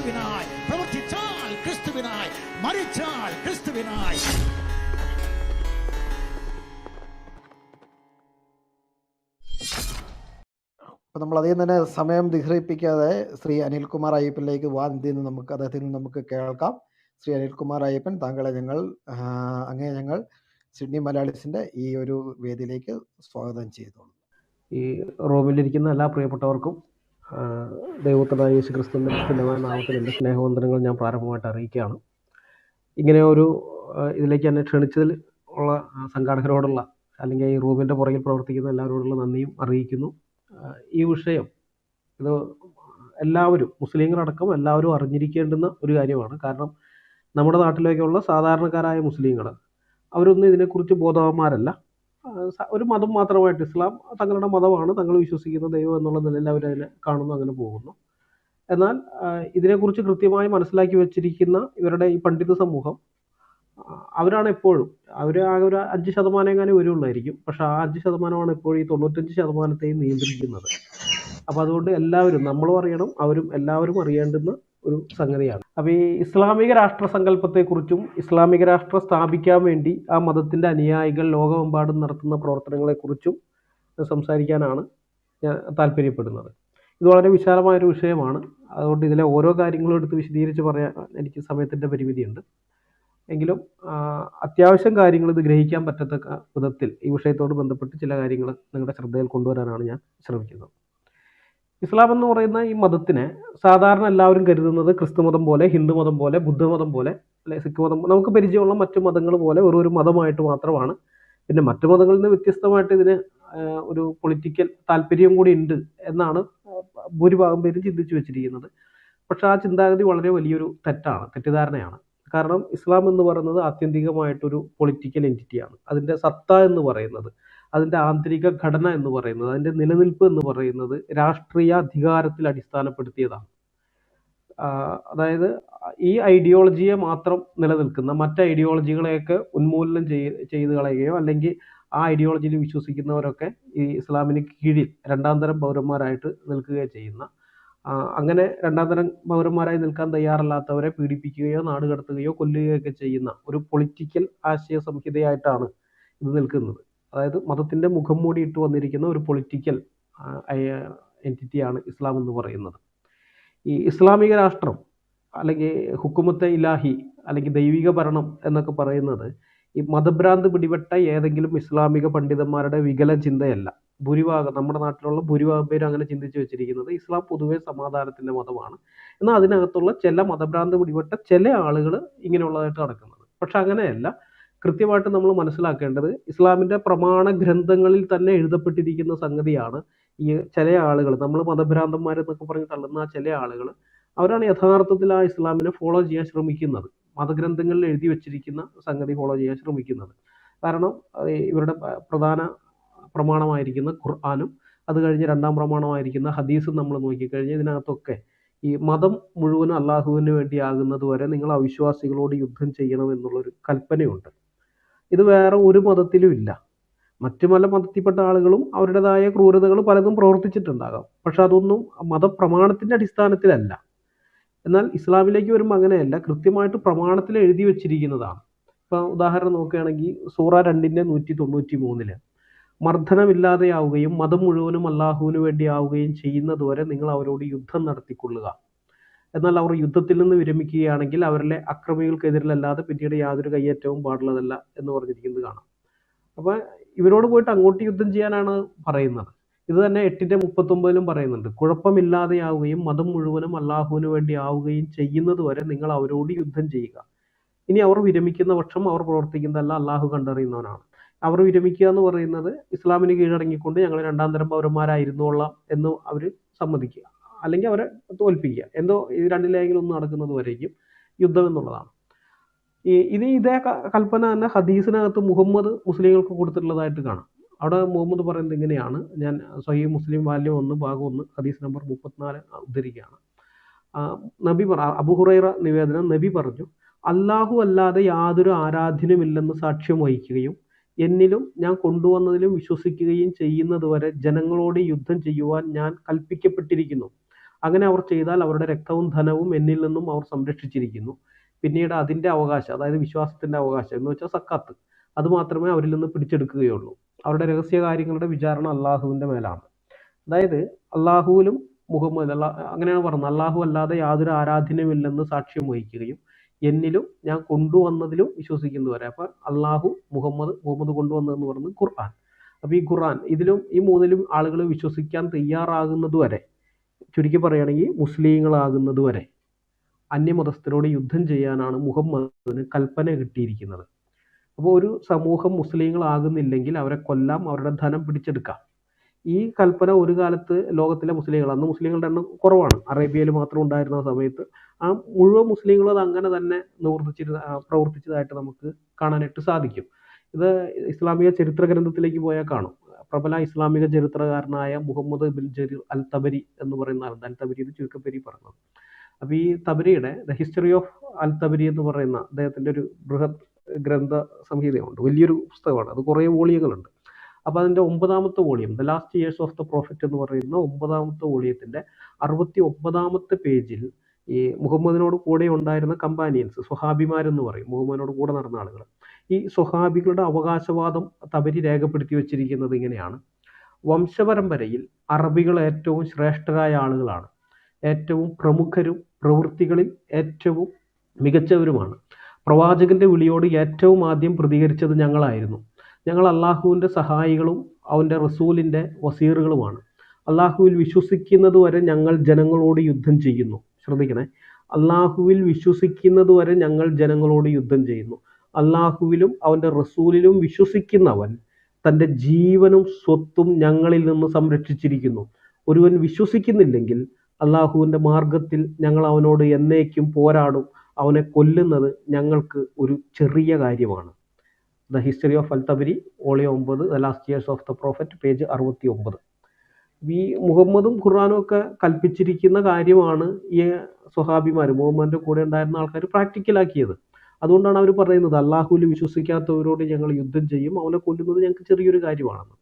ക്രിസ്തുവിനായി, പ്രവർത്തിച്ചാൽ ക്രിസ്തുവിനായി, മരിച്ചാൽ ക്രിസ്തുവിനായി. അപ്പോൾ നമ്മൾ അതിൽ തന്നെ സമയം ദീർഘിപ്പിക്കാതെ ശ്രീ അനിൽകുമാർ അയ്യപ്പനിലേക്ക് അദ്ദേഹത്തിൽ നിന്ന് നമുക്ക് കേൾക്കാം. ശ്രീ അനിൽകുമാർ അയ്യപ്പൻ, താങ്കളെ ഞങ്ങൾ സിഡ്നി മലയാളീസിൻ്റെ ഈ ഒരു വേദിയിലേക്ക് സ്വാഗതം ചെയ്തോളൂ. ഈ റൂമിലിരിക്കുന്ന എല്ലാ പ്രിയപ്പെട്ടവർക്കും ദൈവത്തിനായ യേശു ക്രിസ്തുവിൻ്റെ തുല്യമായ നാമത്തിൽ എൻ്റെ സ്നേഹവന്ദനങ്ങൾ ഞാൻ പ്രാരംഭമായിട്ട് അറിയിക്കുകയാണ്. ഇങ്ങനെ ഒരു ഇതിലേക്ക് എന്നെ ക്ഷണിച്ചതിൽ ഉള്ള സംഘാടകരോടുള്ള, അല്ലെങ്കിൽ ഈ റൂമിൻ്റെ പുറകിൽ പ്രവർത്തിക്കുന്ന എല്ലാവരോടുള്ള നന്ദിയും അറിയിക്കുന്നു. ഈ വിഷയം ഇത് എല്ലാവരും, മുസ്ലിങ്ങളടക്കം എല്ലാവരും അറിഞ്ഞിരിക്കേണ്ടുന്ന ഒരു കാര്യമാണ്. കാരണം നമ്മുടെ നാട്ടിലേക്കുള്ള സാധാരണക്കാരായ മുസ്ലിങ്ങൾ അവരൊന്നും ഇതിനെക്കുറിച്ച് ബോധവാന്മാരല്ല. ഒരു മതം മാത്രമായിട്ട്, ഇസ്ലാം തങ്ങളുടെ മതമാണ്, തങ്ങൾ വിശ്വസിക്കുന്ന ദൈവം എന്നുള്ള നിലയിൽ അവരതിനെ കാണുന്നു, അങ്ങനെ പോകുന്നു. എന്നാൽ ഇതിനെക്കുറിച്ച് കൃത്യമായി മനസ്സിലാക്കി വെച്ചിരിക്കുന്ന ഇവരുടെ ഈ പണ്ഡിത സമൂഹം അവരാണ് എപ്പോഴും, അവർ ആകെ ഒരു 5% എങ്ങാനും വരുള്ളായിരിക്കും. പക്ഷെ ആ 5% എപ്പോഴും ഈ 95% നിയന്ത്രിക്കുന്നത്. അപ്പോൾ അതുകൊണ്ട് എല്ലാവരും, നമ്മളും അറിയണം, അവരും എല്ലാവരും അറിയേണ്ടുന്ന ഒരു സംഗതിയാണ്. അപ്പോൾ ഈ ഇസ്ലാമിക രാഷ്ട്ര സങ്കല്പത്തെക്കുറിച്ചും ഇസ്ലാമിക രാഷ്ട്രം സ്ഥാപിക്കാൻ വേണ്ടി ആ മതത്തിൻ്റെ അനുയായികൾ ലോകമെമ്പാടും നടത്തുന്ന പ്രവർത്തനങ്ങളെക്കുറിച്ചും സംസാരിക്കാനാണ് ഞാൻ താല്പര്യപ്പെടുന്നത്. ഇത് വളരെ വിശാലമായൊരു വിഷയമാണ്. അതുകൊണ്ട് ഇതിലെ ഓരോ കാര്യങ്ങളും എടുത്ത് വിശദീകരിച്ച് പറയാൻ എനിക്ക് സമയത്തിൻ്റെ പരിമിതിയുണ്ട്. എങ്കിലും അത്യാവശ്യം കാര്യങ്ങൾ ഇത് ഗ്രഹിക്കാൻ പറ്റത്തക്ക വിധത്തിൽ ഈ വിഷയത്തോട് ബന്ധപ്പെട്ട് ചില കാര്യങ്ങൾ നിങ്ങളുടെ ശ്രദ്ധയിൽ കൊണ്ടുവരാനാണ് ഞാൻ ശ്രമിക്കുന്നത്. ഇസ്ലാം എന്ന് പറയുന്ന ഈ മതത്തിനെ സാധാരണ എല്ലാവരും കരുതുന്നത് ക്രിസ്തുമതം പോലെ, ഹിന്ദുമതം പോലെ, ബുദ്ധമതം പോലെ, അല്ലെ സിഖ് മതം, നമുക്ക് പരിചയമുള്ള മറ്റു മതങ്ങൾ പോലെ ഒരു മതമായിട്ട് മാത്രമാണ്. പിന്നെ മറ്റു മതങ്ങളിൽ നിന്ന് വ്യത്യസ്തമായിട്ട് ഇതിന് ഒരു പൊളിറ്റിക്കൽ താല്പര്യം കൂടി ഉണ്ട് എന്നാണ് ഭൂരിഭാഗം പേരും ചിന്തിച്ചു വെച്ചിരിക്കുന്നത്. പക്ഷെ ആ ചിന്താഗതി വളരെ വലിയൊരു തെറ്റിദ്ധാരണയാണ്. കാരണം ഇസ്ലാം എന്ന് പറയുന്നത് ആത്യന്തികമായിട്ടൊരു പൊളിറ്റിക്കൽ എൻറ്റിറ്റിയാണ്. അതിൻ്റെ സത്ത എന്ന് പറയുന്നത്, അതിൻ്റെ ആന്തരിക ഘടന എന്ന് പറയുന്നത്, അതിൻ്റെ നിലനിൽപ്പ് എന്ന് പറയുന്നത് രാഷ്ട്രീയ അധികാരത്തിൽ അടിസ്ഥാനപ്പെടുത്തിയതാണ്. അതായത് ഈ ഐഡിയോളജിയെ മാത്രം നിലനിൽക്കുന്ന മറ്റ് ഐഡിയോളജികളെയൊക്കെ ഉന്മൂലനം ചെയ്ത് കളയുകയോ, അല്ലെങ്കിൽ ആ ഐഡിയോളജിയിൽ വിശ്വസിക്കുന്നവരൊക്കെ ഈ ഇസ്ലാമിന് കീഴിൽ രണ്ടാം തരം പൗരന്മാരായിട്ട് നിൽക്കുകയോ ചെയ്യുന്ന, അങ്ങനെ രണ്ടാം തരം പൗരന്മാരായി നിൽക്കാൻ തയ്യാറല്ലാത്തവരെ പീഡിപ്പിക്കുകയോ നാടുകടത്തുകയോ കൊല്ലുകയൊക്കെ ചെയ്യുന്ന ഒരു പൊളിറ്റിക്കൽ ആശയ സംഹിതയായിട്ടാണ് ഇത് നിൽക്കുന്നത്. അതായത് മതത്തിൻ്റെ മുഖം മൂടി ഇട്ട് വന്നിരിക്കുന്ന ഒരു പൊളിറ്റിക്കൽ എൻറ്റിറ്റിയാണ് ഇസ്ലാം എന്ന് പറയുന്നത്. ഈ ഇസ്ലാമിക രാഷ്ട്രം അല്ലെങ്കിൽ ഹുക്കുമത്തെ ഇലാഹി അല്ലെങ്കിൽ ദൈവിക ഭരണം എന്നൊക്കെ പറയുന്നത് ഈ മതഭ്രാന്ത് പിടിപെട്ട ഏതെങ്കിലും ഇസ്ലാമിക പണ്ഡിതന്മാരുടെ വികല ചിന്തയല്ല. ഭൂരിഭാഗം, നമ്മുടെ നാട്ടിലുള്ള ഭൂരിഭാഗം പേരും അങ്ങനെ ചിന്തിച്ചു വെച്ചിരിക്കുന്നത് ഇസ്ലാം പൊതുവെ സമാധാനത്തിൻ്റെ മതമാണ്. എന്നാൽ അതിനകത്തുള്ള ചില മതഭ്രാന്ത് പിടിപെട്ട ചില ആളുകൾ ഇങ്ങനെയുള്ളതായിട്ട് നടക്കുന്നത്. പക്ഷെ അങ്ങനെയല്ല. കൃത്യമായിട്ട് നമ്മൾ മനസ്സിലാക്കേണ്ടത് ഇസ്ലാമിൻ്റെ പ്രമാണ ഗ്രന്ഥങ്ങളിൽ തന്നെ എഴുതപ്പെട്ടിരിക്കുന്ന സംഗതിയാണ്. ഈ ചില ആളുകൾ, നമ്മൾ മതഭ്രാന്തന്മാരെന്നൊക്കെ പറഞ്ഞ് തള്ളുന്ന ആ ചില ആളുകൾ, അവരാണ് യഥാർത്ഥത്തിൽ ആ ഇസ്ലാമിനെ ഫോളോ ചെയ്യാൻ ശ്രമിക്കുന്നത്. മതഗ്രന്ഥങ്ങളിൽ എഴുതി വെച്ചിരിക്കുന്ന സംഗതി ഫോളോ ചെയ്യാൻ ശ്രമിക്കുന്നത്. കാരണം ഇവരുടെ പ്രധാന പ്രമാണമായിരിക്കുന്ന ഖുർആനും അത് കഴിഞ്ഞ് രണ്ടാം പ്രമാണമായിരിക്കുന്ന ഹദീസും നമ്മൾ നോക്കിക്കഴിഞ്ഞാൽ ഇതിനകത്തൊക്കെ ഈ മതം മുഴുവനും അള്ളാഹുവിന് വേണ്ടിയാകുന്നത് വരെ നിങ്ങൾ അവിശ്വാസികളോട് യുദ്ധം ചെയ്യണം എന്നുള്ളൊരു കൽപ്പനയുണ്ട്. ഇത് വേറെ ഒരു മതത്തിലും ഇല്ല. മറ്റു പല മതത്തിൽപ്പെട്ട ആളുകളും അവരുടേതായ ക്രൂരതകൾ പലതും പ്രവർത്തിച്ചിട്ടുണ്ടാകാം. പക്ഷെ അതൊന്നും മതപ്രമാണത്തിൻ്റെ അടിസ്ഥാനത്തിലല്ല. എന്നാൽ ഇസ്ലാമിലേക്ക് വരുമ്പോൾ അങ്ങനെയല്ല, കൃത്യമായിട്ട് പ്രമാണത്തിൽ എഴുതി വെച്ചിരിക്കുന്നതാണ്. ഇപ്പം ഉദാഹരണം നോക്കുകയാണെങ്കിൽ സൂറ 2:193 മർദ്ദനമില്ലാതെയാവുകയും മതം മുഴുവനും അള്ളാഹുവിന് വേണ്ടിയാവുകയും ചെയ്യുന്നത് വരെ നിങ്ങൾ അവരോട് യുദ്ധം നടത്തിക്കൊള്ളുക. എന്നാൽ അവർ യുദ്ധത്തിൽ നിന്ന് വിരമിക്കുകയാണെങ്കിൽ അവരിലെ അക്രമികൾക്കെതിരിലല്ലാതെ പിന്നീട് യാതൊരു കയ്യേറ്റവും പാടുള്ളതല്ല എന്ന് പറഞ്ഞിരിക്കുന്നത് കാണാം. അപ്പോൾ ഇവരോട് പോയിട്ട് അങ്ങോട്ട് യുദ്ധം ചെയ്യാനാണ് പറയുന്നത്. ഇത് തന്നെ 8:39 പറയുന്നുണ്ട്. കുഴപ്പമില്ലാതെയാവുകയും മതം മുഴുവനും അള്ളാഹുവിന് വേണ്ടി ആവുകയും ചെയ്യുന്നത് വരെ നിങ്ങൾ അവരോട് യുദ്ധം ചെയ്യുക. ഇനി അവർ വിരമിക്കുന്ന പക്ഷം അവർ പ്രവർത്തിക്കുന്നതല്ല അള്ളാഹു കണ്ടറിയുന്നവനാണ്. അവർ വിരമിക്കുക എന്ന് പറയുന്നത് ഇസ്ലാമിന് കീഴടങ്ങിക്കൊണ്ട് ഞങ്ങൾ രണ്ടാം തരം പൗരന്മാരായിരുന്നോളാം എന്ന് അവർ സമ്മതിക്കുക, അല്ലെങ്കിൽ അവരെ തോൽപ്പിക്കുക, എന്തോ ഇത് രണ്ടിലെങ്കിലും ഒന്ന് നടക്കുന്നത് വരേക്കും യുദ്ധം എന്നുള്ളതാണ്. ഇതേ കൽപ്പന തന്നെ ഹദീസിനകത്ത് മുഹമ്മദ് മുസ്ലിങ്ങൾക്ക് കൊടുത്തിട്ടുള്ളതായിട്ട് കാണാം. അവിടെ മുഹമ്മദ് പറയുന്നത് ഇങ്ങനെയാണ്, ഞാൻ സ്വഹീഹ് മുസ്ലിം വാല്യം 1 ഭാഗം 1 ഹദീസ് നമ്പർ 34 ഉദ്ധരിക്കുകയാണ്. നബി അബൂ ഹുറൈറ നിവേദനം, നബി പറഞ്ഞു, അല്ലാഹു അല്ലാതെ യാതൊരു ആരാധ്യനുമില്ലെന്ന് സാക്ഷ്യം വഹിക്കുകയും എന്നിലും ഞാൻ കൊണ്ടുവന്നതിലും വിശ്വസിക്കുകയും ചെയ്യുന്നത് വരെ ജനങ്ങളോട് യുദ്ധം ചെയ്യുവാൻ ഞാൻ കൽപ്പിക്കപ്പെട്ടിരിക്കുന്നു. അങ്ങനെ അവർ ചെയ്താൽ അവരുടെ രക്തവും ധനവും എന്നിൽ നിന്നും അവർ സംരക്ഷിച്ചിരിക്കുന്നു. പിന്നീട് അതിൻ്റെ അവകാശം, അതായത് വിശ്വാസത്തിൻ്റെ അവകാശം എന്ന് വെച്ചാൽ സക്കാത്ത്, അത് മാത്രമേ അവരിൽ നിന്ന് പിടിച്ചെടുക്കുകയുള്ളൂ. അവരുടെ രഹസ്യകാര്യങ്ങളുടെ വിചാരണ അള്ളാഹുവിൻ്റെ മേലാണ്. അതായത് അള്ളാഹുവിലും മുഹമ്മദ് അങ്ങനെയാണ് പറയുന്നത്, അള്ളാഹു അല്ലാതെ യാതൊരു ആരാധനയുമില്ലെന്ന് സാക്ഷ്യം വഹിക്കുകയും എന്നിലും ഞാൻ കൊണ്ടുവന്നതിലും വിശ്വസിക്കുന്നവരെ. അപ്പം അള്ളാഹു, മുഹമ്മദ് കൊണ്ടുവന്നതെന്ന് പറയുന്നത് ഖുർആൻ. അപ്പോൾ ഈ ഖുർആൻ ഇതിലും ഈ മൂന്നിലും ആളുകൾ വിശ്വസിക്കാൻ തയ്യാറാകുന്നത് വരെ, ചുരുക്കി പറയുകയാണെങ്കിൽ മുസ്ലിങ്ങളാകുന്നത് വരെ അന്യമതസ്ഥരോട് യുദ്ധം ചെയ്യാനാണ് മുഹമ്മദിന് കൽപ്പന കിട്ടിയിരിക്കുന്നത്. അപ്പോൾ ഒരു സമൂഹം മുസ്ലിങ്ങളാകുന്നില്ലെങ്കിൽ അവരെ കൊല്ലാം, അവരുടെ ധനം പിടിച്ചെടുക്കാം. ഈ കൽപ്പന ഒരു കാലത്ത് ലോകത്തിലെ മുസ്ലിങ്ങൾ, അന്ന് മുസ്ലിങ്ങളുടെ എണ്ണം കുറവാണ്, അറേബ്യയിൽ മാത്രം ഉണ്ടായിരുന്ന സമയത്ത് ആ മുഴുവൻ മുസ്ലിങ്ങളും അത് അങ്ങനെ തന്നെ പ്രവർത്തിച്ചതായിട്ട് നമുക്ക് കാണാനായിട്ട് സാധിക്കും. ഇത് ഇസ്ലാമിക ചരിത്ര ഗ്രന്ഥത്തിലേക്ക് പോയാൽ കാണും. പ്രബല ഇസ്ലാമിക ചരിത്രകാരനായ മുഹമ്മദ് ബിൻ ജരീർ അൽ തബരി എന്ന് പറയുന്ന ആളുണ്ട്. അൽ തബരി എന്ന് ചുരുക്കപ്പേരി പറഞ്ഞത്. അപ്പോൾ ഈ തബരിയുടെ ദ ഹിസ്റ്ററി ഓഫ് അൽ തബരി എന്ന് പറയുന്ന അദ്ദേഹത്തിൻ്റെ ഒരു ബൃഹത് ഗ്രന്ഥ സംഹിതയുണ്ട്, വലിയൊരു പുസ്തകമാണ്, അത് കുറേ വോളിയങ്ങളുണ്ട്. അപ്പോൾ അതിൻ്റെ 9ാമത്തെ volume, the last years of the prophet എന്ന് പറയുന്ന 9ാമത്തെ വോളിയത്തിൻ്റെ 69ാമത്തെ പേജിൽ ഈ മുഹമ്മദിനോട് കൂടെ ഉണ്ടായിരുന്ന കമ്പാനിയൻസ്, സ്വഹാബിമാരെന്ന് പറയും, മുഹമ്മദിനോട് കൂടെ നടന്ന ആളുകൾ, ഈ സ്വഹാബികളുടെ അവകാശവാദം തബരി രേഖപ്പെടുത്തി വച്ചിരിക്കുന്നത് ഇങ്ങനെയാണ്: വംശപരമ്പരയിൽ അറബികൾ ഏറ്റവും ശ്രേഷ്ഠരായ ആളുകളാണ്, ഏറ്റവും പ്രമുഖരും പ്രവൃത്തികളിൽ ഏറ്റവും മികച്ചവരുമാണ്. പ്രവാചകന്റെ വിളിയോട് ഏറ്റവും ആദ്യം പ്രതികരിച്ചത് ഞങ്ങളായിരുന്നു. ഞങ്ങൾ അള്ളാഹുവിൻ്റെ സഹായികളും അവൻ്റെ റസൂലിൻ്റെ വസീറുകളുമാണ്. അള്ളാഹുവിൽ വിശ്വസിക്കുന്നത് വരെ ഞങ്ങൾ ജനങ്ങളോട് യുദ്ധം ചെയ്യുന്നു. ശ്രദ്ധിക്കണേ, അള്ളാഹുവിൽ വിശ്വസിക്കുന്നത് വരെ ഞങ്ങൾ ജനങ്ങളോട് യുദ്ധം ചെയ്യുന്നു. അള്ളാഹുവിലും അവൻ്റെ റസൂലിലും വിശ്വസിക്കുന്നവൻ തൻ്റെ ജീവനും സ്വത്തും ഞങ്ങളിൽ നിന്ന് സംരക്ഷിച്ചിരിക്കുന്നു. ഒരുവൻ വിശ്വസിക്കുന്നില്ലെങ്കിൽ അള്ളാഹുവിൻ്റെ മാർഗത്തിൽ ഞങ്ങൾ അവനോട് എന്നേക്കും പോരാടും. അവനെ കൊല്ലുന്നത് ഞങ്ങൾക്ക് ഒരു ചെറിയ കാര്യമാണ്. The history of Al Tabari, volume 9, the last years of the prophet, page 69. ഈ മുഹമ്മദും ഖുർആനും ഒക്കെ കൽപ്പിച്ചിരിക്കുന്ന കാര്യമാണ് ഈ സ്വഹാബിമാർ, മുഹമ്മദിൻ്റെ കൂടെ ഉണ്ടായിരുന്ന ആൾക്കാർ പ്രാക്ടിക്കലാക്കിയത്. അതുകൊണ്ടാണ് അവർ പറയുന്നത് അള്ളാഹുവിൽ വിശ്വസിക്കാത്തവരോട് ഞങ്ങൾ യുദ്ധം ചെയ്യും, അവനെ കൊല്ലുന്നത് ഞങ്ങൾക്ക് ചെറിയൊരു കാര്യമാണെന്ന്.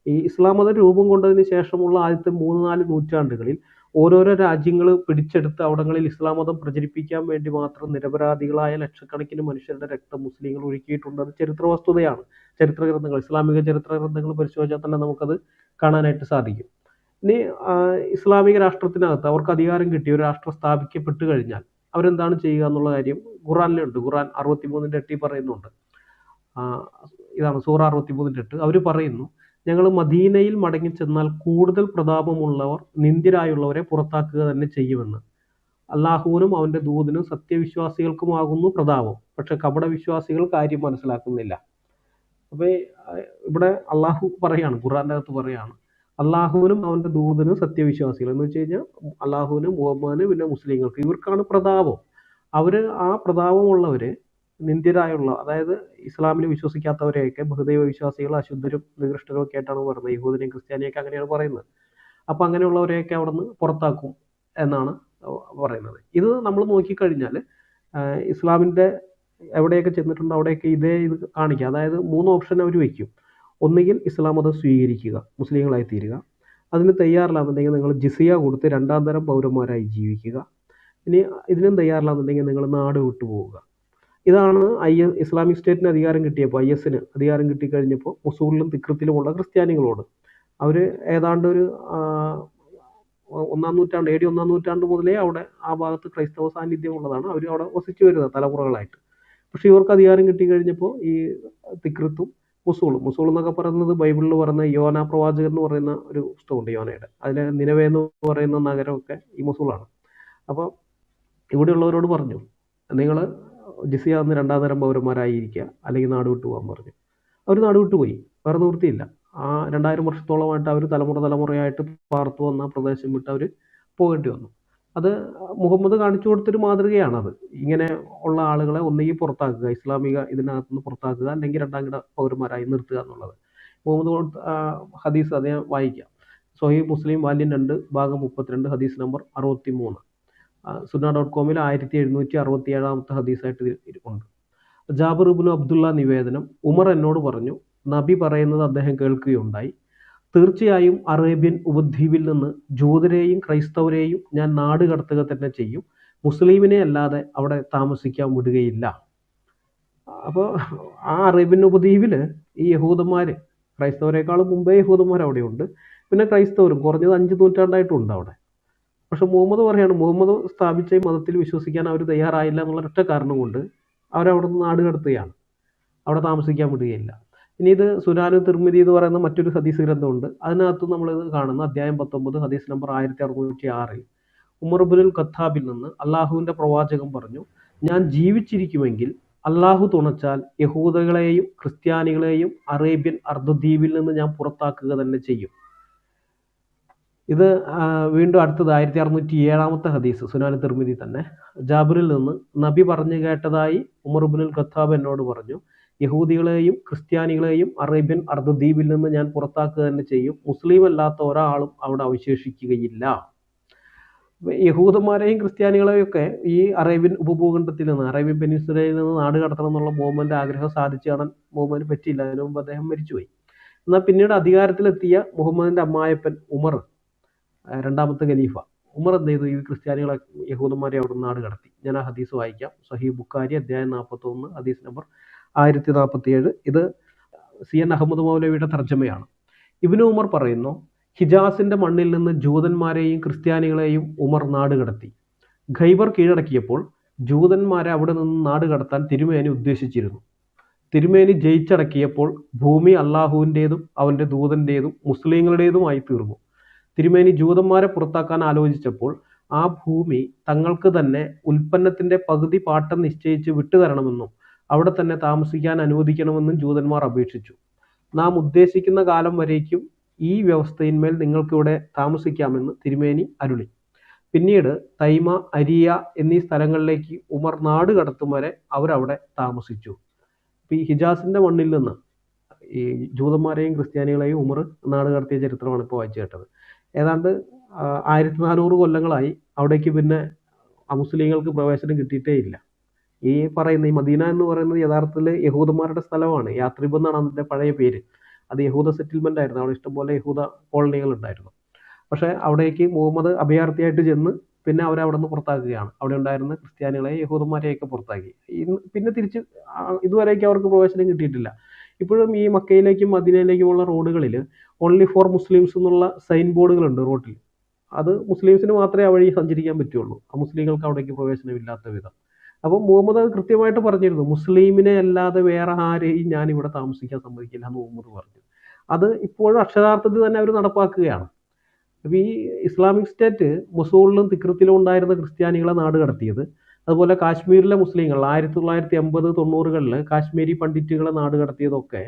ഈ ഇസ്ലാം മതം രൂപം കൊണ്ടതിന് ശേഷമുള്ള ആദ്യത്തെ 3-4 നൂറ്റാണ്ടുകളിൽ ഓരോരോ രാജ്യങ്ങൾ പിടിച്ചെടുത്ത് അവിടങ്ങളിൽ ഇസ്ലാം മതം പ്രചരിപ്പിക്കാൻ വേണ്ടി മാത്രം നിരപരാധികളായ ലക്ഷക്കണക്കിന് മനുഷ്യരുടെ രക്തം മുസ്ലിങ്ങൾ ഒഴുക്കിയിട്ടുണ്ട്. അത് ചരിത്ര വസ്തുതയാണ്. ചരിത്ര ഗ്രന്ഥങ്ങൾ, ഇസ്ലാമിക ചരിത്ര ഗ്രന്ഥങ്ങൾ പരിശോധിച്ചാൽ തന്നെ നമുക്കത് കാണാനായിട്ട് സാധിക്കും. ഇനി ഇസ്ലാമിക രാഷ്ട്രത്തിനകത്ത് അവർക്ക് അധികാരം കിട്ടി, ഒരു രാഷ്ട്രം സ്ഥാപിക്കപ്പെട്ട് കഴിഞ്ഞാൽ അവരെന്താണ് ചെയ്യുക എന്നുള്ള കാര്യം ഖുറാനിലുണ്ട്. ഖുറാൻ 63:8 പറയുന്നുണ്ട്. ഇതാണ് സൂറ 63:8. അവർ പറയുന്നു, ഞങ്ങൾ മദീനയിൽ മടങ്ങിച്ചെന്നാൽ കൂടുതൽ പ്രതാപമുള്ളവർ നിന്ദ്യരായുള്ളവരെ പുറത്താക്കുക തന്നെ ചെയ്യുമെന്ന്. അള്ളാഹുവിനും അവൻ്റെ ദൂതനും സത്യവിശ്വാസികൾക്കുമാകുന്നു പ്രതാപം, പക്ഷെ കപടവിശ്വാസികൾ കാര്യം മനസ്സിലാക്കുന്നില്ല. അപ്പോൾ ഇവിടെ അള്ളാഹു പറയാണ്, ഖുറാൻ്റെ അകത്ത് പറയാണ്, അള്ളാഹുവിനും അവൻ്റെ ദൂതനും സത്യവിശ്വാസികൾ എന്ന് വെച്ച് കഴിഞ്ഞാൽ അള്ളാഹുവിനും മുഹമ്മദിനും പിന്നെ മുസ്ലിങ്ങൾക്ക്, ഇവർക്കാണ് പ്രതാപം. അവർ ആ പ്രതാപമുള്ളവർ നിന്ദ്യരായുള്ള, അതായത് ഇസ്ലാമിൽ വിശ്വസിക്കാത്തവരെയൊക്കെ ബഹുദൈവ വിശ്വാസികൾ, അശുദ്ധരും നികൃഷ്ടരും ഒക്കെ ആയിട്ടാണ് പറയുന്നത്. യഹൂദനെയും ക്രിസ്ത്യാനിയൊക്കെ അങ്ങനെയാണ് പറയുന്നത്. അപ്പോൾ അങ്ങനെയുള്ളവരെയൊക്കെ അവിടെ നിന്ന് പുറത്താക്കും എന്നാണ് പറയുന്നത്. ഇത് നമ്മൾ നോക്കിക്കഴിഞ്ഞാൽ ഇസ്ലാമിൻ്റെ എവിടെയൊക്കെ ചെന്നിട്ടുണ്ടോ അവിടെയൊക്കെ ഇതേ ഇത് കാണിക്കുക. അതായത് 3 ഓപ്ഷൻ അവർ വയ്ക്കും. ഒന്നുകിൽ ഇസ്ലാം മതം സ്വീകരിക്കുക, മുസ്ലിങ്ങളായി തീരുക. അതിന് തയ്യാറില്ലാന്നുണ്ടെങ്കിൽ നിങ്ങൾ ജിസിയ കൊടുത്ത് 2ാം തരം പൗരന്മാരായി ജീവിക്കുക. ഇനി ഇതിനും തയ്യാറില്ലാന്നുണ്ടെങ്കിൽ നിങ്ങൾ നാട് വിട്ടു പോവുക. ഇതാണ് ഇസ്ലാമിക് സ്റ്റേറ്റിന് അധികാരം കിട്ടിയപ്പോൾ, IS-ന് അധികാരം കിട്ടിക്കഴിഞ്ഞപ്പോൾ മൊസൂളിലും തിക്രത്തിലുമുള്ള ക്രിസ്ത്യാനികളോട് അവർ ഏതാണ്ട് ഒരു 1-ാം നൂറ്റാണ്ട്, AD 1-ാം നൂറ്റാണ്ട് മുതലേ അവിടെ ആ ഭാഗത്ത് ക്രൈസ്തവ സാന്നിധ്യം ഉള്ളതാണ്. അവർ അവിടെ വസിച്ചു വരുന്നത് തലമുറകളായിട്ട്. പക്ഷെ ഇവർക്ക് അധികാരം കിട്ടിക്കഴിഞ്ഞപ്പോൾ ഈ തിക്രത്തും മുസൂൾ എന്നൊക്കെ പറയുന്നത് ബൈബിളിൽ പറയുന്ന യോന പ്രവാചകൻ എന്ന് പറയുന്ന ഒരു പുസ്തകമുണ്ട് യോനയുടെ. അതിൽ നിനവേ എന്ന് പറയുന്ന നഗരമൊക്കെ ഈ മൊസൂളാണ്. അപ്പോൾ ഇവിടെയുള്ളവരോട് പറഞ്ഞു, നിങ്ങൾ ജിസിയ എന്ന് 2ാം തരം പൗരന്മാരായിരിക്കുക, അല്ലെങ്കിൽ നാട് വിട്ടു പോകാൻ പറഞ്ഞു. അവർ നാട് വിട്ടുപോയി, വേറെ നിവൃത്തിയില്ല. ആ 2000 വർഷത്തോളമായിട്ട് അവർ തലമുറയായിട്ട് പാർത്തു വന്ന പ്രദേശം വിട്ട് അവർ പോകേണ്ടി വന്നു. അത് മുഹമ്മദ് കാണിച്ചു കൊടുത്തൊരു മാതൃകയാണത്. ഇങ്ങനെ ഉള്ള ആളുകളെ ഒന്നുകിൽ പുറത്താക്കുക, ഇസ്ലാമിക ഇതിനകത്തുനിന്ന് പുറത്താക്കുക, അല്ലെങ്കിൽ 2ാം കിട പൗരന്മാരായി നിർത്തുക എന്നുള്ളത്. മുഹമ്മദ് ഹദീസ് അത് ഞാൻ വായിക്കാം. സ്വഹീഹ് മുസ്ലിം വാല്യം 2 ഭാഗം 32, ഹദീസ് നമ്പർ 63. സുന്ന.com 1767 ഹദീസായിട്ട് ഉണ്ട്. ജാബിർ ഇബ്നു അബ്ദുള്ള നിവേദനം, ഉമർ എന്നോട് പറഞ്ഞു, നബി പറയുന്നത് അദ്ദേഹം കേൾക്കുകയുണ്ടായി, തീർച്ചയായും അറേബ്യൻ ഉപദ്വീപിൽ നിന്ന് ജൂതരെയും ക്രൈസ്തവരെയും ഞാൻ നാട് കടത്തുക തന്നെ ചെയ്യും. മുസ്ലിമിനെ അല്ലാതെ അവിടെ താമസിക്കാൻ വിടുകയില്ല. അപ്പോൾ ആ അറേബ്യൻ ഉപദ്വീപിൽ ഈ യഹൂദന്മാർ, ക്രൈസ്തവരെക്കാളും മുമ്പേ യഹൂദന്മാർ അവിടെയുണ്ട്. പിന്നെ ക്രൈസ്തവരും കുറഞ്ഞത് 5 നൂറ്റാണ്ടായിട്ടുണ്ട് അവിടെ. പക്ഷെ മുഹമ്മദ് പറയാണ്, മുഹമ്മദ് സ്ഥാപിച്ച ഈ മതത്തിൽ വിശ്വസിക്കാൻ അവർ തയ്യാറായില്ല എന്നുള്ള ഒറ്റ കാരണം കൊണ്ട് അവരവിടെ നിന്ന് നാട് കടത്തുകയാണ്, അവിടെ താമസിക്കാൻ വിടുകയില്ല. ഇനി ഇത് സുനാനു തിർമിതി എന്ന് പറയുന്ന മറ്റൊരു ഹദീസ് ഗ്രന്ഥമുണ്ട്. അതിനകത്ത് നമ്മൾ കാണുന്ന അധ്യായം 19 ഹദീസ് നമ്പർ 1606 ഉമർ ഇബ്നുൽ ഖത്താബിൽ നിന്ന് അള്ളാഹുവിൻ്റെ പ്രവാചകൻ പറഞ്ഞു, ഞാൻ ജീവിച്ചിരിക്കുമെങ്കിൽ അള്ളാഹു തുണച്ചാൽ യഹൂദകളെയും ക്രിസ്ത്യാനികളെയും അറേബ്യൻ അർദ്ധദ്വീപിൽ നിന്ന് ഞാൻ പുറത്താക്കുക തന്നെ ചെയ്യും. ഇത് വീണ്ടും അടുത്തത് 1607 ഹദീസ് സുനാൻ തിർമിതി തന്നെ. ജാബിറിൽ നിന്ന് നബി പറഞ്ഞു കേട്ടതായി ഉമർ ഇബ്നുൽ ഖത്താബ് എന്നോട് പറഞ്ഞു, യഹൂദികളെയും ക്രിസ്ത്യാനികളെയും അറേബ്യൻ അർദ്ധദ്വീപിൽ നിന്ന് ഞാൻ പുറത്താക്കുക തന്നെ ചെയ്യും. മുസ്ലിം അല്ലാത്ത ഒരാളും അവിടെ അവശേഷിക്കുകയില്ല. യഹൂദന്മാരെയും ക്രിസ്ത്യാനികളെയും ഒക്കെ ഈ അറേബ്യൻ ഉപഭൂഖണ്ഡത്തിൽ നിന്ന്, അറേബ്യൻ പെനിൻസുലയിൽ നിന്ന് നാട് കടത്തണം എന്നുള്ള മുഹമ്മദിന്റെ ആഗ്രഹം സാധിച്ചു കാണാൻ മുഹമ്മദിന് പറ്റിയില്ല. അതിനു മുമ്പ് അദ്ദേഹം മരിച്ചുപോയി. എന്നാൽ പിന്നീട് അധികാരത്തിലെത്തിയ മുഹമ്മദിന്റെ അമ്മായപ്പൻ ഉമർ, രണ്ടാമത്തെ ഖലീഫ ഉമർ എന്ത് ചെയ്തു? ഈ ക്രിസ്ത്യാനികളെ യഹൂദന്മാരെ അവിടെ നാട് കടത്തി. ഞാൻ ആ ഹദീസ് വായിക്കാം. സഹീഹ് ബുഖാരി അധ്യായം 41 ഹദീസ് നമ്പർ 1047. ഇത് CN അഹമ്മദ് മൗലവിയുടെ തർജ്ജമയാണ്. ഇബ്നു ഉമർ പറയുന്നു, ഹിജാസിന്റെ മണ്ണിൽ നിന്ന് ജൂതന്മാരെയും ക്രിസ്ത്യാനികളെയും ഉമർ നാട് കടത്തി. ഖൈബർ കീഴടക്കിയപ്പോൾ ജൂതന്മാരെ അവിടെ നിന്ന് നാട് കടത്താൻ തിരുമേനി ഉദ്ദേശിച്ചിരുന്നു. തിരുമേനി ജയിച്ചടക്കിയപ്പോൾ ഭൂമി അള്ളാഹുവിൻ്റെതും അവൻ്റെ ദൂതൻ്റെതും മുസ്ലിങ്ങളുടേതുമായി തീർന്നു. തിരുമേനി ജൂതന്മാരെ പുറത്താക്കാൻ ആലോചിച്ചപ്പോൾ ആ ഭൂമി തങ്ങൾക്ക് തന്നെ ഉൽപ്പന്നത്തിന്റെ പകുതി പാട്ടം നിശ്ചയിച്ച് വിട്ടുതരണമെന്നും അവിടെ തന്നെ താമസിക്കാൻ അനുവദിക്കണമെന്നും ജൂതന്മാർ അപേക്ഷിച്ചു. നാം ഉദ്ദേശിക്കുന്ന കാലം വരേക്കും ഈ വ്യവസ്ഥയിന്മേൽ നിങ്ങൾക്കിവിടെ താമസിക്കാമെന്ന് തിരുമേനി അരുളി. പിന്നീട് തൈമ, അരിയ എന്നീ സ്ഥലങ്ങളിലേക്ക് ഉമർ നാട് കടത്തും വരെ അവരവിടെ താമസിച്ചു. ഈ ഹിജാസിന്റെ മണ്ണിൽ നിന്ന് ഈ ജൂതന്മാരെയും ക്രിസ്ത്യാനികളെയും ഉമർ നാട് കടത്തിയ ചരിത്രമാണ് ഇപ്പോൾ വായിച്ചു കേട്ടത്. ഏതാണ്ട് 1400 കൊല്ലങ്ങളായി അവിടേക്ക് പിന്നെ അമുസ്ലിങ്ങൾക്ക് പ്രവേശനം കിട്ടിയിട്ടേ ഇല്ല. ഈ പറയുന്ന ഈ മദീന എന്ന് പറയുന്നത് യഥാർത്ഥത്തിൽ യഹൂദന്മാരുടെ സ്ഥലമാണ്. യാത്രിബ് എന്നാണ് അതിൻ്റെ പഴയ പേര്. അത് യഹൂദ സെറ്റിൽമെന്റ് ആയിരുന്നു. അവിടെ ഇഷ്ടംപോലെ യഹൂദ കോളനികൾ ഉണ്ടായിരുന്നു. പക്ഷേ അവിടേക്ക് മുഹമ്മദ് അഭയാർത്ഥിയായിട്ട് ചെന്ന് പിന്നെ അവരെ അവിടെ നിന്ന് പുറത്താക്കുകയാണ്. അവിടെ ഉണ്ടായിരുന്ന ക്രിസ്ത്യാനികളെ യഹൂദന്മാരെയൊക്കെ പുറത്താക്കി. പിന്നെ തിരിച്ച് ഇതുവരേക്കും അവർക്ക് പ്രവേശനം കിട്ടിയിട്ടില്ല. ഇപ്പോഴും ഈ മക്കയിലേക്കും മദീനയിലേക്കുമുള്ള റോഡുകളിൽ ഓൺലി ഫോർ മുസ്ലിംസ് എന്നുള്ള സൈൻ ബോർഡുകളുണ്ട് റോഡിൽ. അത് മുസ്ലിംസിന് മാത്രമേ ആ വഴി സഞ്ചരിക്കാൻ പറ്റുള്ളൂ. മുസ്ലിങ്ങൾക്ക് അവിടേക്ക് പ്രവേശനമില്ലാത്ത വിധം. അപ്പോൾ മുഹമ്മദ് അത് കൃത്യമായിട്ട് പറഞ്ഞിരുന്നു, മുസ്ലിമിനെ അല്ലാതെ വേറെ ആരെയും ഞാൻ ഇവിടെ താമസിക്കാൻ സമ്മതിക്കില്ല എന്ന് മുഹമ്മദ് പറഞ്ഞു. അത് ഇപ്പോഴും അക്ഷരാർത്ഥത്തിൽ തന്നെ അവർ നടപ്പാക്കുകയാണ്. അപ്പോൾ ഈ ഇസ്ലാമിക് സ്റ്റേറ്റ് മൊസൂളിലും തിക്രത്തിലും ഉണ്ടായിരുന്ന ക്രിസ്ത്യാനികളെ നാട് കടത്തിയത്, അതുപോലെ കാശ്മീരിലെ മുസ്ലിങ്ങൾ 1980-90കളിൽ കാശ്മീരി പണ്ഡിറ്റുകളെ നാട് കടത്തിയതൊക്കെ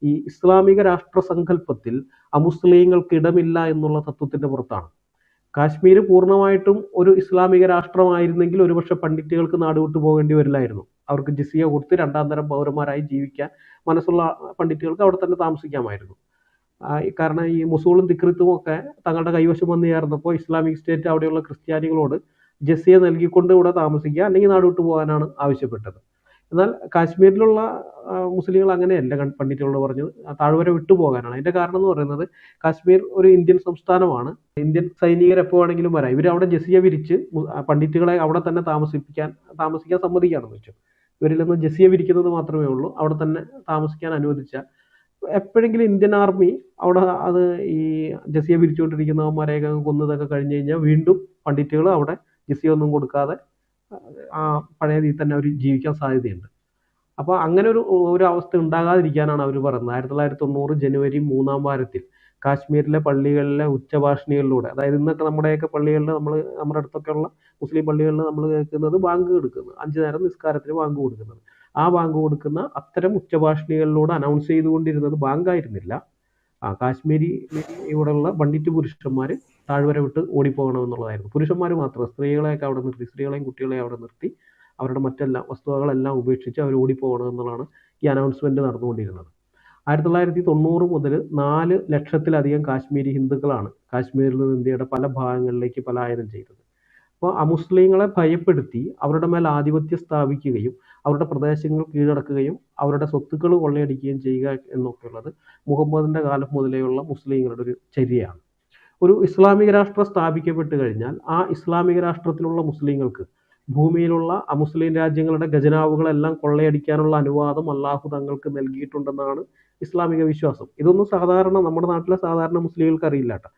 ഈ ഇസ്ലാമിക രാഷ്ട്ര സങ്കല്പത്തിൽ അമുസ്ലിങ്ങൾക്ക് ഇടമില്ല എന്നുള്ള തത്വത്തിന്റെ പുറത്താണ്. കാശ്മീർ പൂർണ്ണമായിട്ടും ഒരു ഇസ്ലാമിക രാഷ്ട്രമായിരുന്നെങ്കിൽ ഒരുപക്ഷെ പണ്ഡിറ്റുകൾക്ക് നാട് വിട്ടു പോകേണ്ടി വരില്ലായിരുന്നു. അവർക്ക് ജിസിയ കൊടുത്ത് 2ാം തരം പൗരന്മാരായി ജീവിക്കാൻ മനസ്സുള്ള പണ്ഡിറ്റുകൾക്ക് അവിടെ തന്നെ താമസിക്കാമായിരുന്നു. കാരണം ഈ മുസൂളും തിക്രിത്തും ഒക്കെ തങ്ങളുടെ കൈവശം വന്നു ചേർന്നപ്പോൾ ഇസ്ലാമിക് സ്റ്റേറ്റ് അവിടെയുള്ള ക്രിസ്ത്യാനികളോട് ജസിയ നൽകിക്കൊണ്ട് ഇവിടെ താമസിക്കുക അല്ലെങ്കിൽ നാട് വിട്ടു പോകാനാണ് ആവശ്യപ്പെട്ടത്. എന്നാൽ കാശ്മീരിലുള്ള മുസ്ലിങ്ങൾ അങ്ങനെയല്ല പണ്ഡിറ്റുകളോട് പറഞ്ഞത്, താഴ്വര വിട്ടു പോകാനാണ്. അതിന്റെ കാരണം എന്ന് പറയുന്നത് കാശ്മീർ ഒരു ഇന്ത്യൻ സംസ്ഥാനമാണ്. ഇന്ത്യൻ സൈനികർ എപ്പോൾ വേണമെങ്കിലും വരാം. ഇവർ അവിടെ ജസിയ വിരിച്ച് പണ്ഡിറ്റുകളെ അവിടെ തന്നെ താമസിക്കാൻ സമ്മതിക്കുകയാണെന്ന് വെച്ചു. ഇവരിൽ നിന്ന് ജസിയ വിരിക്കുന്നത് മാത്രമേ ഉള്ളൂ. അവിടെ തന്നെ താമസിക്കാൻ അനുവദിച്ച എപ്പോഴെങ്കിലും ഇന്ത്യൻ ആർമി അവിടെ അത് ഈ ജസിയ വിരിച്ചുകൊണ്ടിരിക്കുന്നവന്മാരെയൊക്കെ കൊന്നതൊക്കെ കഴിഞ്ഞ് കഴിഞ്ഞാൽ വീണ്ടും പണ്ഡിറ്റുകൾ അവിടെ ജസിയ ഒന്നും കൊടുക്കാതെ ആ പഴയ രീതിയിൽ തന്നെ അവർ ജീവിക്കാൻ സാധ്യതയുണ്ട്. അപ്പോൾ അങ്ങനെ ഒരു അവസ്ഥ ഉണ്ടാകാതിരിക്കാനാണ് അവർ പറയുന്നത്. 1990 ജനുവരി 3-ാം വാരത്തിൽ കാശ്മീരിലെ പള്ളികളിലെ ഉച്ചഭാഷണികളിലൂടെ, അതായത് ഇന്നൊക്കെ നമ്മുടെയൊക്കെ പള്ളികളിൽ നമ്മുടെ അടുത്തൊക്കെയുള്ള മുസ്ലിം പള്ളികളിൽ നമ്മൾ കേൾക്കുന്നത് ബാങ്ക് കൊടുക്കുന്നത്, 5 നേരം നിസ്കാരത്തിന് ബാങ്ക് കൊടുക്കുന്നത്, ആ ബാങ്ക് കൊടുക്കുന്ന അത്തരം ഉച്ചഭാഷണികളിലൂടെ അനൗൺസ് ചെയ്തുകൊണ്ടിരുന്നത് ബാങ്കായിരുന്നില്ല, കാശ്മീരി ഇവിടെയുള്ള പണ്ഡിറ്റ് പുരുഷന്മാർ താഴ്വര വിട്ട് ഓടിപ്പോകണമെന്നുള്ളതായിരുന്നു. പുരുഷന്മാർ മാത്രം, സ്ത്രീകളെയൊക്കെ അവിടെ നിർത്തി, സ്ത്രീകളെയും കുട്ടികളെയും അവിടെ നിർത്തി അവരുടെ മറ്റെല്ലാം വസ്തുവകളെല്ലാം ഉപേക്ഷിച്ച് അവർ ഓടിപ്പോകണമെന്നുള്ളതാണ് ഈ അനൗൺസ്മെന്റ് നടന്നുകൊണ്ടിരുന്നത്. 1990 മുതൽ 4 ലക്ഷത്തിലധികം കാശ്മീരി ഹിന്ദുക്കളാണ് കാശ്മീരിൽ നിന്ന് ഇന്ത്യയുടെ പല ഭാഗങ്ങളിലേക്ക് പലായനം ചെയ്തത്. അപ്പോൾ അമുസ്ലിങ്ങളെ ഭയപ്പെടുത്തി അവരുടെ മേൽ ആധിപത്യം സ്ഥാപിക്കുകയും അവരുടെ പ്രദേശങ്ങൾ കീഴടക്കുകയും അവരുടെ സ്വത്തുക്കൾ കൊള്ളയടിക്കുകയും ചെയ്യുക എന്നൊക്കെയുള്ളത് മുഹമ്മദിൻ്റെ കാലം മുതലേയുള്ള മുസ്ലിങ്ങളുടെ ഒരു ചര്യയാണ്. ഒരു ഇസ്ലാമിക രാഷ്ട്രം സ്ഥാപിക്കപ്പെട്ട് കഴിഞ്ഞാൽ ആ ഇസ്ലാമിക രാഷ്ട്രത്തിലുള്ള മുസ്ലിങ്ങൾക്ക് ഭൂമിയിലുള്ള അമുസ്ലിം രാജ്യങ്ങളുടെ ഖജനാവുകളെല്ലാം കൊള്ളയടിക്കാനുള്ള അനുവാദം അള്ളാഹു തങ്ങൾക്ക് നൽകിയിട്ടുണ്ടെന്നാണ് ഇസ്ലാമിക വിശ്വാസം. ഇതൊന്നും സാധാരണ നമ്മുടെ നാട്ടിലെ സാധാരണ മുസ്ലിങ്ങൾക്ക് അറിയില്ല കേട്ടോ.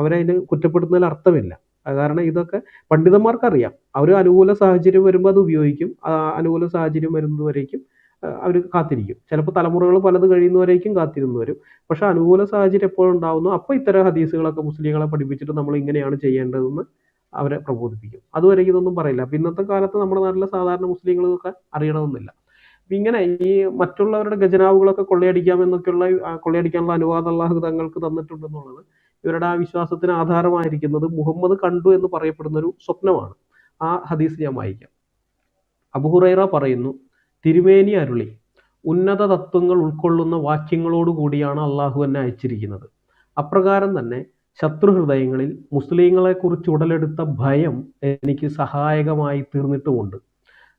അവരതിന് കുറ്റപ്പെടുത്തുന്നതിൽ അർത്ഥമില്ല. കാരണം ഇതൊക്കെ പണ്ഡിതന്മാർക്കറിയാം. അവർ അനുകൂല സാഹചര്യം വരുമ്പോൾ അത് ഉപയോഗിക്കും. അനുകൂല സാഹചര്യം വരുന്നതുവരേക്കും അവർ കാത്തിരിക്കും. ചിലപ്പോൾ തലമുറകൾ പലത് കഴിയുന്നവരേക്കും കാത്തിരുന്നു വരും. പക്ഷെ അനുകൂല സാഹചര്യം എപ്പോഴുണ്ടാവുന്നു അപ്പോൾ ഇത്തരം ഹദീസുകളൊക്കെ മുസ്ലിങ്ങളെ പഠിപ്പിച്ചിട്ട് നമ്മൾ ഇങ്ങനെയാണ് ചെയ്യേണ്ടതെന്ന് അവരെ പ്രബോധിപ്പിക്കും. അതുവരെ ഇതൊന്നും പറയില്ല. അപ്പം ഇന്നത്തെ കാലത്ത് നമ്മുടെ നാട്ടിലെ സാധാരണ മുസ്ലിങ്ങളൊക്കെ അറിയണമെന്നില്ല. അപ്പം ഇങ്ങനെ ഈ മറ്റുള്ളവരുടെ ഖജനാവുകളൊക്കെ കൊള്ളയടിക്കാനുള്ള അനുവാദം അല്ലാഹു തങ്ങൾക്ക് തന്നിട്ടുണ്ടെന്നുള്ളത് ഇവരുടെ ആ വിശ്വാസത്തിന് ആധാരമായിരിക്കുന്നത് മുഹമ്മദ് കണ്ടു എന്ന് പറയപ്പെടുന്ന ഒരു സ്വപ്നമാണ്. ആ ഹദീസ് ഞാൻ വായിക്കാം. അബൂ ഹുറൈറ പറയുന്നു, തിരുമേനി അരുളി, ഉന്നത തത്വങ്ങൾ ഉൾക്കൊള്ളുന്ന വാക്യങ്ങളോട് കൂടിയാണ് അള്ളാഹു എന്നെ അയച്ചിരിക്കുന്നത്. അപ്രകാരം തന്നെ ശത്രുഹൃദയങ്ങളിൽ മുസ്ലിങ്ങളെക്കുറിച്ച് ഉടലെടുത്ത ഭയം എനിക്ക് സഹായകമായി തീർന്നിട്ടുമുണ്ട്.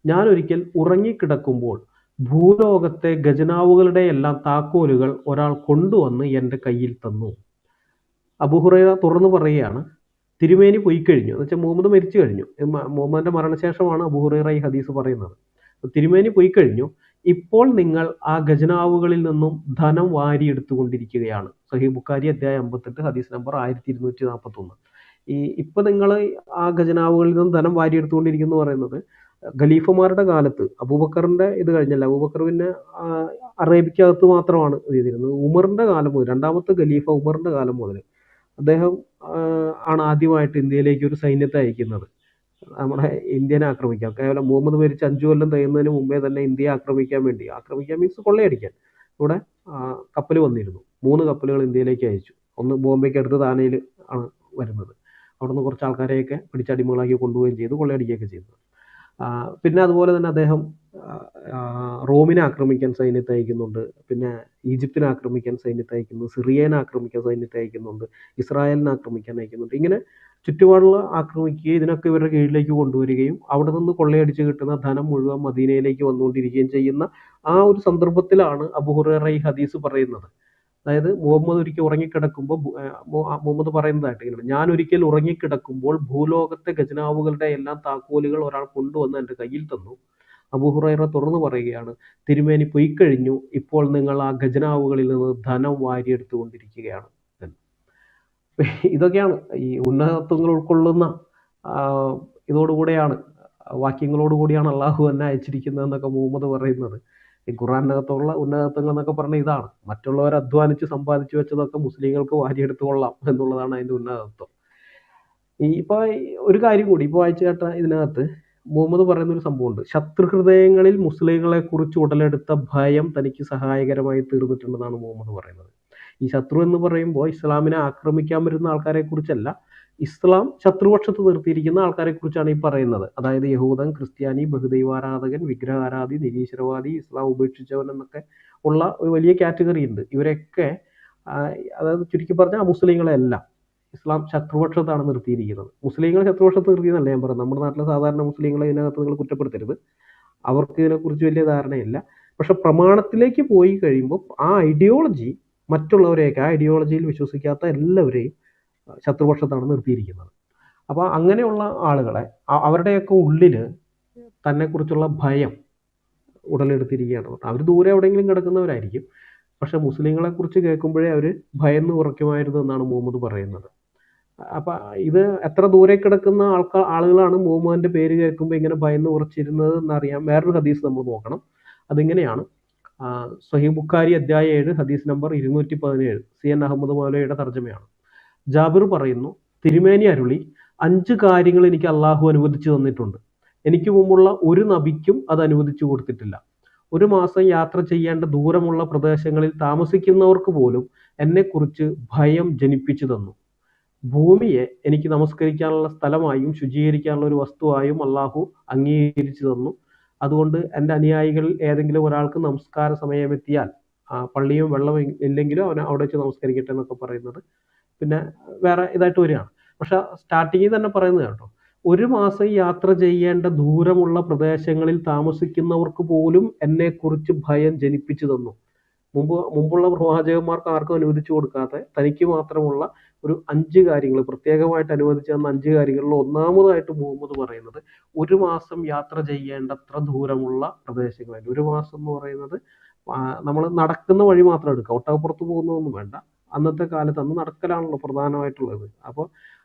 ഞാൻ ഒരിക്കൽ ഉറങ്ങിക്കിടക്കുമ്പോൾ ഭൂലോകത്തെ ഖജനാവുകളുടെ എല്ലാം താക്കോലുകൾ ഒരാൾ കൊണ്ടുവന്ന് എൻ്റെ കയ്യിൽ തന്നു. അബൂ ഹുറൈറ തുറന്നു പറയുകയാണ്, തിരുമേനി പോയിക്കഴിഞ്ഞു എന്ന് വെച്ചാൽ മുഹമ്മദ് മരിച്ചു കഴിഞ്ഞു. മുഹമ്മദിന്റെ മരണശേഷമാണ് അബൂ ഹുറൈറ ഈ ഹദീസ് പറയുന്നത്. തിരുമേനി പോയിക്കഴിഞ്ഞു, ഇപ്പോൾ നിങ്ങൾ ആ ഖജനാവുകളിൽ നിന്നും ധനം വാരിയെടുത്തുകൊണ്ടിരിക്കുകയാണ്. സഹീഹ് ബുഖാരി അധ്യായം 58 ഹദീസ് നമ്പർ 1241. ഇപ്പൊ നിങ്ങൾ ആ ഖജനാവുകളിൽ നിന്നും ധനം വാരിയെടുത്തുകൊണ്ടിരിക്കുന്നു പറയുന്നത് ഖലീഫമാരുടെ കാലത്ത് അബൂബക്കറിന്റെ ഇത് കഴിഞ്ഞല്ല. അബൂബക്കർ പിന്നെ അറേബ്യക്കകത്ത് മാത്രമാണ് ചെയ്തിരുന്നത്. ഉമറിന്റെ കാലം മുതൽ, രണ്ടാമത്തെ ഖലീഫ ഉമറിന്റെ കാലം മുതൽ അദ്ദേഹം ആണ് ആദ്യമായിട്ട് ഇന്ത്യയിലേക്ക് ഒരു സൈന്യത്തെ അയക്കുന്നത്. നമ്മുടെ ഇന്ത്യനെ ആക്രമിക്കാം. കേവലം മുഹമ്മദ് മരിച്ച് 5 കൊല്ലം തികയുന്നതിന് മുമ്പേ തന്നെ ഇന്ത്യയെ ആക്രമിക്കാൻ മീൻസ് കൊള്ളയടിക്കാൻ ഇവിടെ കപ്പൽ വന്നിരുന്നു. 3 കപ്പലുകൾ ഇന്ത്യയിലേക്ക് അയച്ചു. ഒന്ന് ബോംബെക്ക് അടുത്ത് താനയിൽ ആണ് വരുന്നത്. അവിടെ നിന്ന് കുറച്ച് ആൾക്കാരെയൊക്കെ പിടിച്ചടിമകളാക്കി കൊണ്ടുപോവുകയും ചെയ്തു, കൊള്ളയടിക്കുകയൊക്കെ ചെയ്തു. പിന്നെ അതുപോലെ തന്നെ അദ്ദേഹം റോമിനെ ആക്രമിക്കാൻ സൈന്യത്തെ അയക്കുന്നുണ്ട്. പിന്നെ ഈജിപ്തിനെ ആക്രമിക്കാൻ സൈന്യത്തെ അയക്കുന്നു, സിറിയനെ ആക്രമിക്കാൻ സൈന്യത്തെ അയക്കുന്നുണ്ട്, ഇസ്രായേലിനെ ആക്രമിക്കാൻ അയക്കുന്നുണ്ട്. ഇങ്ങനെ ചുറ്റുപാടുള്ള ആക്രമിക്കുകയും ഇതിനൊക്കെ ഇവരുടെ കീഴിലേക്ക് കൊണ്ടുവരികയും അവിടെ നിന്ന് കൊള്ളയടിച്ച് കിട്ടുന്ന ധനം മുഴുവൻ മദീനയിലേക്ക് വന്നുകൊണ്ടിരിക്കുകയും ചെയ്യുന്ന ആ ഒരു സന്ദർഭത്തിലാണ് അബൂ ഹുറൈറ ഈ ഹദീസ് പറയുന്നത്. അതായത് മുഹമ്മദ് ഒരിക്കൽ ഉറങ്ങിക്കിടക്കുമ്പോൾ മുഹമ്മദ് പറയുന്നതായിട്ട് ഇങ്ങനെ, ഞാൻ ഒരിക്കൽ ഉറങ്ങിക്കിടക്കുമ്പോൾ ഭൂലോകത്തെ ഖജനാവുകളുടെ എല്ലാം താക്കോലുകൾ ഒരാൾ കൊണ്ടുവന്ന് എൻ്റെ കയ്യിൽ തന്നു. അബൂ ഹുറൈറ തുറന്നു പറയുകയാണ്, തിരുമേനി പൊയ്ക്കഴിഞ്ഞു, ഇപ്പോൾ നിങ്ങൾ ആ ഖജനാവുകളിൽ നിന്ന് ധനം വാരിയെടുത്തുകൊണ്ടിരിക്കുകയാണ്. ഇതൊക്കെയാണ് ഈ ഉന്നതത്വങ്ങൾ ഉൾക്കൊള്ളുന്ന ഇതോടുകൂടെയാണ്, വാക്യങ്ങളോടുകൂടിയാണ് അള്ളാഹു എന്നെ അയച്ചിരിക്കുന്നത് എന്നൊക്കെ മുഹമ്മദ് പറയുന്നത്. ഈ ഖുർആനകത്തുള്ള ഉന്നതത്വങ്ങൾ എന്നൊക്കെ പറഞ്ഞാൽ ഇതാണ്. മറ്റുള്ളവർ അധ്വാനിച്ച് സമ്പാദിച്ചു വെച്ചതൊക്കെ മുസ്ലിങ്ങൾക്ക് വാരിയെടുത്തു കൊള്ളാം എന്നുള്ളതാണ് അതിൻ്റെ ഉന്നതത്വം. ഇപ്പൊ ഒരു കാര്യം കൂടി ഇപ്പൊ വായിച്ചു കേട്ട ഇതിനകത്ത് മുഹമ്മദ് പറയുന്ന ഒരു സംഭവമുണ്ട്. ശത്രുഹൃദയങ്ങളിൽ മുസ്ലിങ്ങളെ കുറിച്ച് ഉടലെടുത്ത ഭയം തനിക്ക് സഹായകരമായി തീർന്നിട്ടുണ്ടെന്നാണ് മുഹമ്മദ് പറയുന്നത്. ഈ ശത്രു എന്ന് പറയുമ്പോൾ ഇസ്ലാമിനെ ആക്രമിക്കാൻ വരുന്ന ആൾക്കാരെ കുറിച്ചല്ല, ഇസ്ലാം ശത്രുപക്ഷത്ത് നിർത്തിയിരിക്കുന്ന ആൾക്കാരെ കുറിച്ചാണ് ഈ പറയുന്നത്. അതായത് യഹൂദൻ, ക്രിസ്ത്യാനി, ബഹുദൈവാരാധകൻ, വിഗ്രഹാരാധി, നിരീശ്വരവാദി, ഇസ്ലാം ഉപേക്ഷിച്ചവൻ എന്നൊക്കെ ഉള്ള ഒരു വലിയ കാറ്റഗറി ഉണ്ട്. ഇവരൊക്കെ അതായത് ചുരുക്കി പറഞ്ഞാൽ മുസ്ലിങ്ങളെ എല്ലാം ഇസ്ലാം ശത്രുപക്ഷത്താണ് നിർത്തിയിരിക്കുന്നത്. മുസ്ലിങ്ങളെ ശത്രുപക്ഷത്ത് നിർത്തിയെന്നല്ല ഞാൻ പറയുന്നത്. നമ്മുടെ നാട്ടിലെ സാധാരണ മുസ്ലിങ്ങളെ ഇതിനകത്ത് നിങ്ങൾ കുറ്റപ്പെടുത്തരുത്. അവർക്ക് ഇതിനെക്കുറിച്ച് വലിയ ധാരണയില്ല. പക്ഷെ പ്രമാണത്തിലേക്ക് പോയി കഴിയുമ്പോൾ ആ ഐഡിയോളജി മറ്റുള്ളവരെയൊക്കെ, ആ ഐഡിയോളജിയിൽ വിശ്വസിക്കാത്ത എല്ലാവരെയും ശത്രുപക്ഷത്താണ് നിർത്തിയിരിക്കുന്നത്. അപ്പോൾ അങ്ങനെയുള്ള ആളുകളെ അവരുടെയൊക്കെ ഉള്ളിൽ തന്നെക്കുറിച്ചുള്ള ഭയം ഉടലെടുത്തിരിക്കുകയാണ്. അവർ ദൂരെ എവിടെയെങ്കിലും കിടക്കുന്നവരായിരിക്കും, പക്ഷെ മുസ്ലിങ്ങളെ കുറിച്ച് കേൾക്കുമ്പോഴേ അവർ ഭയന്ന് ഉറക്കുമായിരുന്നു എന്നാണ് മുഹമ്മദ് പറയുന്നത്. അപ്പം ഇത് എത്ര ദൂരെ കിടക്കുന്ന ആളുകളാണ് മുഹമ്മദിന്റെ പേര് കേൾക്കുമ്പോൾ ഇങ്ങനെ ഭയന്ന് ഉറച്ചിരുന്നത് എന്നറിയാൻ വേറൊരു ഹദീസ് നമ്മൾ നോക്കണം. അതിങ്ങനെയാണ്. സഹീഹ് ബുഖാരി അധ്യായം 7 ഹദീസ് നമ്പർ 217 CN അഹമ്മദ് മൗലയുടെ തർജ്ജമയാണ്. ജാബിർ പറയുന്നു, തിരുമേനി അരുളി, 5 കാര്യങ്ങൾ എനിക്ക് അള്ളാഹു അനുവദിച്ചു തന്നിട്ടുണ്ട്. എനിക്ക് മുമ്പുള്ള ഒരു നബിക്കും അത് അനുവദിച്ചു കൊടുത്തിട്ടില്ല. 1 മാസം യാത്ര ചെയ്യേണ്ട ദൂരമുള്ള പ്രദേശങ്ങളിൽ താമസിക്കുന്നവർക്ക് പോലും എന്നെക്കുറിച്ച് ഭയം ജനിപ്പിച്ചു തന്നു. ഭൂമിയെ എനിക്ക് നമസ്കരിക്കാനുള്ള സ്ഥലമായും ശുചീകരിക്കാനുള്ള ഒരു വസ്തുവായും അള്ളാഹു അംഗീകരിച്ചു തന്നു. അതുകൊണ്ട് എൻ്റെ അനുയായികളിൽ ഏതെങ്കിലും ഒരാൾക്ക് നമസ്കാര സമയമെത്തിയാൽ പള്ളിയും വെള്ളം ഇല്ലെങ്കിലും അവൻ അവിടെ വെച്ച് നമസ്കരിക്കട്ടെ എന്നൊക്കെ പറയുന്നത് പിന്നെ വേറെ ഇതായിട്ട് വരികയാണ്. പക്ഷെ സ്റ്റാർട്ടിങ്ങിൽ തന്നെ പറയുന്നത് കേട്ടോ, 1 മാസം യാത്ര ചെയ്യേണ്ട ദൂരമുള്ള പ്രദേശങ്ങളിൽ താമസിക്കുന്നവർക്ക് പോലും എന്നെക്കുറിച്ച് ഭയം ജനിപ്പിച്ചു തന്നു. മുമ്പുള്ള പ്രവാചകന്മാർക്ക് ആർക്കും അനുവദിച്ചു കൊടുക്കാത്ത തനിക്ക് മാത്രമുള്ള ഒരു 5 കാര്യങ്ങൾ, പ്രത്യേകമായിട്ട് അനുവദിച്ചു തന്ന 5 കാര്യങ്ങളിൽ ഒന്നാമതായിട്ട് മുഹമ്മദ് പറയുന്നത് 1 മാസം യാത്ര ചെയ്യേണ്ടത്ര ദൂരമുള്ള പ്രദേശങ്ങളിൽ. 1 മാസം എന്ന് പറയുന്നത് നമ്മൾ നടക്കുന്ന വഴി മാത്രം എടുക്കുക, ഒട്ടകപ്പുറത്ത് പോകുന്നതൊന്നും വേണ്ട. അന്നത്തെ കാലത്ത് അന്ന് നടക്കലാണല്ലോ പ്രധാനമായിട്ടുള്ളത്. അപ്പോൾ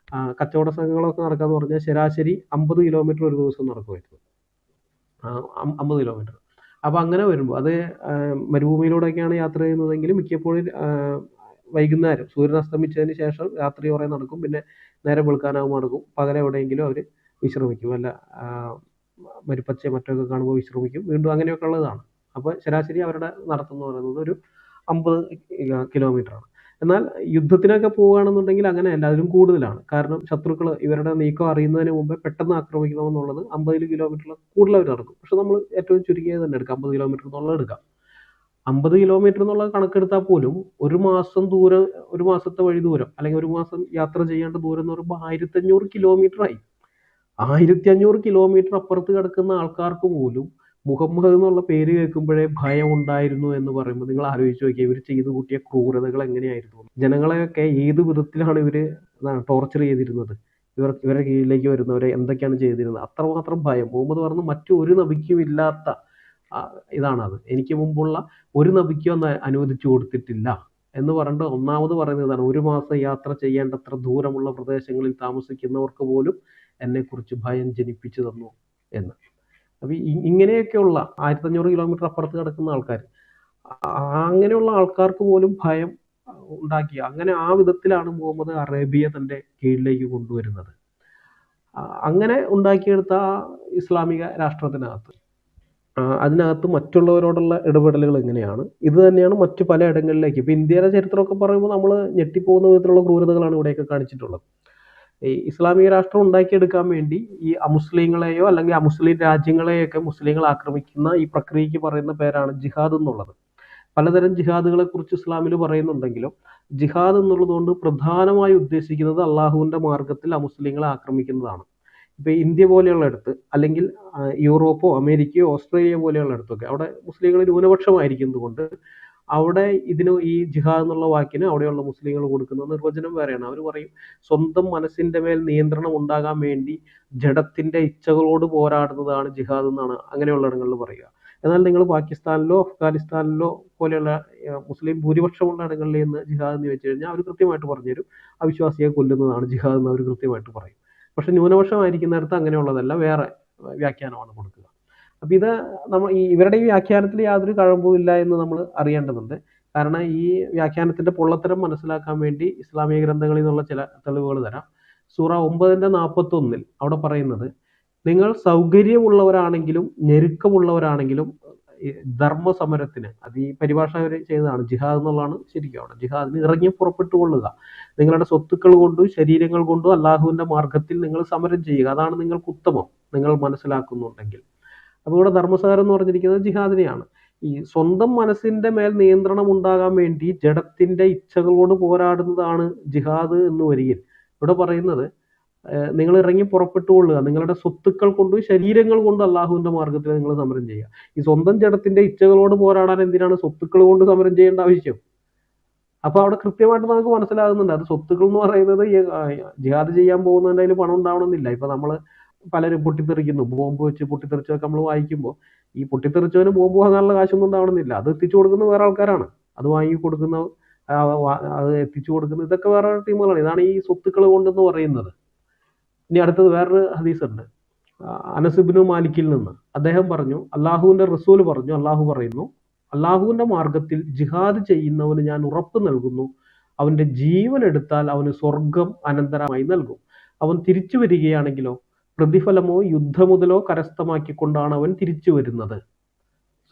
കച്ചവട സംഘങ്ങളൊക്കെ നടക്കാന്ന് പറഞ്ഞാൽ ശരാശരി 50 കിലോമീറ്റർ ഒരു ദിവസം നടക്കുമായിരുന്നു. 50 കിലോമീറ്റർ. അപ്പോൾ അങ്ങനെ വരുമ്പോൾ അത് മരുഭൂമിയിലൂടെയൊക്കെയാണ് യാത്ര ചെയ്യുന്നതെങ്കിൽ മിക്കപ്പോഴും വൈകുന്നേരം സൂര്യൻ അസ്തമിച്ചതിന് ശേഷം രാത്രി കുറേ നടക്കും, പിന്നെ നേരെ വെളുക്കാനാകുമ്പോൾ നടക്കും. പകരം എവിടെയെങ്കിലും അവർ വിശ്രമിക്കും, വല്ല മരുപ്പച്ച മറ്റൊക്കെ കാണുമ്പോൾ വിശ്രമിക്കും, വീണ്ടും അങ്ങനെയൊക്കെ ഉള്ളതാണ്. അപ്പോൾ ശരാശരി അവരുടെ നടത്തം എന്ന് പറയുന്നത് ഒരു 50 കിലോമീറ്ററാണ്. എന്നാൽ യുദ്ധത്തിനൊക്കെ പോവുകയാണെന്നുണ്ടെങ്കിൽ അങ്ങനെയല്ല, അതിലും കൂടുതലാണ്. കാരണം ശത്രുക്കൾ ഇവരുടെ നീക്കം അറിയുന്നതിന് മുമ്പേ പെട്ടെന്ന് ആക്രമിക്കണമെന്നുള്ളത് 50 കിലോമീറ്ററിൽ കൂടുതൽ അവർ നടക്കും. പക്ഷെ നമ്മൾ ഏറ്റവും ചുരുങ്ങിയത് തന്നെ എടുക്കാം, 50 കിലോമീറ്റർ എന്നുള്ളത് എടുക്കാം. 50 കിലോമീറ്റർ എന്നുള്ള കണക്കെടുത്താൽ പോലും 1 മാസം ദൂരം, 1 മാസത്തെ വഴി ദൂരം അല്ലെങ്കിൽ 1 മാസം യാത്ര ചെയ്യേണ്ട ദൂരം എന്ന് പറയുമ്പോൾ 1500 കിലോമീറ്റർ ആയി. 1500 കിലോമീറ്റർ അപ്പുറത്ത് കിടക്കുന്ന ആൾക്കാർക്ക് പോലും മുഹമ്മദ് എന്നുള്ള പേര് കേൾക്കുമ്പോഴേ ഭയം ഉണ്ടായിരുന്നു എന്ന് പറയുമ്പോൾ നിങ്ങൾ ആലോചിച്ച് നോക്കിയാൽ ഇവർ ചെയ്തു കൂട്ടിയ ക്രൂരതകൾ എങ്ങനെയായിരുന്നു. ജനങ്ങളെയൊക്കെ ഏത് വിധത്തിലാണ് ഇവർ ടോർച്ചർ ചെയ്തിരുന്നത്, ഇവരുടെ കീഴിലേക്ക് വരുന്നവരെ എന്തൊക്കെയാണ് ചെയ്തിരുന്നത്. അത്രമാത്രം ഭയം. മുഹമ്മദ് പറഞ്ഞു മറ്റു ഒരു നബിക്കും ഇല്ലാത്ത ഇതാണത്. എനിക്ക് മുമ്പുള്ള ഒരു നബിക്കും അനുവദിച്ചു കൊടുത്തിട്ടില്ല എന്ന് പറഞ്ഞിട്ട് ഒന്നാമത് പറയുന്നതാണ് 1 മാസം യാത്ര ചെയ്യേണ്ടത്ര ദൂരമുള്ള പ്രദേശങ്ങളിൽ താമസിക്കുന്നവർക്ക് പോലും എന്നെക്കുറിച്ച് ഭയം ജനിപ്പിച്ചു തന്നു എന്ന്. അപ്പോൾ ഇങ്ങനെയൊക്കെയുള്ള 1500 കിലോമീറ്റർ അപ്പുറത്ത് കിടക്കുന്ന ആൾക്കാർ, അങ്ങനെയുള്ള ആൾക്കാർക്ക് പോലും ഭയം ഉണ്ടാക്കി. അങ്ങനെ ആ വിധത്തിലാണ് മുഹമ്മദ് അറേബ്യ തൻ്റെ കീഴിലേക്ക് കൊണ്ടുവരുന്നത്. അങ്ങനെ ഉണ്ടാക്കിയെടുത്ത ഇസ്ലാമിക രാഷ്ട്രത്തിനകത്ത് അതിനകത്ത് മറ്റുള്ളവരോടുള്ള ഇടപെടലുകൾ എങ്ങനെയാണ്, ഇത് തന്നെയാണ് മറ്റു പല ഇടങ്ങളിലേക്ക്. ഇപ്പോൾ ഇന്ത്യയുടെ ചരിത്രമൊക്കെ പറയുമ്പോൾ നമ്മൾ ഞെട്ടിപ്പോകുന്ന വിധത്തിലുള്ള ക്രൂരതകളാണ് ഇവിടെയൊക്കെ കാണിച്ചിട്ടുള്ളത്. ഈ ഇസ്ലാമിക രാഷ്ട്രം ഉണ്ടാക്കിയെടുക്കാൻ വേണ്ടി ഈ അമുസ്ലിങ്ങളെയോ അല്ലെങ്കിൽ അമുസ്ലിം രാജ്യങ്ങളെയൊക്കെ മുസ്ലിങ്ങൾ ആക്രമിക്കുന്ന ഈ പ്രക്രിയയ്ക്ക് പറയുന്ന പേരാണ് ജിഹാദ് എന്നുള്ളത്. പലതരം ജിഹാദുകളെ കുറിച്ച് ഇസ്ലാമിൽ പറയുന്നുണ്ടെങ്കിലും ജിഹാദ് എന്നുള്ളതുകൊണ്ട് പ്രധാനമായി ഉദ്ദേശിക്കുന്നത് അള്ളാഹുവിൻ്റെ മാർഗത്തിൽ അമുസ്ലിങ്ങളെ ആക്രമിക്കുന്നതാണ്. ഇപ്പോൾ ഇന്ത്യ പോലെയുള്ള ഇടത്ത് അല്ലെങ്കിൽ യൂറോപ്പോ അമേരിക്കയോ ഓസ്ട്രേലിയ പോലെയുള്ള ഇടത്തൊക്കെ അവിടെ മുസ്ലിങ്ങൾ ന്യൂനപക്ഷമായിരിക്കുന്നത് കൊണ്ട് അവിടെ ഇതിന് ഈ ജിഹാദ് എന്നുള്ള വാക്കിന് അവിടെയുള്ള മുസ്ലിങ്ങൾ കൊടുക്കുന്ന നിർവചനം വേറെയാണ്. അവർ പറയും സ്വന്തം മനസ്സിൻ്റെ മേൽ നിയന്ത്രണം ഉണ്ടാകാൻ വേണ്ടി ജഡത്തിൻ്റെ ഇച്ഛകളോട് പോരാടുന്നതാണ് ജിഹാദ് എന്നാണ് അങ്ങനെയുള്ള ഇടങ്ങളിൽ പറയുക. എന്നാൽ നിങ്ങൾ പാകിസ്ഥാനിലോ അഫ്ഗാനിസ്ഥാനിലോ പോലെയുള്ള മുസ്ലിം ഭൂരിപക്ഷമുള്ള ഇടങ്ങളിൽ നിന്ന് ജിഹാദ് എന്ന് വെച്ച് കഴിഞ്ഞാൽ അവർ കൃത്യമായിട്ട് പറഞ്ഞുതരും അവിശ്വാസിയെ കൊല്ലുന്നതാണ് ജിഹാദ് എന്ന് അവർ കൃത്യമായിട്ട് പറയും. പക്ഷെ ന്യൂനപക്ഷമായിരിക്കുന്നിടത്ത് അങ്ങനെയുള്ളതല്ല, വേറെ വ്യാഖ്യാനമാണ് കൊടുക്കുക. അപ്പം ഇത് നമ്മൾ ഇവരുടെ ഈ വ്യാഖ്യാനത്തിൽ യാതൊരു കഴമ്പും ഇല്ല എന്ന് നമ്മൾ അറിയേണ്ടതുണ്ട്. കാരണം ഈ വ്യാഖ്യാനത്തിൻ്റെ പൊള്ളത്തരം മനസ്സിലാക്കാൻ വേണ്ടി ഇസ്ലാമിക ഗ്രന്ഥങ്ങളിൽ നിന്നുള്ള ചില തെളിവുകൾ തരാം. സൂറ 9:41 അവിടെ പറയുന്നത്, നിങ്ങൾ സൗകര്യമുള്ളവരാണെങ്കിലും ഞെരുക്കമുള്ളവരാണെങ്കിലും ധർമ്മസമരത്തിന്, അത് ഈ പരിഭാഷ അവർ ചെയ്തതാണ്, ജിഹാദ് എന്നുള്ളതാണ് ശരിക്കും അവിടെ. ജിഹാദിന് ഇറങ്ങി പുറപ്പെട്ടുകൊള്ളുക, നിങ്ങളുടെ സ്വത്തുക്കൾ കൊണ്ടും ശരീരങ്ങൾ കൊണ്ടും അള്ളാഹുവിൻ്റെ മാർഗത്തിൽ നിങ്ങൾ സമരം ചെയ്യുക, അതാണ് നിങ്ങൾക്ക് ഉത്തമം നിങ്ങൾ മനസ്സിലാക്കുന്നുണ്ടെങ്കിൽ. അപ്പോൾ ഇവിടെ ധർമ്മസമരം എന്ന് പറഞ്ഞിരിക്കുന്നത് ജിഹാദിനെയാണ്. ഈ സ്വന്തം മനസ്സിൻ്റെ മേൽ നിയന്ത്രണം ഉണ്ടാകാൻ വേണ്ടി ജഡത്തിൻ്റെ ഇച്ഛകളോട് പോരാടുന്നതാണ് ജിഹാദ് എന്ന് വരികിൽ ഇവിടെ പറയുന്നത് നിങ്ങൾ ഇറങ്ങി പുറപ്പെട്ടുകൊള്ളുക, നിങ്ങളുടെ സ്വത്തുക്കൾ കൊണ്ടും ശരീരങ്ങൾ കൊണ്ടും അള്ളാഹുവിൻ്റെ മാർഗത്തിൽ നിങ്ങൾ സമരം ചെയ്യുക. ഈ സ്വന്തം ജഡത്തിൻ്റെ ഇച്ഛകളോട് പോരാടാൻ എന്തിനാണ് സ്വത്തുക്കൾ കൊണ്ട് സമരം ചെയ്യേണ്ട ആവശ്യം? അപ്പോൾ അവിടെ കൃത്യമായിട്ട് നമുക്ക് മനസ്സിലാകുന്നുണ്ട് അത് സ്വത്തുക്കൾ എന്ന് പറയുന്നത് ജിഹാദ് ചെയ്യാൻ പോകുന്നതിൻ്റെ അതിൽ പണം ഉണ്ടാവണമെന്നില്ല. ഇപ്പോൾ നമ്മൾ പലരും പൊട്ടിത്തെറിക്കുന്നു, ബോംബ് വെച്ച് പൊട്ടിത്തെറിച്ചൊക്കെ നമ്മൾ വായിക്കുമ്പോൾ ഈ പൊട്ടിത്തെറിച്ചവന് ബോംബ് വാങ്ങാനുള്ള കാശൊന്നും ഉണ്ടാവണമെന്നില്ല. അത് എത്തിച്ചു കൊടുക്കുന്ന വേറെ ആൾക്കാരാണ്, അത് വാങ്ങി കൊടുക്കുന്ന, അത് എത്തിച്ചു കൊടുക്കുന്ന ഇതൊക്കെ വേറെ ടീമുകളാണ്. ഇതാണ് ഈ സ്വത്തുക്കൾ കൊണ്ടെന്ന് പറയുന്നത്. ഇനി അടുത്തത് വേറൊരു ഹദീസ് ഉണ്ട്, അനസ് ഇബ്നു മാലിക്കിൽ നിന്ന്. അദ്ദേഹം പറഞ്ഞു, അള്ളാഹുവിൻ്റെ റസൂൽ പറഞ്ഞു, അള്ളാഹു പറയുന്നു, അള്ളാഹുവിൻ്റെ മാർഗത്തിൽ ജിഹാദ് ചെയ്യുന്നവന് ഞാൻ ഉറപ്പ് നൽകുന്നു, അവൻ്റെ ജീവൻ എടുത്താൽ അവന് സ്വർഗം അനന്തരമായി നൽകും. അവൻ തിരിച്ചു വരികയാണെങ്കിലോ പ്രതിഫലമോ യുദ്ധമുതലോ കരസ്ഥമാക്കിക്കൊണ്ടാണ് അവൻ തിരിച്ചു വരുന്നത്.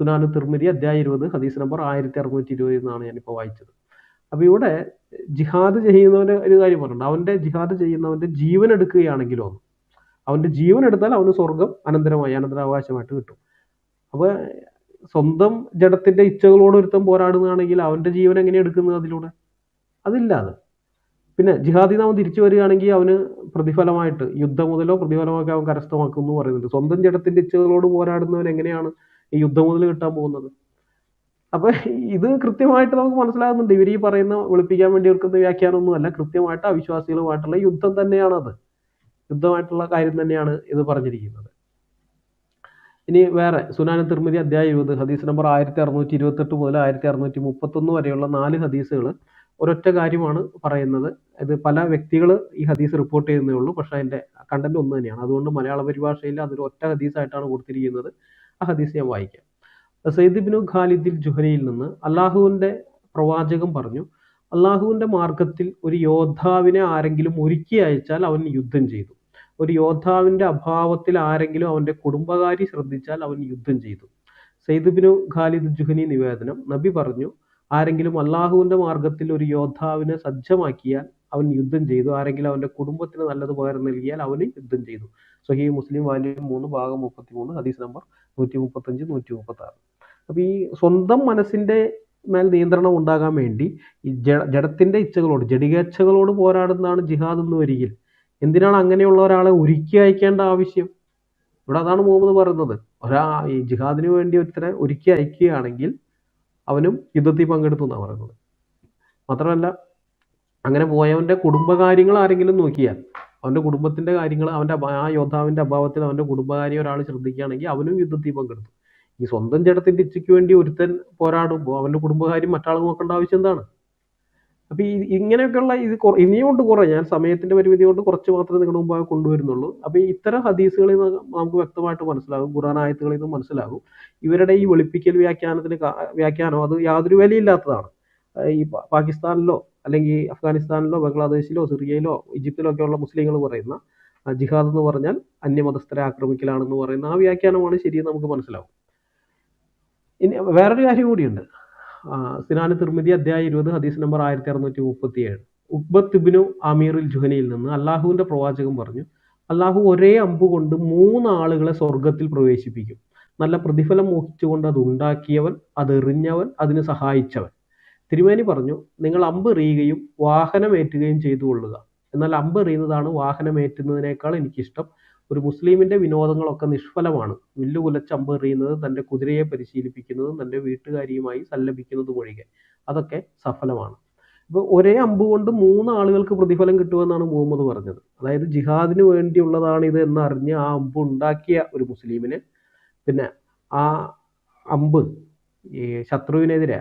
സുനാനു തിർമിദി അധ്യായം 20 ഹദീസ് നമ്പർ 1620 എന്നാണ് ഞാനിപ്പോൾ വായിച്ചത്. അപ്പോൾ ഇവിടെ ജിഹാദ് ചെയ്യുന്നവൻ്റെ ഒരു കാര്യം പറഞ്ഞിട്ടുണ്ട്, അവൻ്റെ ജിഹാദ് ചെയ്യുന്നവൻ്റെ ജീവൻ എടുക്കുകയാണെങ്കിലോ, അവൻ്റെ ജീവൻ എടുത്താൽ അവന് സ്വർഗം അനന്തരാവകാശമായിട്ട് കിട്ടും. അപ്പോൾ സ്വന്തം ജഡത്തിൻ്റെ ഇച്ഛകളോട് ഒരുത്തം പോരാടുന്നതാണെങ്കിൽ അവൻ്റെ ജീവൻ എങ്ങനെ എടുക്കുന്നത് അതിലൂടെ? അതില്ലാതെ. പിന്നെ ജിഹാദിൽ നിന്ന് അവൻ തിരിച്ചു വരികയാണെങ്കിൽ അവന് പ്രതിഫലമായിട്ട് യുദ്ധം മുതലോ പ്രതിഫലമൊക്കെ അവൻ കരസ്ഥമാക്കും എന്ന് പറയുന്നുണ്ട്. സ്വന്തം ജഡത്തിന്റെ ഇച്ഛകളോട് പോരാടുന്നവൻ എങ്ങനെയാണ് ഈ യുദ്ധം മുതൽ കിട്ടാൻ പോകുന്നത്? അപ്പൊ ഇത് കൃത്യമായിട്ട് നമുക്ക് മനസ്സിലാകുന്നുണ്ട്. ഇവർ ഈ പറയുന്ന ഒളിപ്പിക്കാൻ വേണ്ടി എടുക്കുന്ന വ്യാഖ്യാനമൊന്നുമല്ല, കൃത്യമായിട്ട് അവിശ്വാസികളുമായിട്ടുള്ള യുദ്ധം തന്നെയാണത്. യുദ്ധമായിട്ടുള്ള കാര്യം തന്നെയാണ് ഇത് പറഞ്ഞിരിക്കുന്നത്. ഇനി വേറെ സുനാന തിർമിദി അധ്യായം 20 ഹദീസ് നമ്പർ 1628 മുതൽ 1631 വരെയുള്ള 4 ഹദീസുകൾ ഒരൊറ്റ കാര്യമാണ് പറയുന്നത്. ഇത് പല വ്യക്തികൾ ഈ ഹദീസ് റിപ്പോർട്ട് ചെയ്യുന്നേ ഉള്ളൂ, പക്ഷേ അതിന്റെ കണ്ടന്റ് ഒന്ന് തന്നെയാണ്. അതുകൊണ്ട് മലയാള പരിഭാഷയിൽ അതൊരു ഒറ്റ ഹദീസായിട്ടാണ് കൊടുത്തിരിക്കുന്നത്. ആ ഹദീസ് ഞാൻ വായിക്കാം. സയ്യിദ് ഇബ്നു ഖാലിദിൽ ജുഹനിയിൽ നിന്ന് അള്ളാഹുവിന്റെ പ്രവാചകം പറഞ്ഞു, അള്ളാഹുവിന്റെ മാർഗത്തിൽ ഒരു യോദ്ധാവിനെ ആരെങ്കിലും ഒരുക്കി അയച്ചാൽ അവൻ യുദ്ധം ചെയ്തു. ഒരു യോദ്ധാവിന്റെ അഭാവത്തിൽ ആരെങ്കിലും അവന്റെ കുടുംബകാരി ശ്രദ്ധിച്ചാൽ അവൻ യുദ്ധം ചെയ്തു. സയ്യിദ് ഇബ്നു ഖാലിദ് ജുഹനി നിവേദനം, നബി പറഞ്ഞു, ആരെങ്കിലും അള്ളാഹുവിന്റെ മാർഗത്തിൽ ഒരു യോദ്ധാവിനെ സജ്ജമാക്കിയാൽ അവൻ യുദ്ധം ചെയ്തു. ആരെങ്കിലും അവന്റെ കുടുംബത്തിന് നല്ലത് പകരം നൽകിയാൽ അവന് യുദ്ധം ചെയ്തു. സ്വഹീഹ് മുസ്ലിം വാല്യം 3 ഭാഗം 33 ഹദീസ് നമ്പർ 135 136. അപ്പൊ ഈ സ്വന്തം മനസ്സിന്റെ മേൽ നിയന്ത്രണം ഉണ്ടാകാൻ വേണ്ടി ഈ ജഡത്തിന്റെ ഇച്ഛകളോട് ജഡികേച്ഛകളോട് പോരാടുന്നതാണ് ജിഹാദ് എന്ന് വരികിൽ എന്തിനാണ് അങ്ങനെയുള്ള ഒരാളെ ഒരുക്കി അയക്കേണ്ട ആവശ്യം? ഇവിടെ അതാണ് മുഹമ്മദ് പറയുന്നത്. ഈ ജിഹാദിന് വേണ്ടി ഒരുത്തരെ ഒരുക്കി അയക്കുകയാണെങ്കിൽ അവനും യുദ്ധത്തിൽ പങ്കെടുത്തു എന്നാണ് പറയുന്നത്. മാത്രമല്ല, അങ്ങനെ പോയവന്റെ കുടുംബകാര്യങ്ങൾ ആരെങ്കിലും നോക്കിയാൽ, അവന്റെ കുടുംബത്തിന്റെ കാര്യങ്ങൾ, അവന്റെ ആ യോദ്ധാവിന്റെ അഭാവത്തിൽ അവന്റെ കുടുംബകാര്യം ഒരാൾ ശ്രദ്ധിക്കുകയാണെങ്കിൽ അവനും യുദ്ധത്തിൽ പങ്കെടുത്തു. ഈ സ്വന്തം ജഡത്തിന്റെ ഇച്ഛയ്ക്ക് വേണ്ടി ഒരുത്തൻ പോരാടുമ്പോൾ അവന്റെ കുടുംബകാര്യം മറ്റാൾ നോക്കേണ്ട ആവശ്യം എന്താണ്? അപ്പൊ ഇങ്ങനെയൊക്കെയുള്ള ഇത് ഇനിയും കൊണ്ട് കുറെ, ഞാൻ സമയത്തിന്റെ പരിമിതി കൊണ്ട് കുറച്ച് മാത്രമേ നിങ്ങളുടെ മുമ്പാകെ കൊണ്ടുവരുന്നുള്ളൂ. അപ്പൊ ഇത്തരം ഹദീസുകളിൽ നിന്ന് നമുക്ക് വ്യക്തമായിട്ട് മനസ്സിലാകും, ഖുർആൻ ആയത്തുകളിൽ നിന്ന് മനസ്സിലാകും, ഇവരുടെ ഈ വെളുപ്പിക്കൽ വ്യാഖ്യാനം അത് യാതൊരു വിലയില്ലാത്തതാണ്. ഈ പാകിസ്ഥാനിലോ അല്ലെങ്കിൽ അഫ്ഗാനിസ്ഥാനിലോ ബംഗ്ലാദേശിലോ സിറിയയിലോ ഈജിപ്തിലോ ഒക്കെയുള്ള മുസ്ലിങ്ങൾ പറയുന്ന ജിഹാദ് എന്ന് പറഞ്ഞാൽ അന്യമതസ്ഥരെ ആക്രമിക്കലാണെന്ന് പറയുന്ന ആ വ്യാഖ്യാനമാണ് ശരിയെന്ന് നമുക്ക് മനസ്സിലാവും. ഇനി വേറൊരു കാര്യം കൂടിയുണ്ട്. സിനാന് തിർമിദി അധ്യായം 20 ഹദീസ് നമ്പർ 1637 ഉഖ്ബത്ത് ഇബ്നു അമീറുൽ ജുഹനിയിൽ നിന്ന് അള്ളാഹുവിന്റെ പ്രവാചകൻ പറഞ്ഞു, അള്ളാഹു ഒരേ അമ്പ് കൊണ്ട് 3 ആളുകളെ സ്വർഗത്തിൽ പ്രവേശിപ്പിക്കും. നല്ല പ്രതിഫലം മോഹിച്ചുകൊണ്ട് അത് ഉണ്ടാക്കിയവൻ, അത് എറിഞ്ഞവൻ, അതിന് സഹായിച്ചവൻ. തിരുമേനി പറഞ്ഞു, നിങ്ങൾ അമ്പ് എറിയുകയും വാഹനമേറ്റുകയും ചെയ്തു കൊള്ളുക. എന്നാൽ അമ്പ് എറിയുന്നതാണ് വാഹനമേറ്റുന്നതിനേക്കാൾ എനിക്കിഷ്ടം. ഒരു മുസ്ലിമിന്റെ വിനോദങ്ങളൊക്കെ നിഷ്ഫലമാണ്. വില്ലു കുലച്ച് അമ്പ് എറിയുന്നത്, തന്റെ കുതിരയെ പരിശീലിപ്പിക്കുന്നതും തന്റെ വീട്ടുകാരിയുമായി സല്ലപിക്കുന്നതും ഒഴികെ അതൊക്കെ സഫലമാണ്. ഇപ്പൊ ഒരേ അമ്പ് കൊണ്ട് 3 ആളുകൾക്ക് പ്രതിഫലം കിട്ടുമെന്നാണ് മുഹമ്മദ് പറഞ്ഞത്. അതായത് ജിഹാദിന് വേണ്ടിയുള്ളതാണ് ഇത് എന്നറിഞ്ഞ് ആ അമ്പ് ഉണ്ടാക്കിയ ഒരു മുസ്ലിമിന്, പിന്നെ ആ അമ്പ് ഈ ശത്രുവിനെതിരെ,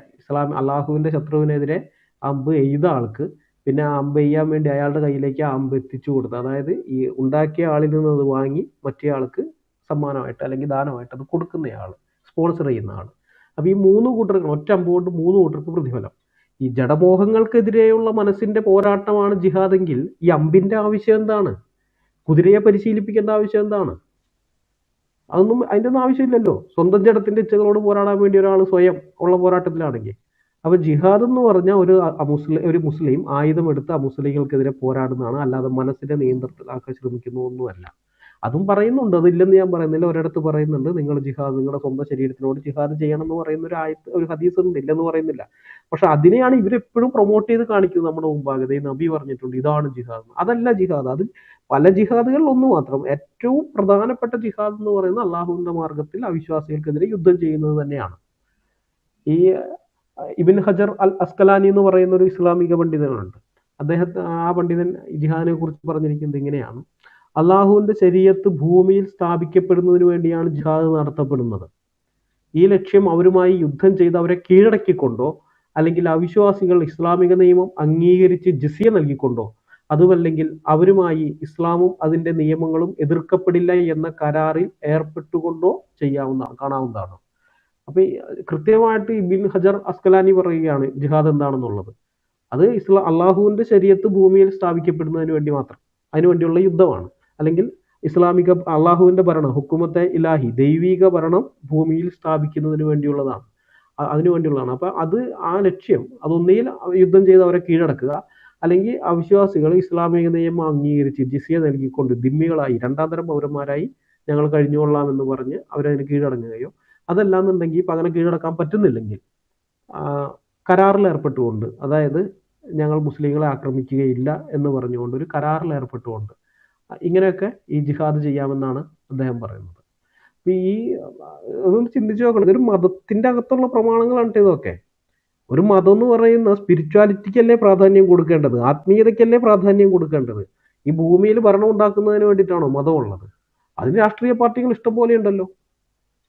അള്ളാഹുവിന്റെ ശത്രുവിനെതിരെ അമ്പ് എയ്ത ആൾക്ക് പിന്നെ ആ അമ്പ് ചെയ്യാൻ വേണ്ടി അയാളുടെ കയ്യിലേക്ക് ആ അമ്പ് എത്തിച്ചു കൊടുത്തു. അതായത് ഈ ഉണ്ടാക്കിയ ആളിൽ നിന്ന് അത് വാങ്ങി മറ്റേ ആൾക്ക് സമ്മാനമായിട്ട് അല്ലെങ്കിൽ ദാനമായിട്ട് അത് കൊടുക്കുന്നയാൾ, സ്പോൺസർ ചെയ്യുന്ന ആൾ. അപ്പൊ ഈ 3 കൂട്ടർക്ക്, ഒറ്റ അമ്പ് കൊണ്ട് 3 കൂട്ടർക്ക് പ്രതിഫലം. ഈ ജഡമോഹങ്ങൾക്കെതിരെയുള്ള മനസ്സിന്റെ പോരാട്ടമാണ് ജിഹാദെങ്കിൽ ഈ അമ്പിന്റെ ആവശ്യം എന്താണ്? കുതിരയെ പരിശീലിപ്പിക്കേണ്ട ആവശ്യം എന്താണ്? അതൊന്നും അതിൻ്റെ ഒന്നും ആവശ്യമില്ലല്ലോ. സ്വന്തം ജഡത്തിന്റെ ഇച്ഛകളോട് പോരാടാൻ വേണ്ടി ഒരാൾ സ്വയം ഉള്ള പോരാട്ടത്തിലാണെങ്കിൽ. അപ്പൊ ജിഹാദ് എന്ന് പറഞ്ഞാൽ ഒരു മുസ്ലിം ആയുധമെടുത്ത് അമുസ്ലിങ്ങൾക്കെതിരെ പോരാടുന്നതാണ്, അല്ലാതെ മനസ്സിന്റെ നിയന്ത്രണത്തിലാക്കാൻ ശ്രമിക്കുന്നതൊന്നുമല്ല. അതും പറയുന്നുണ്ട്, അതില്ലെന്ന് ഞാൻ പറയുന്നില്ല. ഒരിടത്ത് പറയുന്നുണ്ട്, നിങ്ങൾ ജിഹാദ് നിങ്ങളുടെ സ്വന്തം ശരീരത്തിനോട് ജിഹാദ് ചെയ്യണം എന്ന് പറയുന്ന ഒരു ഹദീസ് ഒന്നും ഇല്ലെന്ന് പറയുന്നില്ല. പക്ഷെ അതിനെയാണ് ഇവരെപ്പോഴും പ്രൊമോട്ട് ചെയ്ത് കാണിക്കുന്നത് നമ്മുടെ മുമ്പാകെ. നബി പറഞ്ഞിട്ടുണ്ട് ഇതാണ് ജിഹാദ്. അതല്ല ജിഹാദ്, അത് പല ജിഹാദുകളിൽ ഒന്ന് മാത്രം. ഏറ്റവും പ്രധാനപ്പെട്ട ജിഹാദ് എന്ന് പറയുന്നത് അള്ളാഹുവിന്റെ മാർഗത്തിൽ അവിശ്വാസികൾക്കെതിരെ യുദ്ധം ചെയ്യുന്നത് തന്നെയാണ്. ഈ ഇബിൻ ഹജർ അൽ അസ്കലാനി എന്ന് പറയുന്ന ഒരു ഇസ്ലാമിക പണ്ഡിതനുണ്ട്. ആ പണ്ഡിതൻ ജിഹാദിനെ കുറിച്ച് പറഞ്ഞിരിക്കുന്നത് ഇങ്ങനെയാണ്: അള്ളാഹുവിന്റെ ശരീഅത്ത് ഭൂമിയിൽ സ്ഥാപിക്കപ്പെടുന്നതിന് വേണ്ടിയാണ് ജിഹാദ് നടത്തപ്പെടുന്നത്. ഈ ലക്ഷ്യം അവരുമായി യുദ്ധം ചെയ്ത് അവരെ കീഴടക്കിക്കൊണ്ടോ അല്ലെങ്കിൽ അവിശ്വാസികൾ ഇസ്ലാമിക നിയമം അംഗീകരിച്ച് ജിസിയ നൽകിക്കൊണ്ടോ, അതുമല്ലെങ്കിൽ അവരുമായി ഇസ്ലാമും അതിന്റെ നിയമങ്ങളും എതിർക്കപ്പെടില്ല എന്ന കരാറിൽ ഏർപ്പെട്ടുകൊണ്ടോ കാണാവുന്നതാണ്. അപ്പൊ കൃത്യമായിട്ട് ഇബിൻ ഹജർ അസ്കലാനി പറയുകയാണ് ജിഹാദ് എന്താണെന്നുള്ളത്. അത് അള്ളാഹുവിന്റെ ശരീഅത്ത് ഭൂമിയിൽ സ്ഥാപിക്കപ്പെടുന്നതിന് വേണ്ടി മാത്രം, അതിനുവേണ്ടിയുള്ള യുദ്ധമാണ്. അല്ലെങ്കിൽ ഇസ്ലാമിക അള്ളാഹുവിന്റെ ഭരണം, ഹുക്കുമത്തെ ഇലാഹി, ദൈവിക ഭരണം ഭൂമിയിൽ സ്ഥാപിക്കുന്നതിന് വേണ്ടിയുള്ളതാണ്, അതിനുവേണ്ടിയുള്ളതാണ്. അപ്പൊ അത് ആ ലക്ഷ്യം അതൊന്നിയിൽ യുദ്ധം ചെയ്ത് അവരെ കീഴടക്കുക, അല്ലെങ്കിൽ അവിശ്വാസികൾ ഇസ്ലാമിക നിയമം അംഗീകരിച്ച് ജിസിയ നൽകിക്കൊണ്ട് ദിമ്മികളായി, 2ാം തരം പൗരന്മാരായി ഞങ്ങൾ കഴിഞ്ഞുകൊള്ളാം എന്ന് പറഞ്ഞ് അവരതിന് കീഴടങ്ങുകയോ, അതല്ലാന്നുണ്ടെങ്കിൽ ഇപ്പം അങ്ങനെ കീഴടക്കാൻ പറ്റുന്നില്ലെങ്കിൽ കരാറിൽ ഏർപ്പെട്ടുകൊണ്ട്, അതായത് ഞങ്ങൾ മുസ്ലിങ്ങളെ ആക്രമിക്കുകയില്ല എന്ന് പറഞ്ഞുകൊണ്ട് ഒരു കരാറിൽ ഏർപ്പെട്ടുകൊണ്ട് ഇങ്ങനെയൊക്കെ ഈ ജിഹാദ് ചെയ്യാമെന്നാണ് അദ്ദേഹം പറയുന്നത്. അപ്പൊ ഈ അതൊന്ന് ചിന്തിച്ചു നോക്കണം, ഇതൊരു മതത്തിന്റെ അകത്തുള്ള പ്രമാണങ്ങളാണ് ഇതൊക്കെ. ഒരു മതം എന്ന് പറയുന്ന സ്പിരിച്വാലിറ്റിക്കല്ലേ പ്രാധാന്യം കൊടുക്കേണ്ടത്, ആത്മീയതയ്ക്കല്ലേ പ്രാധാന്യം കൊടുക്കേണ്ടത്. ഈ ഭൂമിയിൽ ഭരണം ഉണ്ടാക്കുന്നതിന് വേണ്ടിയിട്ടാണോ മതം ഉള്ളത്? അതിന് രാഷ്ട്രീയ പാർട്ടികൾ ഇഷ്ടം പോലെ ഉണ്ടല്ലോ.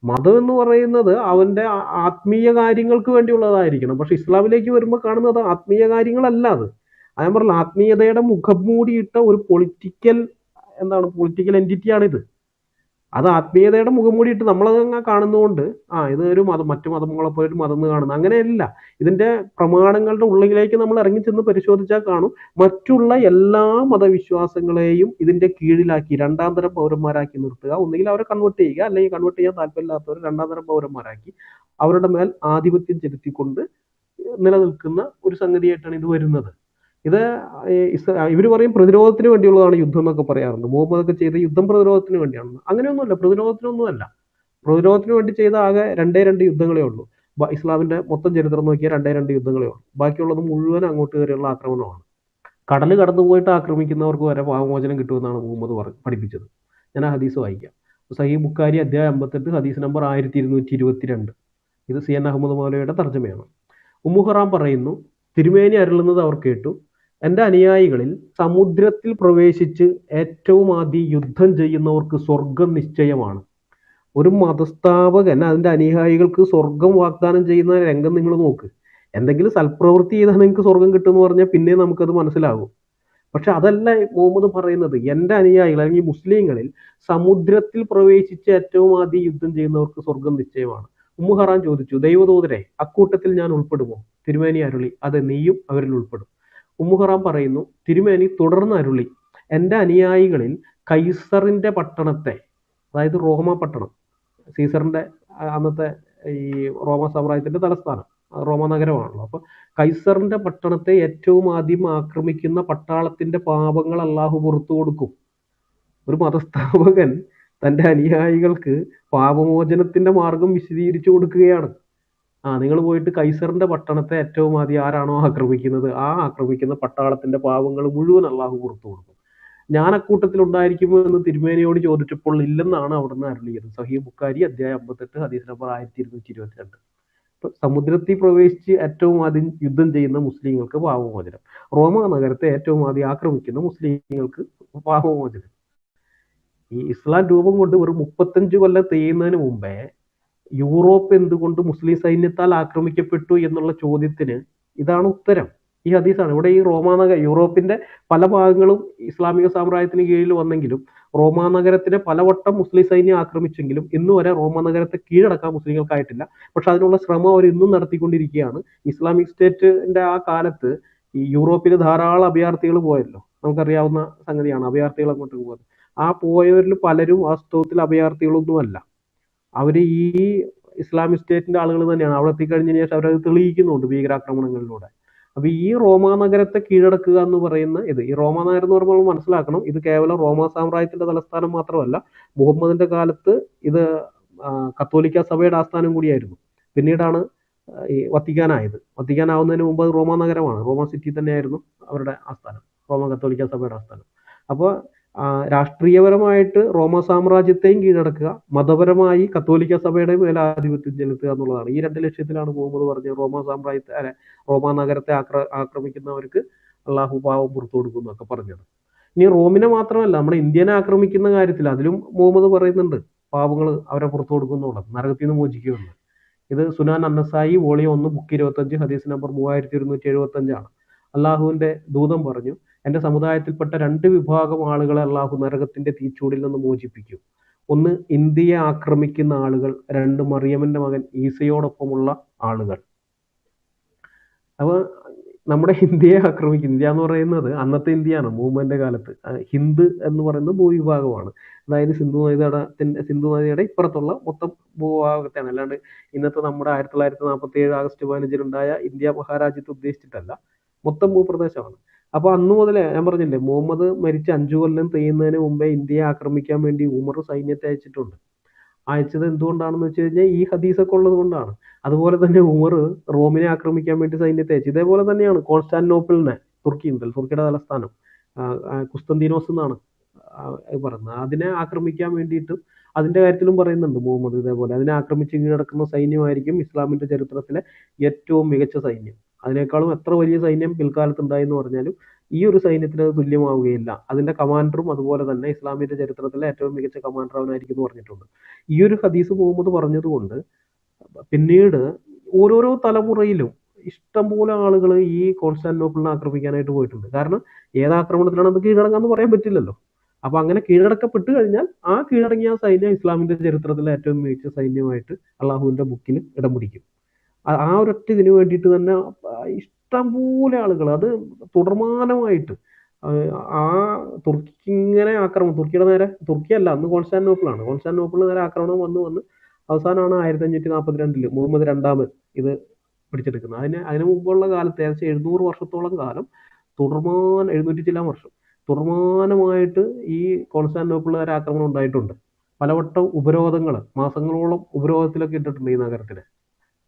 മതം എന്ന് പറയുന്നത് അവന്റെ ആത്മീയ കാര്യങ്ങൾക്ക് വേണ്ടിയുള്ളതായിരിക്കണം. പക്ഷെ ഇസ്ലാമിലേക്ക് വരുമ്പോൾ കാണുന്നത് ആത്മീയ കാര്യങ്ങളല്ല. അത് ഞാൻ പറഞ്ഞില്ല, ആത്മീയതയുടെ മുഖം മൂടിയിട്ട ഒരു പൊളിറ്റിക്കൽ എൻറ്റിറ്റിയാണിത്. അത് ആത്മീയതയുടെ മുഖം മൂടിയിട്ട് നമ്മളതങ്ങ് കാണുന്നതുകൊണ്ട് ഇത് ഒരു മതം, മറ്റു മതങ്ങളെ പോലെ ഒരു മതം എന്ന് കാണുന്നത് അങ്ങനെയല്ല. ഇതിന്റെ പ്രമാണങ്ങളുടെ ഉള്ളിലേക്ക് നമ്മൾ ഇറങ്ങി ചെന്ന് പരിശോധിച്ചാൽ കാണും, മറ്റുള്ള എല്ലാ മതവിശ്വാസങ്ങളെയും ഇതിന്റെ കീഴിലാക്കി രണ്ടാം തരം പൗരന്മാരാക്കി നിർത്തുക. ഒന്നുകിൽ അവരെ കൺവേർട്ട് ചെയ്യുക, അല്ലെങ്കിൽ കൺവേർട്ട് ചെയ്യാൻ താല്പര്യമില്ലാത്തവർ രണ്ടാം തരം പൗരന്മാരാക്കി അവരുടെ മേൽ ആധിപത്യം ചെലുത്തിക്കൊണ്ട് നിലനിൽക്കുന്ന ഒരു സംഗതിയായിട്ടാണ് ഇത് വരുന്നത്. ഇത് ഇവർ പറയും പ്രതിരോധത്തിന് വേണ്ടിയുള്ളതാണ് യുദ്ധം എന്നൊക്കെ പറയാറുണ്ട്. മുഹമ്മദ് ഒക്കെ ചെയ്ത യുദ്ധം പ്രതിരോധത്തിന് വേണ്ടിയാണ്. അങ്ങനെയൊന്നുമല്ല, പ്രതിരോധത്തിനൊന്നുമല്ല. പ്രതിരോധത്തിന് വേണ്ടി ചെയ്ത ആകെ 2 യുദ്ധങ്ങളേ ഉള്ളൂ. ഇസ്ലാമിന്റെ മൊത്തം ചരിത്രം നോക്കിയാൽ 2 യുദ്ധങ്ങളേ ഉള്ളൂ. ബാക്കിയുള്ളത് മുഴുവൻ അങ്ങോട്ട് കയറിയുള്ള ആക്രമണമാണ്. കടൽ കടന്നു പോയിട്ട് ആക്രമിക്കുന്നവർക്ക് വരെ പാപമോചനം കിട്ടുമെന്നാണ് മുഹമ്മദ് പഠിപ്പിച്ചത്. ഞാൻ ആ ഹദീസ് വായിക്കാം. സഹീഹ് ബുഖാരി അധ്യായം 58 ഹദീസ് നമ്പർ 1222. ഇത് CN അഹമ്മദ് മൗലവിയുടെ തർജ്ജമയാണ്. ഉമ്മുഹറാം പറയുന്നു, തിരുമേനി അരുളുന്നത് അവർ കേട്ടു, എൻ്റെ അനുയായികളിൽ സമുദ്രത്തിൽ പ്രവേശിച്ച് ഏറ്റവും ആദ്യം യുദ്ധം ചെയ്യുന്നവർക്ക് സ്വർഗം നിശ്ചയമാണ്. ഒരു മതസ്ഥാപകൻ അതിൻ്റെ അനുയായികൾക്ക് സ്വർഗം വാഗ്ദാനം ചെയ്യുന്ന രംഗം നിങ്ങൾ നോക്ക്. എന്തെങ്കിലും സൽപ്രവൃത്തി ചെയ്താൽ നിങ്ങൾക്ക് സ്വർഗം കിട്ടുമെന്ന് പറഞ്ഞാൽ പിന്നെ നമുക്കത് മനസ്സിലാകും. പക്ഷെ അതല്ല മുഹമ്മദ് പറയുന്നത്. എൻ്റെ അനുയായികൾ അല്ലെങ്കിൽ മുസ്ലിങ്ങളിൽ സമുദ്രത്തിൽ പ്രവേശിച്ച് ഏറ്റവും ആദ്യം യുദ്ധം ചെയ്യുന്നവർക്ക് സ്വർഗം നിശ്ചയമാണ്. ഉമ്മുഹറാൻ ചോദിച്ചു, ദൈവദൂതരെ, അക്കൂട്ടത്തിൽ ഞാൻ ഉൾപ്പെടുമോ? തിരുമേനി അരുളി, അതെ, നീയും അവരിൽ ഉൾപ്പെടും. ഉമ്മുഹറാം പറയുന്നു, തിരുമേനി തുടർന്ന് അരുളി, എൻ്റെ അനുയായികളിൽ കൈസറിന്റെ പട്ടണത്തെ, അതായത് റോമ പട്ടണം, സീസറിന്റെ അന്നത്തെ ഈ റോമ സാമ്രാജ്യത്തിന്റെ തലസ്ഥാനം റോമ നഗരമാണല്ലോ. അപ്പൊ കൈസറിന്റെ പട്ടണത്തെ ഏറ്റവും ആദ്യം ആക്രമിക്കുന്ന പട്ടാളത്തിന്റെ പാപങ്ങൾ അല്ലാഹു പുറത്തു കൊടുക്കും. ഒരു മതസ്ഥാപകൻ തൻ്റെ അനുയായികൾക്ക് പാപമോചനത്തിന്റെ മാർഗം വിശദീകരിച്ചു കൊടുക്കുകയാണ്. നിങ്ങൾ പോയിട്ട് കൈസറിന്റെ പട്ടണത്തെ ഏറ്റവും ആദ്യം ആരാണോ ആക്രമിക്കുന്നത് ആക്രമിക്കുന്ന പട്ടാളത്തിന്റെ പാവങ്ങൾ മുഴുവൻ അള്ളാഹു പുറത്തു കൊടുക്കും. ഞാൻ അക്കൂട്ടത്തിൽ ഉണ്ടായിരിക്കുമോ എന്ന് തിരുമേനിയോട് ചോദിച്ചപ്പോൾ ഇല്ലെന്നാണ് അവിടുന്ന് അരുളിയത്. സഹീഹ് ബുഖാരി അധ്യായം 58 ഹദീസ് നമ്പർ 1222. സമുദ്രത്തിൽ പ്രവേശിച്ച് ഏറ്റവും ആദ്യം യുദ്ധം ചെയ്യുന്ന മുസ്ലിങ്ങൾക്ക് പാപമോചനം, റോമ നഗരത്തെ ഏറ്റവും ആദ്യം ആക്രമിക്കുന്ന മുസ്ലിങ്ങൾക്ക് പാപമോചനം. ഈ ഇസ്ലാം രൂപം കൊണ്ട് ഒരു 35 കൊല്ലം തികയുന്നതിന് മുമ്പേ യൂറോപ്പ് എന്തുകൊണ്ട് മുസ്ലിം സൈന്യത്താൽ ആക്രമിക്കപ്പെട്ടു എന്നുള്ള ചോദ്യത്തിന് ഇതാണ് ഉത്തരം. ഈ ഹദീസാണ്. ഇവിടെ ഈ യൂറോപ്പിന്റെ പല ഭാഗങ്ങളും ഇസ്ലാമിക സാമ്രാജ്യത്തിന് കീഴിൽ വന്നെങ്കിലും റോമാ നഗരത്തിനെ പലവട്ടം മുസ്ലിം സൈന്യം ആക്രമിച്ചെങ്കിലും ഇന്ന് വരെ റോമാ നഗരത്തെ കീഴടക്കാൻ മുസ്ലിങ്ങൾക്കായിട്ടില്ല. പക്ഷെ അതിനുള്ള ശ്രമം അവർ ഇന്നും നടത്തിക്കൊണ്ടിരിക്കുകയാണ്. ഇസ്ലാമിക് സ്റ്റേറ്റിന്റെ ആ കാലത്ത് ഈ യൂറോപ്പിൽ ധാരാളം അഭയാർത്ഥികൾ പോയല്ലോ, നമുക്കറിയാവുന്ന സംഗതിയാണ്. അഭയാർത്ഥികൾ അങ്ങോട്ട് പോയത്, ആ പോയവരിൽ പലരും വാസ്തവത്തിൽ അഭയാർത്ഥികളൊന്നുമല്ല. അവർ ഈ ഇസ്ലാമിക് സ്റ്റേറ്റിന്റെ ആളുകൾ തന്നെയാണ്. അവിടെ എത്തിക്കഴിഞ്ഞതിന് ശേഷം അവരത് തെളിയിക്കുന്നുണ്ട് ഭീകരാക്രമണങ്ങളിലൂടെ. അപ്പൊ ഈ റോമാ നഗരത്തെ കീഴടക്കുക എന്ന് പറയുന്ന ഈ റോമാ നഗരം എന്ന് പറയുമ്പോൾ മനസ്സിലാക്കണം, ഇത് കേവലം റോമാ സാമ്രാജ്യത്തിന്റെ തലസ്ഥാനം മാത്രമല്ല, മുഹമ്മദിന്റെ കാലത്ത് ഇത് കത്തോലിക്ക സഭയുടെ ആസ്ഥാനം കൂടിയായിരുന്നു. പിന്നീടാണ് ഈ വത്തിക്കാനായത്. വത്തിക്കാൻ ആവുന്നതിന് മുമ്പ് അത് റോമാ നഗരമാണ്. റോമാ സിറ്റി തന്നെയായിരുന്നു അവരുടെ ആസ്ഥാനം, റോമാ കത്തോലിക്ക സഭയുടെ ആസ്ഥാനം. അപ്പോൾ രാഷ്ട്രീയപരമായിട്ട് റോമ സാമ്രാജ്യത്തെയും കീഴടക്കുക, മതപരമായി കത്തോലിക്ക സഭയുടെ മേലാധിപത്യം ചെലുത്തുക എന്നുള്ളതാണ്. ഈ 2 ലക്ഷ്യത്തിലാണ് മുഹമ്മദ് പറഞ്ഞത് റോമാ നഗരത്തെ ആക്രമിക്കുന്നവർക്ക് അള്ളാഹു പാവം പുറത്തു കൊടുക്കും എന്നൊക്കെ പറഞ്ഞത്. ഇനി റോമിനെ മാത്രമല്ല, നമ്മുടെ ഇന്ത്യനെ ആക്രമിക്കുന്ന കാര്യത്തിൽ അതിലും മുഹമ്മദ് പറയുന്നുണ്ട് പാവങ്ങൾ അവരെ പുറത്തു കൊടുക്കും എന്നുള്ളത്, നരകത്തിൽ നിന്ന് മോചിക്കുമെന്ന്. ഇത് സുനാൻ അന്നസായി വോളിയം 1 ബുക്ക് 25 ഹദീസ് നമ്പർ 3175 അള്ളാഹുവിന്റെ ദൂതൻ പറഞ്ഞു, എൻ്റെ സമുദായത്തിൽപ്പെട്ട 2 വിഭാഗം ആളുകളെ അള്ളാഹു നരകത്തിന്റെ തീച്ചൂടിൽ നിന്ന് മോചിപ്പിക്കും. ഒന്ന് ഇന്ത്യയെ ആക്രമിക്കുന്ന ആളുകൾ, 2 മറിയമിന്റെ മകൻ ഈസയോടൊപ്പമുള്ള ആളുകൾ. അപ്പൊ നമ്മുടെ ഇന്ത്യയെ ആക്രമിക്കും. ഇന്ത്യ എന്ന് പറയുന്നത് അന്നത്തെ ഇന്ത്യയാണ്. മുഹമ്മദിന്റെ കാലത്ത് ഹിന്ദ് എന്ന് പറയുന്നത് ഭൂവിഭാഗമാണ്. അതായത് സിന്ധു നദിയുടെ ഇപ്പുറത്തുള്ള മൊത്തം ഭൂഭാഗത്തെയാണ്. അല്ലാണ്ട് ഇന്നത്തെ നമ്മുടെ 1947 ആഗസ്റ്റ് 15 ഉണ്ടായ ഇന്ത്യ മഹാരാജ്യത്തെ ഉദ്ദേശിച്ചിട്ടല്ല, മൊത്തം ഭൂപ്രദേശമാണ്. അപ്പൊ അന്ന് മുതലേ ഞാൻ പറഞ്ഞില്ലേ, മുഹമ്മദ് മരിച്ച് 5 കൊല്ലം തികയുന്നതിന് മുമ്പേ ഇന്ത്യയെ ആക്രമിക്കാൻ വേണ്ടി ഉമർ സൈന്യത്തെ അയച്ചിട്ടുണ്ട്. അയച്ചത് എന്തുകൊണ്ടാണെന്ന് വെച്ച് കഴിഞ്ഞാൽ ഈ ഹദീസൊക്കെ ഉള്ളത് കൊണ്ടാണ്. അതുപോലെ തന്നെ ഉമർ റോമിനെ ആക്രമിക്കാൻ വേണ്ടി സൈന്യത്തെ അയച്ചു. ഇതേപോലെ തന്നെയാണ് കോൺസ്റ്റാന്റിനോപ്പിളിനെ, തുർക്കി ഉണ്ടല്ലോ, തുർക്കിയുടെ തലസ്ഥാനം കുസ്തന്തീനോസ് എന്നാണ് പറയുന്നത്. അതിനെ ആക്രമിക്കാൻ വേണ്ടിയിട്ടും അതിന്റെ കാര്യത്തിലും പറയുന്നുണ്ട് മുഹമ്മദ് ഇതേപോലെ. അതിനെ ആക്രമിച്ച് കീഴടക്കുന്ന സൈന്യമായിരിക്കും ഇസ്ലാമിന്റെ ചരിത്രത്തിലെ ഏറ്റവും മികച്ച സൈന്യം. അതിനേക്കാളും എത്ര വലിയ സൈന്യം പിൽക്കാലത്ത് ഉണ്ടായി എന്ന് പറഞ്ഞാലും ഈ ഒരു സൈന്യത്തിന് അത് തുല്യമാവുകയില്ല. അതിന്റെ കമാൻഡറും അതുപോലെ തന്നെ ഇസ്ലാമിന്റെ ചരിത്രത്തിലെ ഏറ്റവും മികച്ച കമാൻഡർ അവനായിരിക്കും എന്ന് പറഞ്ഞിട്ടുണ്ട്. ഈ ഒരു ഹദീസ് മുഹമ്മദ് പറഞ്ഞതുകൊണ്ട് പിന്നീട് ഓരോരോ തലമുറയിലും ഇഷ്ടംപോലെ ആളുകൾ ഈ കോൺസ്റ്റാന്റിനോപ്പിളിനെ ആക്രമിക്കാനായിട്ട് പോയിട്ടുണ്ട്. കാരണം ഏതാക്രമണത്തിലാണ് അത് കീഴടങ്ങാന്ന് പറയാൻ പറ്റില്ലല്ലോ. അപ്പൊ അങ്ങനെ കീഴടക്കപ്പെട്ട് കഴിഞ്ഞാൽ ആ കീഴടങ്ങിയ സൈന്യം ഇസ്ലാമിന്റെ ചരിത്രത്തിലെ ഏറ്റവും മികച്ച സൈന്യമായിട്ട് അള്ളാഹുവിന്റെ ബുക്കിൽ ഇടം പിടിക്കും. ആ ഒരൊറ്റ ഇതിനു വേണ്ടിയിട്ട് തന്നെ ഇഷ്ടംപോലെ ആളുകൾ അത് തുടർമാനമായിട്ട് ആ തുർക്കിക്ക് ഇങ്ങനെ ആക്രമണം, തുർക്കിയുടെ നേരെ, തുർക്കിയല്ല അന്ന് കോൺസ്റ്റാന്റിനോപ്പിളാണ്, കോൺസ്റ്റാന്റിനോപ്പിളിന് നേരെ ആക്രമണം വന്ന് അവസാനമാണ് 1542 മുഹമ്മദ് രണ്ടാമൻ ഇത് പിടിച്ചെടുക്കുന്നത്. അതിന് മുമ്പുള്ള കാലത്ത് ഏകദേശം 700 വർഷത്തോളം കാലം 700 ചില വർഷം തുടർമാനമായിട്ട് ഈ കോൺസ്റ്റാന്റിനോപ്പിളുകാരെ ആക്രമണം ഉണ്ടായിട്ടുണ്ട്. പലവട്ടം ഉപരോധങ്ങൾ, മാസങ്ങളോളം ഉപരോധത്തിലൊക്കെ ഇട്ടിട്ടുണ്ട് ഈ നഗരത്തിന്.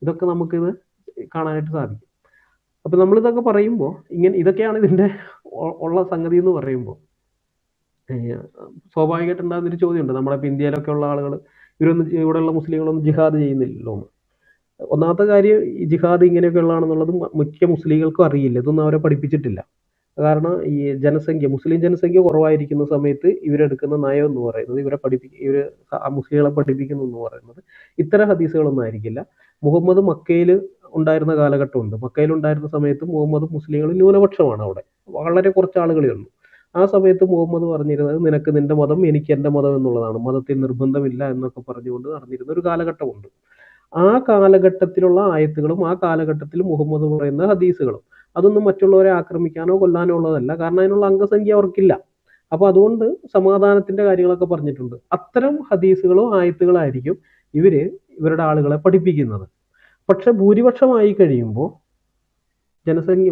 ഇതൊക്കെ നമുക്കിത് കാണാനായിട്ട് സാധിക്കും. അപ്പം നമ്മളിതൊക്കെ പറയുമ്പോൾ ഇതൊക്കെയാണ് ഇതിൻ്റെ ഉള്ള സംഗതി എന്ന് പറയുമ്പോൾ സ്വാഭാവികമായിട്ട് ഉണ്ടാകുന്നൊരു ചോദ്യമുണ്ട്. നമ്മുടെ ഇന്ത്യയിലൊക്കെ ഉള്ള ആളുകൾ ഇവിടെയുള്ള മുസ്ലിങ്ങളൊന്നും ജിഹാദ് ചെയ്യുന്നില്ലല്ലോ എന്ന്. ഒന്നാമത്തെ കാര്യം, ഈ ജിഹാദ് ഇങ്ങനെയൊക്കെ ഉള്ളതാണെന്നുള്ളത് മിക്ക മുസ്ലിങ്ങൾക്കും അറിയില്ല. ഇതൊന്നും അവരെ പഠിപ്പിച്ചിട്ടില്ല. കാരണം ഈ മുസ്ലിം ജനസംഖ്യ കുറവായിരിക്കുന്ന സമയത്ത് ഇവരെടുക്കുന്ന നയം എന്ന് പറയുന്നത്, ഇവർ മുസ്ലിങ്ങളെ പഠിപ്പിക്കുന്നു എന്ന് പറയുന്നത് ഇത്തരം ഹദീസുകളൊന്നും ആയിരിക്കില്ല. മുഹമ്മദ് മക്കയിൽ ഉണ്ടായിരുന്ന കാലഘട്ടമുണ്ട്. മക്കയിൽ ഉണ്ടായിരുന്ന സമയത്ത് മുഹമ്മദ് മുസ്ലിങ്ങൾ ന്യൂനപക്ഷമാണ്. അവിടെ വളരെ കുറച്ച് ആളുകളേ ഉള്ളൂ. ആ സമയത്ത് മുഹമ്മദ് പറഞ്ഞിരുന്നത് നിനക്ക് നിന്റെ മതം, എനിക്ക് എൻ്റെ മതം എന്നുള്ളതാണ്, മതത്തിൽ നിർബന്ധമില്ല എന്നൊക്കെ പറഞ്ഞുകൊണ്ട് നടന്നിരുന്ന ഒരു കാലഘട്ടമുണ്ട്. ആ കാലഘട്ടത്തിലുള്ള ആയത്തുകളും ആ കാലഘട്ടത്തിൽ മുഹമ്മദ് പറയുന്ന ഹദീസുകളും അതൊന്നും മറ്റുള്ളവരെ ആക്രമിക്കാനോ കൊല്ലാനോ ഉള്ളതല്ല. കാരണം അതിനുള്ള അംഗസംഖ്യ അവർക്കില്ല. അപ്പോൾ അതുകൊണ്ട് സമാധാനത്തിന്റെ കാര്യങ്ങളൊക്കെ പറഞ്ഞിട്ടുണ്ട്. അത്തരം ഹദീസുകളോ ആയത്തുകളോ ആയിരിക്കും ഇവരുടെ ആളുകളെ പഠിപ്പിക്കുന്നത്. പക്ഷെ ഭൂരിപക്ഷമായി കഴിയുമ്പോൾ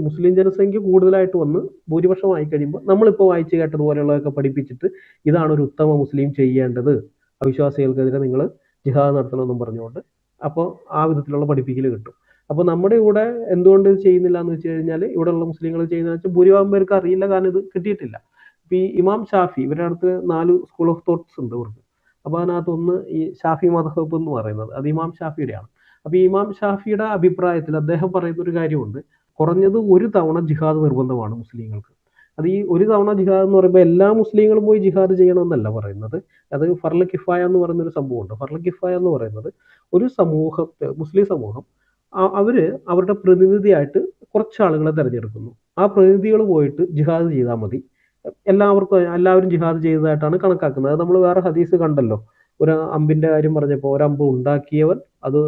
മുസ്ലിം ജനസംഖ്യ കൂടുതലായിട്ട് വന്ന് ഭൂരിപക്ഷമായി കഴിയുമ്പോൾ നമ്മളിപ്പോൾ വായിച്ചു കേട്ടതുപോലെയുള്ളതൊക്കെ പഠിപ്പിച്ചിട്ട് ഇതാണ് ഒരു ഉത്തമ മുസ്ലിം ചെയ്യേണ്ടത്, അവിശ്വാസികൾക്കെതിരെ നിങ്ങൾ ജിഹാദ് നടത്തണമെന്നും പറഞ്ഞുകൊണ്ട് അപ്പോൾ ആ വിധത്തിലുള്ള പഠിപ്പിക്കൽ കിട്ടും. അപ്പോൾ നമ്മുടെ ഇവിടെ എന്തുകൊണ്ട് ഇത് ചെയ്യുന്നില്ല എന്ന് വെച്ച് കഴിഞ്ഞാൽ, ഇവിടെയുള്ള മുസ്ലിങ്ങൾ ചെയ്യുന്നതെന്ന് വെച്ചാൽ ഭൂരിഭാഗം പേർക്ക് അറിയില്ല, കാരണം ഇത് കിട്ടിയിട്ടില്ല. ഇപ്പോൾ ഈ ഇമാം ഷാഫി, ഇവരുടെ അടുത്ത് 4 സ്കൂൾ ഓഫ് തോട്ട്സ് ഉണ്ട് ഇവർക്ക്. അപ്പോൾ അതിനകത്ത് ഒന്ന് ഈ ഷാഫി മദ്ഹബ് എന്ന് പറയുന്നത്, അത് ഇമാം ഷാഫിയുടെയാണ്. അപ്പോൾ ഈ ഇമാം ഷാഫിയുടെ അഭിപ്രായത്തിൽ അദ്ദേഹം പറയുന്ന ഒരു കാര്യമുണ്ട്, കുറഞ്ഞത് ഒരു തവണ ജിഹാദ് നിർബന്ധമാണ് മുസ്ലിങ്ങൾക്ക്. അത് ഈ ഒരു തവണ ജിഹാദ് എന്ന് പറയുമ്പോൾ എല്ലാ മുസ്ലിങ്ങളും പോയി ജിഹാദ് ചെയ്യണമെന്നല്ല പറയുന്നത്. അത് ഫർള് കിഫായ എന്ന് പറയുന്നൊരു സംഭവമുണ്ട്. ഫർള് കിഫായ എന്ന് പറയുന്നത് ഒരു സമൂഹത്തെ, മുസ്ലിം സമൂഹം അവരുടെ പ്രതിനിധിയായിട്ട് കുറച്ച് ആളുകളെ തിരഞ്ഞെടുക്കുന്നു. ആ പ്രതിനിധികൾ പോയിട്ട് ജിഹാദ് ചെയ്താൽ മതി, എല്ലാവരും ജിഹാദ് ചെയ്തതായിട്ടാണ് കണക്കാക്കുന്നത്. അത് നമ്മൾ വേറെ ഹദീസ് കണ്ടല്ലോ, ഒരു അമ്പിന്റെ കാര്യം പറഞ്ഞപ്പോൾ ഒരമ്പ് ഉണ്ടാക്കിയവൻ, അത്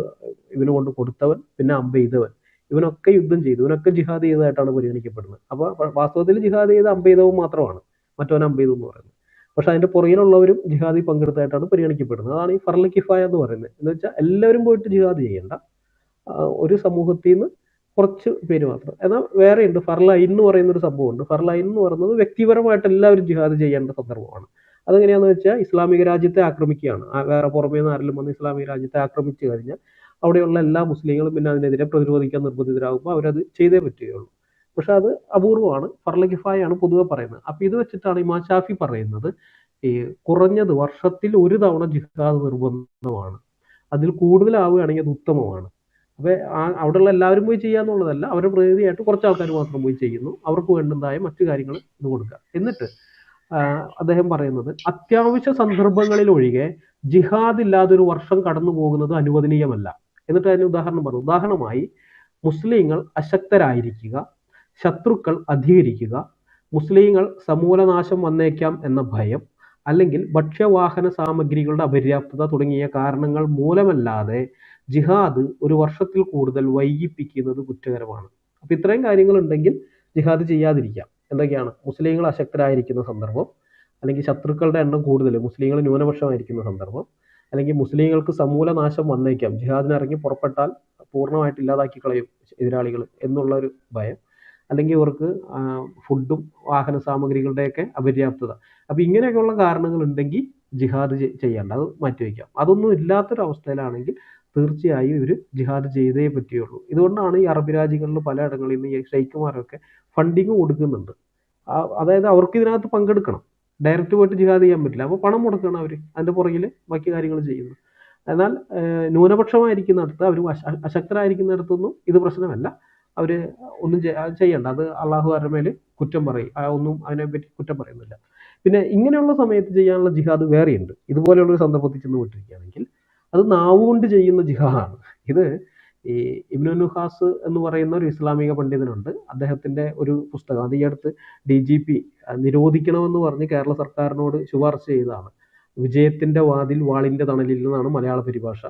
ഇവന് കൊണ്ട് കൊടുത്തവൻ, പിന്നെ അമ്പ് ചെയ്തവൻ, ഇവനൊക്കെ യുദ്ധം ചെയ്തു, ഇവനൊക്കെ ജിഹാദ് ചെയ്തതായിട്ടാണ് പരിഗണിക്കപ്പെടുന്നത്. അപ്പോൾ വാസ്തവത്തിൽ ജിഹാദ് ചെയ്ത അമ്പ് ചെയ്തവൻ മാത്രമാണ് മറ്റവൻ അമ്പ് ചെയ്തു എന്ന് പറയുന്നത്. പക്ഷെ അതിന്റെ പുറകിലുള്ളവരും ജിഹാദിൽ പങ്കെടുത്തതായിട്ടാണ് പരിഗണിക്കപ്പെടുന്നത്. അതാണ് ഈ ഫർള് കിഫായ എന്ന് പറയുന്നത്. എന്ന് വെച്ചാൽ എല്ലാവരും പോയിട്ട് ജിഹാദ് ചെയ്യേണ്ട, ഒരു സമൂഹത്തിൽ നിന്ന് കുറച്ച് പേര് മാത്രം. എന്നാൽ വേറെയുണ്ട് ഫർള് ഐൻ എന്ന് പറയുന്ന ഒരു സംഭവമുണ്ട്. ഫർള് ഐൻ എന്ന് പറയുന്നത് വ്യക്തിപരമായിട്ട് എല്ലാവരും ജിഹാദ് ചെയ്യേണ്ട സന്ദർഭമാണ്. അതെങ്ങനെയാണെന്ന് വെച്ചാൽ, ഇസ്ലാമിക രാജ്യത്തെ ആക്രമിക്കുകയാണ്, വേറെ പുറമേ നിന്ന് ആരെങ്കിലും വന്ന് ഇസ്ലാമിക രാജ്യത്തെ ആക്രമിച്ചു കഴിഞ്ഞാൽ അവിടെയുള്ള എല്ലാ മുസ്ലിങ്ങളും പിന്നെ അതിനെതിരെ പ്രതിരോധിക്കാൻ നിർബന്ധിതരാകുമ്പോൾ അവരത് ചെയ്തേ പറ്റുകയുള്ളൂ. പക്ഷെ അത് അപൂർവമാണ്. ഫർള് കിഫായാണ് പൊതുവെ പറയുന്നത്. അപ്പം ഇത് വെച്ചിട്ടാണ് ഇമാം ഷാഫി പറയുന്നത്, ഈ കുറഞ്ഞത് വർഷത്തിൽ ഒരു തവണ ജിഹാദ് നിർബന്ധമാണ്, അതിൽ കൂടുതലാവുകയാണെങ്കിൽ അത് ഉത്തമമാണ്. അപ്പോൾ അവിടെയുള്ള എല്ലാവരും പോയി ചെയ്യാന്നുള്ളതല്ല, അവരുടെ പ്രതിനിധിയായിട്ട് കുറച്ച് ആൾക്കാർ മാത്രം പോയി ചെയ്യുന്നു, അവർക്ക് വേണ്ടതായ മറ്റു കാര്യങ്ങൾ ഇത് കൊടുക്കുക. എന്നിട്ട് അദ്ദേഹം പറയുന്നത്, അത്യാവശ്യ സന്ദർഭങ്ങളിൽ ഒഴികെ ജിഹാദ് ഇല്ലാതെ ഒരു വർഷം കടന്നു പോകുന്നത് അനുവദനീയമല്ല. എന്നിട്ട് അതിന് ഉദാഹരണം പറഞ്ഞു. ഉദാഹരണമായി, മുസ്ലിങ്ങൾ അശക്തരായിരിക്കുക, ശത്രുക്കൾ അധികരിക്കുക, മുസ്ലിങ്ങൾ സമൂലനാശം വന്നേക്കാം എന്ന ഭയം, അല്ലെങ്കിൽ ഭക്ഷ്യവാഹന സാമഗ്രികളുടെ അപര്യാപ്തത തുടങ്ങിയ കാരണങ്ങൾ മൂലമല്ലാതെ ജിഹാദ് ഒരു വർഷത്തിൽ കൂടുതൽ വൈകിപ്പിക്കുന്നത് കുറ്റകരമാണ്. അപ്പം ഇത്രയും കാര്യങ്ങളുണ്ടെങ്കിൽ ജിഹാദ് ചെയ്യാതിരിക്കാം. എന്തൊക്കെയാണ്? മുസ്ലിങ്ങൾ അശക്തരായിരിക്കുന്ന സന്ദർഭം, അല്ലെങ്കിൽ ശത്രുക്കളുടെ എണ്ണം കൂടുതൽ, മുസ്ലിങ്ങൾ ന്യൂനപക്ഷമായിരിക്കുന്ന സന്ദർഭം, അല്ലെങ്കിൽ മുസ്ലിങ്ങൾക്ക് സമൂലനാശം വന്നേക്കാം, ജിഹാദിന് ഇറങ്ങി പുറപ്പെട്ടാൽ പൂർണ്ണമായിട്ട് ഇല്ലാതാക്കി കളയും എതിരാളികൾ എന്നുള്ളൊരു ഭയം, അല്ലെങ്കിൽ ഇവർക്ക് ഫുഡും വാഹന സാമഗ്രികളുടെയൊക്കെ അപര്യാപ്തത. അപ്പം ഇങ്ങനെയൊക്കെയുള്ള കാരണങ്ങൾ ഉണ്ടെങ്കിൽ ജിഹാദ് ചെയ്യേണ്ട, അത് മാറ്റിവെക്കാം. അതൊന്നും ഇല്ലാത്തൊരവസ്ഥയിലാണെങ്കിൽ തീർച്ചയായും ഇവർ ജിഹാദ് ചെയ്തേ പറ്റുകയുള്ളൂ. ഇതുകൊണ്ടാണ് ഈ അറബ് രാജ്യങ്ങളിൽ പലയിടങ്ങളിൽ നിന്ന് ഈ ഷെയ്ഖുമാരൊക്കെ ഫണ്ടിങ് കൊടുക്കുന്നുണ്ട്. അതായത് അവർക്ക് ഇതിനകത്ത് പങ്കെടുക്കണം, ഡയറക്റ്റ് പോയിട്ട് ജിഹാദ് ചെയ്യാൻ പറ്റില്ല. അപ്പോൾ പണം മുടക്കണം അവർ, അതിൻ്റെ പുറകിൽ ബാക്കി കാര്യങ്ങൾ ചെയ്യുന്നു. എന്നാൽ ന്യൂനപക്ഷമായിരിക്കുന്നിടത്ത്, അവർ അശക്തരായിരിക്കുന്നിടത്തൊന്നും ഇത് പ്രശ്നമല്ല. അവർ ഒന്നും ചെയ്യണ്ട, അത് അള്ളാഹു അവരുടെ മേൽ കുറ്റം പറയും, ഒന്നും അതിനെപ്പറ്റി കുറ്റം പറയുന്നില്ല. പിന്നെ ഇങ്ങനെയുള്ള സമയത്ത് ചെയ്യാനുള്ള ജിഹാദ് വേറെയുണ്ട്. ഇതുപോലെയുള്ളൊരു സന്ദർഭത്തിൽ ചെന്ന് വിട്ടിരിക്കുകയാണെങ്കിൽ അത് നാവുകൊണ്ട് ചെയ്യുന്ന ജിഹാദാണ്. ഇത് ഈ ഇബ്നു നുഹാസ് എന്ന് പറയുന്ന ഒരു ഇസ്ലാമിക പണ്ഡിതനുണ്ട്. അദ്ദേഹത്തിൻ്റെ ഒരു പുസ്തകം, അത് ഈ അടുത്ത് DGP നിരോധിക്കണമെന്ന് പറഞ്ഞ് കേരള സർക്കാരിനോട് ശുപാർശ ചെയ്തതാണ്. വിജയത്തിൻ്റെ വാതിൽ വാളിൻ്റെ തണലിൽ നിന്നാണ് മലയാള പരിഭാഷ.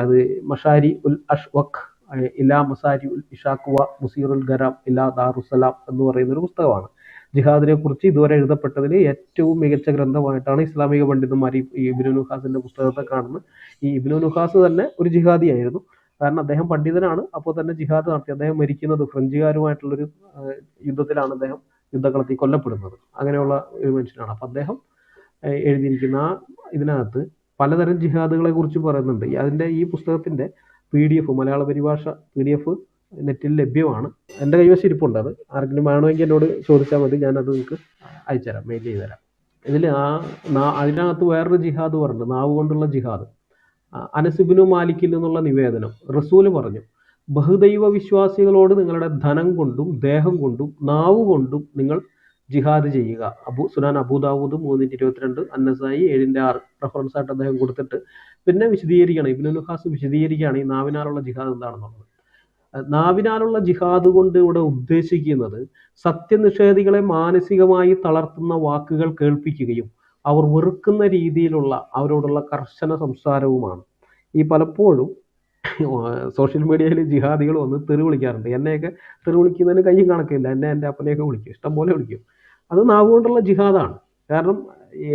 അത് മഷാരി ഉൽ അഷ്വഖ് ഇലാ മസാരി ഉൽ ഇഷാഖ്വ മുസീറുൽ ഗരാം ഇലാ ദാറുസലാം എന്ന് പറയുന്നൊരു പുസ്തകമാണ്. ജിഹാദിനെ കുറിച്ച് ഇതുവരെ എഴുതപ്പെട്ടതിൽ ഏറ്റവും മികച്ച ഗ്രന്ഥമായിട്ടാണ് ഇസ്ലാമിക പണ്ഡിതന്മാർ ഈ ഇബ്നു നുഹാസിൻ്റെ പുസ്തകത്തെ കാണുന്നത്. ഈ ഇബ്നു നുഹാസ് തന്നെ ഒരു ജിഹാദിയായിരുന്നു. കാരണം അദ്ദേഹം പണ്ഡിതനാണ്, അപ്പോൾ തന്നെ ജിഹാദ് നടത്തി. അദ്ദേഹം മരിക്കുന്നത് ഫ്രഞ്ചുകാരുമായിട്ടുള്ളൊരു യുദ്ധത്തിലാണ് അദ്ദേഹം യുദ്ധകളത്തിൽ കൊല്ലപ്പെടുന്നത്. അങ്ങനെയുള്ള ഒരു മനുഷ്യനാണ്. അപ്പം അദ്ദേഹം എഴുതിയിരിക്കുന്ന ഇതിനകത്ത് പലതരം ജിഹാദുകളെ കുറിച്ച് പറയുന്നുണ്ട്. അതിൻ്റെ ഈ പുസ്തകത്തിൻ്റെ PDF മലയാള പരിഭാഷ PDF നെറ്റിൽ ലഭ്യമാണ്. എൻ്റെ കൈവശം ഇരിപ്പുണ്ട്. അത് ആർക്കെങ്കിലും വേണമെങ്കിൽ എന്നോട് ചോദിച്ചാൽ മതി, ഞാനത് നിങ്ങൾക്ക് അയച്ചുതരാം, മെയിൽ ചെയ്തുതരാം. ഇതിൽ അതിനകത്ത് വേറൊരു ജിഹാദ് പറഞ്ഞിട്ടുണ്ട്, നാവ് കൊണ്ടുള്ള ജിഹാദ്. അനസ് ഇബ്നു മാലിക്കിൽ നിന്നുള്ള നിവേദനം, റസൂല് പറഞ്ഞു, ബഹുദൈവ വിശ്വാസികളോട് നിങ്ങളുടെ ധനം കൊണ്ടും ദേഹം കൊണ്ടും നാവ് കൊണ്ടും നിങ്ങൾ ജിഹാദ് ചെയ്യുക. സുനാൻ അബൂദാവൂദ് 3:22, അന്നസായി 7:6 റെഫറൻസ് ആയിട്ട് അദ്ദേഹം കൊടുത്തിട്ട് പിന്നെ വിശദീകരിക്കുകയാണ്. ഇബ്നു നുഹാസ് വിശദീകരിക്കുകയാണ് ഈ നാവിനാലുള്ള ജിഹാദ് എന്താണെന്നുള്ളത്. നാവിനാലുള്ള ജിഹാദ് കൊണ്ട് ഇവിടെ ഉദ്ദേശിക്കുന്നത് സത്യനിഷേധികളെ മാനസികമായി തളർത്തുന്ന വാക്കുകൾ കേൾപ്പിക്കുകയും അവർ വെറുക്കുന്ന രീതിയിലുള്ള അവരോടുള്ള കർശന സംസാരവുമാണ്. ഈ പലപ്പോഴും സോഷ്യൽ മീഡിയയിൽ ജിഹാദികൾ വന്ന് തെറി വിളിക്കാറുണ്ട്. എന്നെയൊക്കെ തെറി വിളിക്കുന്നതിന് കയ്യും കണക്കില്ല. എന്നെ എൻ്റെ അപ്പനെയൊക്കെ വിളിക്കും, ഇഷ്ടംപോലെ വിളിക്കും. അത് നാവ് കൊണ്ടുള്ള ജിഹാദാണ്. കാരണം ഈ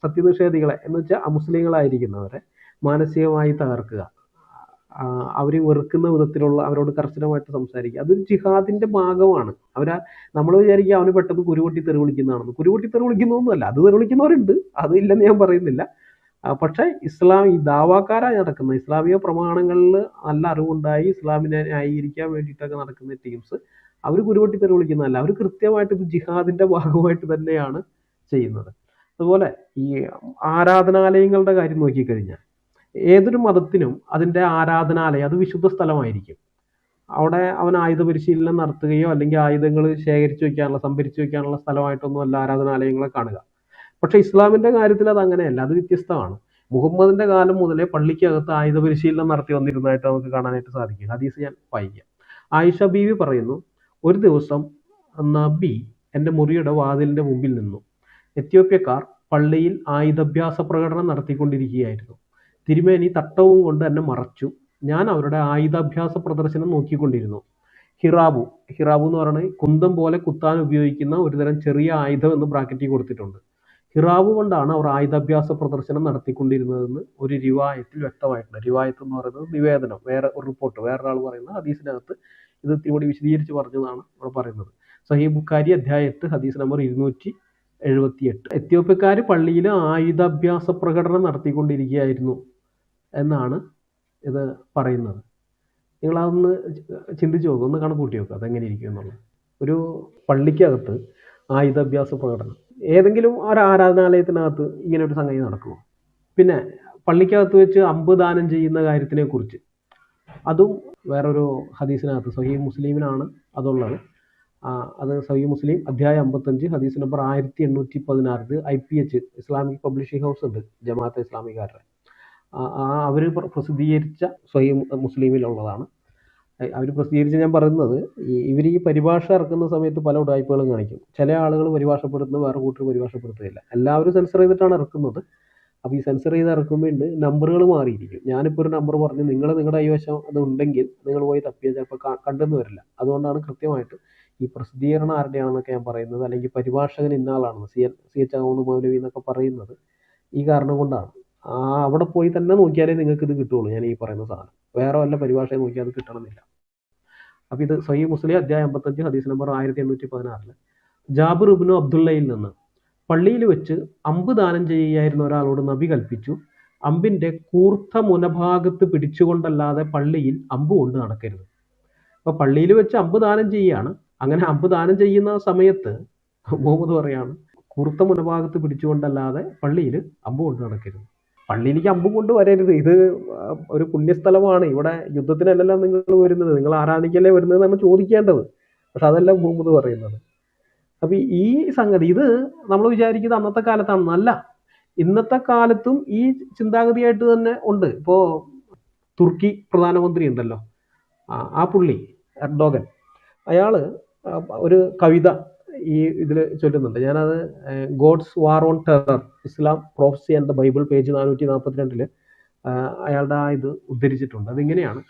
സത്യനിഷേധികളെ എന്ന് വെച്ചാൽ അമുസ്ലിങ്ങളായിരിക്കുന്നവരെ മാനസികമായി തകർക്കുക, അവർ വെറുക്കുന്ന വിധത്തിലുള്ള അവരോട് കർശനമായിട്ട് സംസാരിക്കുക, അതൊരു ജിഹാദിൻ്റെ ഭാഗമാണ്. നമ്മൾ വിചാരിക്കുക അവന് പെട്ടെന്ന് കുരുപൊട്ടി തെറി വിളിക്കുന്നതാണെന്ന്. കുരുപൊട്ടി തെറി വിളിക്കുന്നതൊന്നുമല്ല, അത് തെറി വിളിക്കുന്നവരുണ്ട്, അതില്ലെന്ന് ഞാൻ പറയുന്നില്ല. പക്ഷേ ഈ ദാവാക്കാരായി നടക്കുന്ന ഇസ്ലാമിക പ്രമാണങ്ങളിൽ നല്ല അറിവുണ്ടായി ഇസ്ലാമിനെ ന്യായീകരിക്കാൻ വേണ്ടിയിട്ടൊക്കെ നടക്കുന്ന ടീംസ്, അവർ കുരുപൊട്ടി തെറി വിളിക്കുന്നതല്ല, അവർ കൃത്യമായിട്ട് ഇത് ജിഹാദിൻ്റെ ഭാഗമായിട്ട് തന്നെയാണ് ചെയ്യുന്നത്. അതുപോലെ ഈ ആരാധനാലയങ്ങളുടെ കാര്യം നോക്കിക്കഴിഞ്ഞാൽ ഏതൊരു മതത്തിനും അതിൻ്റെ ആരാധനാലയം അത് വിശുദ്ധ സ്ഥലമായിരിക്കും. അവിടെ അവൻ ആയുധ പരിശീലനം നടത്തുകയോ അല്ലെങ്കിൽ ആയുധങ്ങൾ ശേഖരിച്ചു വെക്കാനുള്ള സംഭരിച്ചു വെക്കാനുള്ള സ്ഥലമായിട്ടൊന്നും അല്ല ആരാധനാലയങ്ങളെ കാണുക. പക്ഷേ ഇസ്ലാമിൻ്റെ കാര്യത്തിൽ അത് അങ്ങനെയല്ല, അത് വ്യത്യസ്തമാണ്. മുഹമ്മദിൻ്റെ കാലം മുതലേ പള്ളിക്കകത്ത് ആയുധ പരിശീലനം നടത്തി വന്നിരുന്നതായിട്ട് നമുക്ക് കാണാനായിട്ട് സാധിക്കും. ഹദീസ് ഞാൻ വായിക്കാം. ആയിഷ ബീവി പറയുന്നു, ഒരു ദിവസം നബി എൻ്റെ മുറിയുടെ വാതിലിൻ്റെ മുമ്പിൽ നിന്നു. എത്യോപ്യക്കാർ പള്ളിയിൽ ആയുധാഭ്യാസ പ്രകടനം നടത്തിക്കൊണ്ടിരിക്കുകയായിരുന്നു. തിരുമേനി തട്ടവും കൊണ്ട് എന്നെ മറച്ചു. ഞാൻ അവരുടെ ആയുധാഭ്യാസ പ്രദർശനം നോക്കിക്കൊണ്ടിരുന്നു. ഹിറാബു എന്ന് പറയുന്നത് കുന്തം പോലെ കുത്താൻ ഉപയോഗിക്കുന്ന ഒരുതരം ചെറിയ ആയുധം എന്ന് ബ്രാക്കറ്റിൽ കൊടുത്തിട്ടുണ്ട്. ഹിറാബു കൊണ്ടാണ് അവർ ആയുധാഭ്യാസ പ്രദർശനം നടത്തിക്കൊണ്ടിരുന്നതെന്ന് ഒരു റിവായത്തിൽ വ്യക്തമായിട്ടുണ്ട്. റിവായത്ത് എന്ന് പറയുന്നത് നിവേദനം, വേറെ ഒരു റിപ്പോർട്ട്, വേറൊരാൾ പറയുന്ന ഹദീസിനകത്ത് ഇത് ഇവിടെ വിശദീകരിച്ച് പറഞ്ഞതാണ് ഇവിടെ പറയുന്നത്. സഹീഹ് ബുഖാരി അധ്യായം 8 ഹദീസ് നമ്പർ 278. എത്യോപ്യക്കാർ പള്ളിയിൽ ആയുധാഭ്യാസ പ്രകടനം നടത്തിക്കൊണ്ടിരിക്കുകയായിരുന്നു എന്നാണ് ഇത് പറയുന്നത്. നിങ്ങളതൊന്ന് ചിന്തിച്ച് നോക്കുക, ഒന്ന് കണക്കൂട്ടി നോക്കുക അതെങ്ങനെ ഇരിക്കും എന്നുള്ളത്. ഒരു പള്ളിക്കകത്ത് ആയുധാഭ്യാസ പ്രകടനം, ഏതെങ്കിലും ഒരു ആരാധനാലയത്തിനകത്ത് ഇങ്ങനെ ഒരു സംഗതി നടക്കുമോ? പിന്നെ പള്ളിക്കകത്ത് വെച്ച് അമ്പ് ദാനം ചെയ്യുന്ന കാര്യത്തിനെ കുറിച്ച് അതും വേറൊരു ഹദീസിനകത്ത് സഹീഹ് മുസ്ലിമിനാണ് അതുള്ളത്. അത് സഹീഹ് മുസ്ലിം അധ്യായം 55 ഹദീസ് number 1816. IPH Islamic publishing house ഉണ്ട്, ജമാഅത്തെ ഇസ്ലാമിക്കാരുടെ. അവർ പ്രസിദ്ധീകരിച്ച സഹീഹ് മുസ്ലിമിലുള്ളതാണ്. അവർ പ്രസിദ്ധീകരിച്ച് ഞാൻ പറയുന്നത്, ഇവർ ഈ പരിഭാഷ ഇറക്കുന്ന സമയത്ത് പല ഉടായ്പകളും കാണിക്കും. ചില ആളുകൾ പരിഭാഷപ്പെടുത്തുന്നത് വേറെ കൂട്ടർ പരിഭാഷപ്പെടുത്തുകയില്ല. എല്ലാവരും സെൻസർ ചെയ്തിട്ടാണ് ഇറക്കുന്നത്. അപ്പോൾ ഈ സെൻസർ ചെയ്ത് ഇറക്കുമ്പോൾ നമ്പറുകൾ മാറിയിരിക്കും. ഞാനിപ്പോൾ ഒരു നമ്പർ പറഞ്ഞു, നിങ്ങളുടെ കൈവശം അത് ഉണ്ടെങ്കിൽ നിങ്ങൾ പോയി തപ്പിയാൽ ചിലപ്പോൾ കണ്ടെന്ന് വരില്ല. അതുകൊണ്ടാണ് കൃത്യമായിട്ട് ഈ പ്രസിദ്ധീകരണം ആരുടെയാണെന്നൊക്കെ ഞാൻ പറയുന്നത്, അല്ലെങ്കിൽ പരിഭാഷകൻ ഇന്നാളാണെന്ന് CH അഹമ്മദ് മൗലവി എന്നൊക്കെ പറയുന്നത് ഈ കാരണം കൊണ്ടാണ്. അവിടെ പോയി തന്നെ നോക്കിയാലേ നിങ്ങൾക്ക് ഇത് കിട്ടുള്ളൂ. ഞാൻ ഈ പറയുന്ന സാധനം വേറെ വല്ല പരിഭാഷയെ നോക്കിയാൽ അത് കിട്ടണമെന്നില്ല. അപ്പോൾ ഇത് സഹീഹ് മുസ്ലിം അധ്യായം 55 ഹദീസ് നമ്പർ 1816. ജാബിർ ഇബ്നു അബ്ദുള്ളയിൽ നിന്ന് പള്ളിയിൽ വെച്ച് അമ്പ് ദാനം ചെയ്യുകയായിരുന്ന ഒരാളോട് നബി കൽപ്പിച്ചു, അമ്പിന്റെ കൂർത്ത മുനഭാഗത്ത് പിടിച്ചുകൊണ്ടല്ലാതെ പള്ളിയിൽ അമ്പ് കൊണ്ട് നടക്കരുത്. അപ്പൊ പള്ളിയിൽ വെച്ച് അമ്പ് ദാനം ചെയ്യുകയാണ്. അങ്ങനെ അമ്പ് ദാനം ചെയ്യുന്ന സമയത്ത് മുഹമ്മദ് പറയാണ്, കൂർത്ത മുനഭാഗത്ത് പിടിച്ചുകൊണ്ടല്ലാതെ പള്ളിയിൽ അമ്പ് കൊണ്ട് നടക്കരുത്. പള്ളിയിലേക്ക് അമ്പ് കൊണ്ട് വരരുത്, ഇത് ഒരു പുണ്യസ്ഥലമാണ്, ഇവിടെ യുദ്ധത്തിനല്ലല്ലോ നിങ്ങൾ വരുന്നത്, നിങ്ങൾ ആരാധിക്കല്ലേ വരുന്നത് എന്നാണ് ചോദിക്കേണ്ടത്. പക്ഷെ അതല്ല മുഹമ്മദ് പറയുന്നത്. അപ്പൊ ഈ സംഗതി ഇത് നമ്മൾ വിചാരിക്കുന്നത് അന്നത്തെ കാലത്താണെന്ന്. അല്ല, ഇന്നത്തെ കാലത്തും ഈ ചിന്താഗതിയായിട്ട് തന്നെ ഉണ്ട്. ഇപ്പോ തുർക്കി പ്രധാനമന്ത്രി ഉണ്ടല്ലോ, ആ പുള്ളി എർഡോഗൻ, അയാള് ഒരു കവിത ഈ ഇതിൽ ചൊല്ലുന്നുണ്ട്. ഞാനത് God's war on terror, Islam prophecy and the Bible, page 442 അയാളുടെ ആ ഇത് ഉദ്ധരിച്ചിട്ടുണ്ട്. അതിങ്ങനെയാണ്: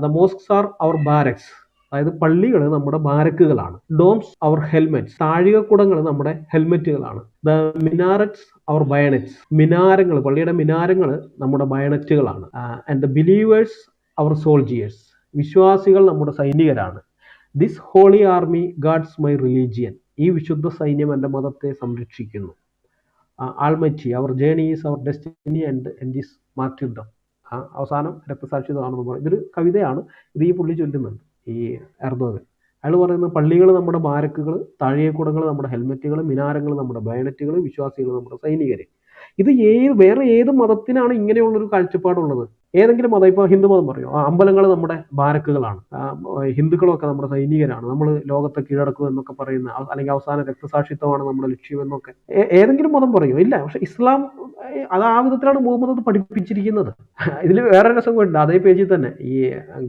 the mosques are our barracks, അതായത് പള്ളികൾ നമ്മുടെ ബാരക്കുകളാണ്. ഡോംസ് അവർ ഹെൽമെറ്റ്സ്, താഴികക്കുടങ്ങൾ നമ്മുടെ ഹെൽമെറ്റുകളാണ്. ദ മിനാററ്റ്സ് അവർ ബയണറ്റ്സ്, മിനാരങ്ങൾ, പള്ളിയുടെ മിനാരങ്ങൾ നമ്മുടെ ബയണറ്റുകളാണ്. And the believers our soldiers, വിശ്വാസികൾ നമ്മുടെ സൈനികരാണ്. This holy army guards my religion, ഈ വിശുദ്ധ സൈന്യം എൻ്റെ മതത്തെ സംരക്ഷിക്കുന്നു. Almighty our journey is our destiny and is martyrdom, അവസാനം രക്തസാക്ഷിതമാണെന്ന് പറയും. ഇതൊരു കവിതയാണ്. ഇത് ഈ പുള്ളി ചൊല്ലുന്നുണ്ട്, ഈ എർദോഗൻ. അയാൾ പറയുന്നത് പള്ളികൾ നമ്മുടെ ബാരക്കുകൾ, താഴികക്കുടങ്ങൾ നമ്മുടെ ഹെൽമെറ്റുകൾ, മിനാരങ്ങൾ നമ്മുടെ ബയണറ്റുകൾ, വിശ്വാസികൾ നമ്മുടെ സൈനികർ. ഇത് വേറെ ഏത് മതത്തിനാണ് ഇങ്ങനെയുള്ളൊരു കാഴ്ചപ്പാടുള്ളത്? ഏതെങ്കിലും മതം, ഇപ്പോൾ ഹിന്ദു മതം പറയും അമ്പലങ്ങൾ നമ്മുടെ ബാരക്കുകളാണ്, ഹിന്ദുക്കളൊക്കെ നമ്മുടെ സൈനികരാണ്, നമ്മൾ ലോകത്തെ കീഴടക്കും എന്നൊക്കെ പറയുന്ന, അല്ലെങ്കിൽ അവസാന രക്തസാക്ഷിത്വമാണ് നമ്മുടെ ലക്ഷ്യം എന്നൊക്കെ ഏതെങ്കിലും മതം പറയും? ഇല്ല. പക്ഷെ ഇസ്ലാം അത് ആ വിധത്തിലാണ് മുഹമ്മദ് അത് പഠിപ്പിച്ചിരിക്കുന്നത്. ഇതിൽ വേറെ രസം കൊണ്ട് അതേ പേജിൽ തന്നെ, ഈ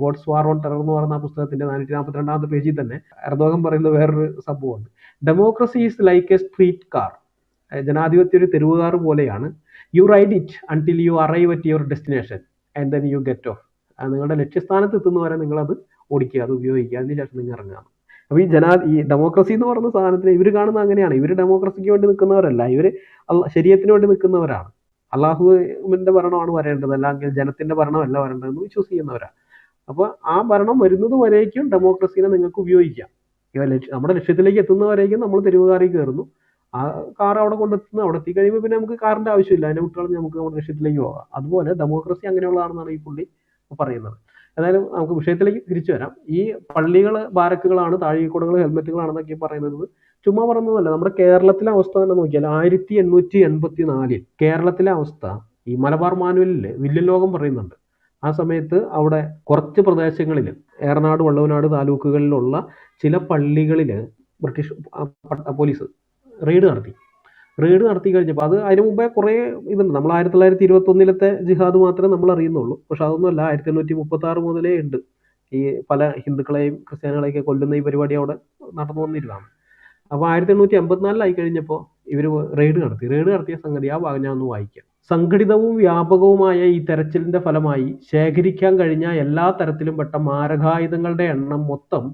ഗോഡ്സ് വാർ ഓൺ ടെറർ എന്ന് പറയുന്ന പുസ്തകത്തിന്റെ 442 പേജിൽ തന്നെ എർദോഗൻ പറയുന്ന വേറൊരു സംഭവമുണ്ട്. Democracy is like A street car, ജനാധിപത്യം ഒരു തെരുവുകാർ പോലെയാണ്. U ride it until you arrive at your destination and then you get of. നിങ്ങളുടെ ലക്ഷ്യസ്ഥാനത്ത് എത്തുന്നവരെ നിങ്ങളത് ഓടിക്കുക, അത് ഉപയോഗിക്കുക, അതിനുശേഷം നിങ്ങൾ ഇറങ്ങുക. അപ്പോൾ ഈ ഡെമോക്രസി എന്ന് പറയുന്ന സാധനത്തിന് ഇവർ കാണുന്നത് അങ്ങനെയാണ്. ഇവർ ഡെമോക്രസിക്ക് വേണ്ടി നിൽക്കുന്നവരല്ല, ഇവർ ശരീരത്തിന് വേണ്ടി നിൽക്കുന്നവരാണ്. അള്ളാഹുവിൻ്റെ ഭരണമാണ് വരേണ്ടത്, അല്ലെങ്കിൽ ജനത്തിന്റെ ഭരണമല്ല വരേണ്ടതെന്ന് വിശ്വസിക്കുന്നവരാണ്. അപ്പോൾ ആ ഭരണം വരുന്നത് വരേക്കും ഡെമോക്രസീനെ നിങ്ങൾക്ക് ഉപയോഗിക്കാം. നമ്മുടെ ലക്ഷ്യത്തിലേക്ക് എത്തുന്നവരേക്കും നമ്മൾ തെരുവുകാരിൽ കയറുന്നു, ആ കാർ അവിടെ കൊണ്ടെത്തുന്നു, അവിടെ എത്തിക്കഴിയുമ്പോൾ പിന്നെ നമുക്ക് കാറിന്റെ ആവശ്യമില്ല, അതിനെ വിട്ടുകളഞ്ഞ് നമുക്ക് നമ്മുടെ ലക്ഷ്യത്തിലേക്ക് പോകാം. അതുപോലെ ഡെമോക്രസി അങ്ങനെയുള്ളതാണെന്നാണ് ഈ പുള്ളി പറയുന്നത്. ഏതായാലും നമുക്ക് വിഷയത്തിലേക്ക് തിരിച്ചു വരാം. ഈ പള്ളികൾ ബാരക്കുകളാണ്, താഴികക്കുടകൾ ഹെൽമെറ്റുകളാണെന്നൊക്കെ പറയുന്നത് ചുമ്മാ പറയുന്നതല്ല. നമ്മുടെ കേരളത്തിലെ അവസ്ഥ തന്നെ നോക്കിയാൽ 1884 കേരളത്തിലെ അവസ്ഥ ഈ മലബാർ മാനുവലിൽ വില്യം ലോകം പറയുന്നുണ്ട്. ആ സമയത്ത് അവിടെ കുറച്ച് പ്രദേശങ്ങളിൽ, ഏറനാട് വള്ളവനാട് താലൂക്കുകളിലുള്ള ചില പള്ളികളിൽ ബ്രിട്ടീഷ് പോലീസ് റെയ്ഡ് നടത്തി കഴിഞ്ഞപ്പോൾ, അതിന് മുമ്പേ കുറേ ഇതുണ്ട്. നമ്മൾ 1921 ജിഹാദ് മാത്രമേ നമ്മൾ അറിയുന്നുള്ളൂ. പക്ഷെ അതൊന്നുമല്ല, 1836 മുതലേ ഉണ്ട്. ഈ പല ഹിന്ദുക്കളെയും ക്രിസ്ത്യാനികളെയൊക്കെ കൊല്ലുന്ന ഈ പരിപാടി അവിടെ നടന്നു വന്നിരുന്നതാണ്. അപ്പോൾ 1884 കഴിഞ്ഞപ്പോൾ ഇവർ റെയ്ഡ് നടത്തിയ സംഗതി ആ ഭാഗം ഞാൻ ഒന്ന് വായിക്കാം. സംഘടിതവും വ്യാപകവുമായ ഈ തെരച്ചിലിന്റെ ഫലമായി ശേഖരിക്കാൻ കഴിഞ്ഞ എല്ലാ തരത്തിലും പെട്ട മാരകായുധങ്ങളുടെ എണ്ണം മൊത്തം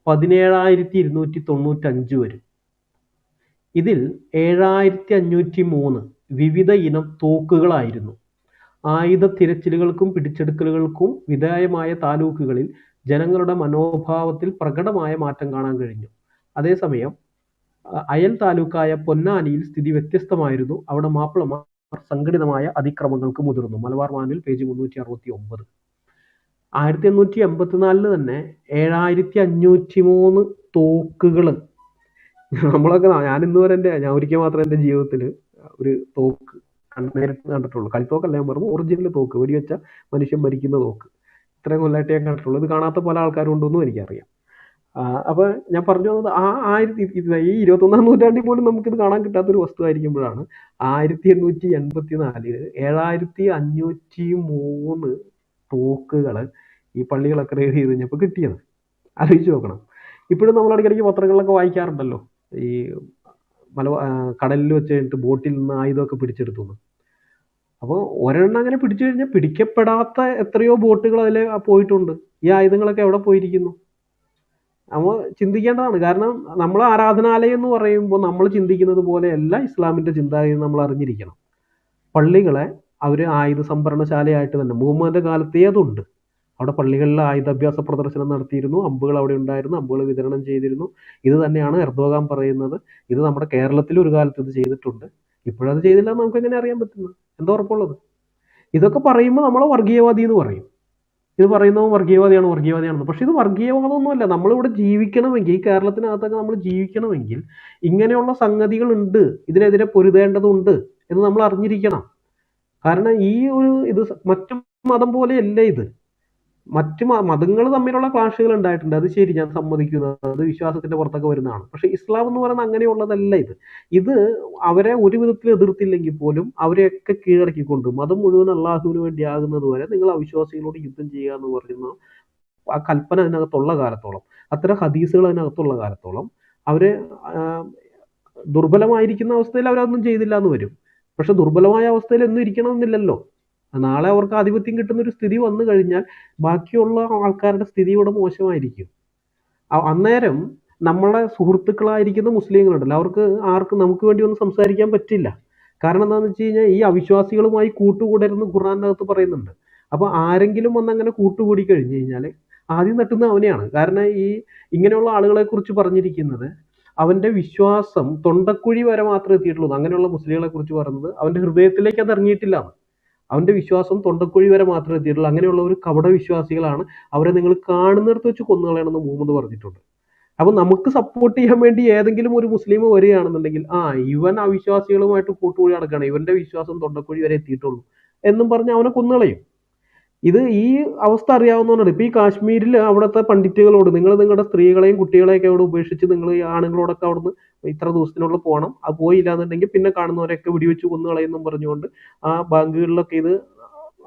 17,295 വരും. ഇതിൽ 7,503 വിവിധ ഇനം തോക്കുകളായിരുന്നു. ആയുധ തിരച്ചിലുകൾക്കും പിടിച്ചെടുക്കലുകൾക്കും വിധേയമായ താലൂക്കുകളിൽ ജനങ്ങളുടെ മനോഭാവത്തിൽ പ്രകടമായ മാറ്റം കാണാൻ കഴിഞ്ഞു. അതേസമയം അയൽ താലൂക്കായ പൊന്നാനിയിൽ സ്ഥിതി വ്യത്യസ്തമായിരുന്നു. അവിടെ മാപ്പിളമാർ സംഘടിതമായ അതിക്രമങ്ങൾക്ക് മുതിർന്നു. Malabar manual page 369. 1884 തന്നെ 7,503 തോക്കുകൾ. നമ്മളൊക്കെ, ഞാൻ ഇന്ന് വരെ ഞാൻ ഒരിക്കൽ മാത്രമേ എൻ്റെ ജീവിതത്തിൽ ഒരു തോക്ക് നേരിട്ട് കണ്ടിട്ടുള്ളൂ. കളിത്തോക്കല്ല ഞാൻ പറഞ്ഞു, ഒറിജിനൽ തോക്ക്, വെടിവെച്ച മനുഷ്യൻ മരിക്കുന്ന തോക്ക്. ഇത്രയും കൊല്ലമായിട്ട് ഞാൻ കണ്ടിട്ടുള്ളൂ. ഇത് കാണാത്ത പല ആൾക്കാരുണ്ടെന്നും എനിക്കറിയാം. അപ്പോൾ ഞാൻ പറഞ്ഞു വന്നത്, ഈ 21ാം നൂറ്റാണ്ടിൽ പോലും നമുക്കിത് കാണാൻ കിട്ടാത്തൊരു വസ്തു ആയിരിക്കുമ്പോഴാണ് 1884 7,503 തോക്കുകൾ ഈ പള്ളികളൊക്കെ റെയ്ഡ് ചെയ്ത് കഴിഞ്ഞപ്പോൾ കിട്ടിയത്. ആലോചിച്ച് നോക്കണം. ഇപ്പോഴും നമ്മൾ ഇടയ്ക്കിടയ്ക്ക് പത്രങ്ങളിലൊക്കെ വായിക്കാറുണ്ടല്ലോ, ഈ കടലിൽ വെച്ച് കഴിഞ്ഞിട്ട് ബോട്ടിൽ നിന്ന് ആയുധമൊക്കെ പിടിച്ചെടുത്തു. അപ്പോൾ ഒരെണ്ണം അങ്ങനെ പിടിച്ചു കഴിഞ്ഞാൽ പിടിക്കപ്പെടാത്ത എത്രയോ ബോട്ടുകൾ അതിൽ പോയിട്ടുണ്ട്. ഈ ആയുധങ്ങളൊക്കെ എവിടെ പോയിരിക്കുന്നു? നമ്മൾ ചിന്തിക്കേണ്ടതാണ്. കാരണം നമ്മൾ ആരാധനാലയം എന്ന് പറയുമ്പോൾ നമ്മൾ ചിന്തിക്കുന്നത് പോലെയല്ല ഇസ്ലാമിൻ്റെ ചിന്താഗതി നമ്മൾ അറിഞ്ഞിരിക്കണം. പള്ളികളെ അവർ ആയുധ സംഭരണശാലയായിട്ട് തന്നെ മുഹമ്മദിൻ്റെ കാലത്തേ അതുണ്ട്. അവിടെ പള്ളികളിൽ ആയുധാഭ്യാസ പ്രദർശനം നടത്തിയിരുന്നു, അമ്പുകൾ അവിടെ ഉണ്ടായിരുന്നു, അമ്പുകൾ വിതരണം ചെയ്തിരുന്നു. ഇത് തന്നെയാണ് എർദോഗാൻ പറയുന്നത്. ഇത് നമ്മുടെ കേരളത്തിൽ ഒരു കാലത്ത് ഇത് ചെയ്തിട്ടുണ്ട്, ഇപ്പോഴത് ചെയ്തില്ല എന്ന് നമുക്ക് എങ്ങനെ അറിയാൻ പറ്റുന്നത്? എന്താ ഉറപ്പുള്ളത്? ഇതൊക്കെ പറയുമ്പോൾ നമ്മളെ വർഗീയവാദി എന്ന് പറയും. ഇത് പറയുന്നവൻ വർഗീയവാദിയാണെന്ന്. പക്ഷെ ഇത് വർഗീയവാദമൊന്നുമല്ല. നമ്മളിവിടെ ജീവിക്കണമെങ്കിൽ, ഈ കേരളത്തിനകത്തൊക്കെ നമ്മൾ ജീവിക്കണമെങ്കിൽ ഇങ്ങനെയുള്ള സംഗതികളുണ്ട്, ഇതിനെതിരെ പൊരുതേണ്ടതുണ്ട് എന്ന് നമ്മൾ അറിഞ്ഞിരിക്കണം. കാരണം ഈ ഒരു ഇത് മറ്റു മതം പോലെയല്ല ഇത്. മറ്റു മതങ്ങൾ തമ്മിലുള്ള ക്ലാഷുകൾ ഉണ്ടായിട്ടുണ്ട്, അത് ശരി, ഞാൻ സമ്മതിക്കുന്നത്, അത് വിശ്വാസത്തിന്റെ പുറത്തൊക്കെ വരുന്നതാണ്. പക്ഷെ ഇസ്ലാം എന്ന് പറയുന്നത് അങ്ങനെയുള്ളതല്ല. ഇത് അവരെ ഒരു വിധത്തിൽ എതിർത്തില്ലെങ്കിൽ പോലും അവരെയൊക്കെ കീഴടക്കിക്കൊണ്ട് മതം മുഴുവൻ അള്ളാഹുവിന് വേണ്ടി ആകുന്നത് വരെ നിങ്ങൾ അവിശ്വാസികളോട് യുദ്ധം ചെയ്യുക എന്ന് പറയുന്ന ആ കൽപ്പന അതിനകത്തുള്ള കാലത്തോളം, അത്തരം ഹദീസുകൾ അതിനകത്തുള്ള കാലത്തോളം അവര് ദുർബലമായിരിക്കുന്ന അവസ്ഥയിൽ അവരതൊന്നും ചെയ്തില്ല എന്ന് വരും. പക്ഷെ ദുർബലമായ അവസ്ഥയിൽ എന്നും ഇരിക്കണമെന്നില്ലല്ലോ. നാളെ അവർക്ക് ആധിപത്യം കിട്ടുന്ന ഒരു സ്ഥിതി വന്നു കഴിഞ്ഞാൽ ബാക്കിയുള്ള ആൾക്കാരുടെ സ്ഥിതി ഇവിടെ മോശമായിരിക്കും. അന്നേരം നമ്മളെ സുഹൃത്തുക്കളായിരിക്കുന്ന മുസ്ലിങ്ങളുണ്ടല്ലോ, അവർക്ക് ആർക്കും നമുക്ക് വേണ്ടി ഒന്നും സംസാരിക്കാൻ പറ്റില്ല. കാരണം എന്താണെന്ന് വെച്ച് കഴിഞ്ഞാൽ ഈ അവിശ്വാസികളുമായി കൂട്ടുകൂടരുന്ന് ഖുർആനകത്ത് പറയുന്നുണ്ട്. അപ്പോൾ ആരെങ്കിലും വന്ന് അങ്ങനെ കൂട്ടുകൂടി കഴിഞ്ഞു കഴിഞ്ഞാൽ ആദ്യം തട്ടുന്ന അവനെയാണ്. കാരണം ഇങ്ങനെയുള്ള ആളുകളെ കുറിച്ച് പറഞ്ഞിരിക്കുന്നത് അവന്റെ വിശ്വാസം തൊണ്ടക്കുഴി വരെ മാത്രമേ എത്തിയിട്ടുള്ളൂ. അങ്ങനെയുള്ള മുസ്ലിങ്ങളെ കുറിച്ച് പറയുന്നത് അവന്റെ ഹൃദയത്തിലേക്ക് അത് ഇറങ്ങിയിട്ടില്ല. അവന്റെ വിശ്വാസം തൊണ്ടക്കുഴി വരെ മാത്രമേ എത്തിയിട്ടുള്ളൂ. അങ്ങനെയുള്ള ഒരു കപട വിശ്വാസികളാണ്, അവരെ നിങ്ങൾ കാണുന്നിടത്ത് വെച്ച് കൊന്നുകളയണമെന്ന് മുഹമ്മദ് പറഞ്ഞിട്ടുണ്ട്. അപ്പൊ നമുക്ക് സപ്പോർട്ട് ചെയ്യാൻ വേണ്ടി ഏതെങ്കിലും ഒരു മുസ്ലിം വരികയാണെന്നുണ്ടെങ്കിൽ ഇവൻ അവിശ്വാസികളുമായിട്ട് കൂട്ടുകൂടി നടക്കുകയാണ്, ഇവന്റെ വിശ്വാസം തൊണ്ടക്കുഴി വരെ എത്തിയിട്ടുള്ളൂ എന്നും പറഞ്ഞ് അവനെ കൊന്നുകളയും. ഈ അവസ്ഥ അറിയാവുന്നതുകൊണ്ടാണ് ഇപ്പൊ ഈ കാശ്മീരിൽ അവിടുത്തെ പണ്ഡിറ്റുകളോട് നിങ്ങൾ നിങ്ങളുടെ സ്ത്രീകളെയും കുട്ടികളെയൊക്കെ അവിടെ ഉപേക്ഷിച്ച് നിങ്ങൾ ഈ ആണുങ്ങളോടൊക്കെ അവിടുന്ന് ഇത്ര ദിവസത്തിനുള്ളിൽ പോകണം, അത് പോയില്ല എന്നുണ്ടെങ്കിൽ പിന്നെ കാണുന്നവരെയൊക്കെ വെടിവെച്ച് കൊന്നുകളയെന്നും പറഞ്ഞുകൊണ്ട് ആ ബാങ്കുകളിലൊക്കെ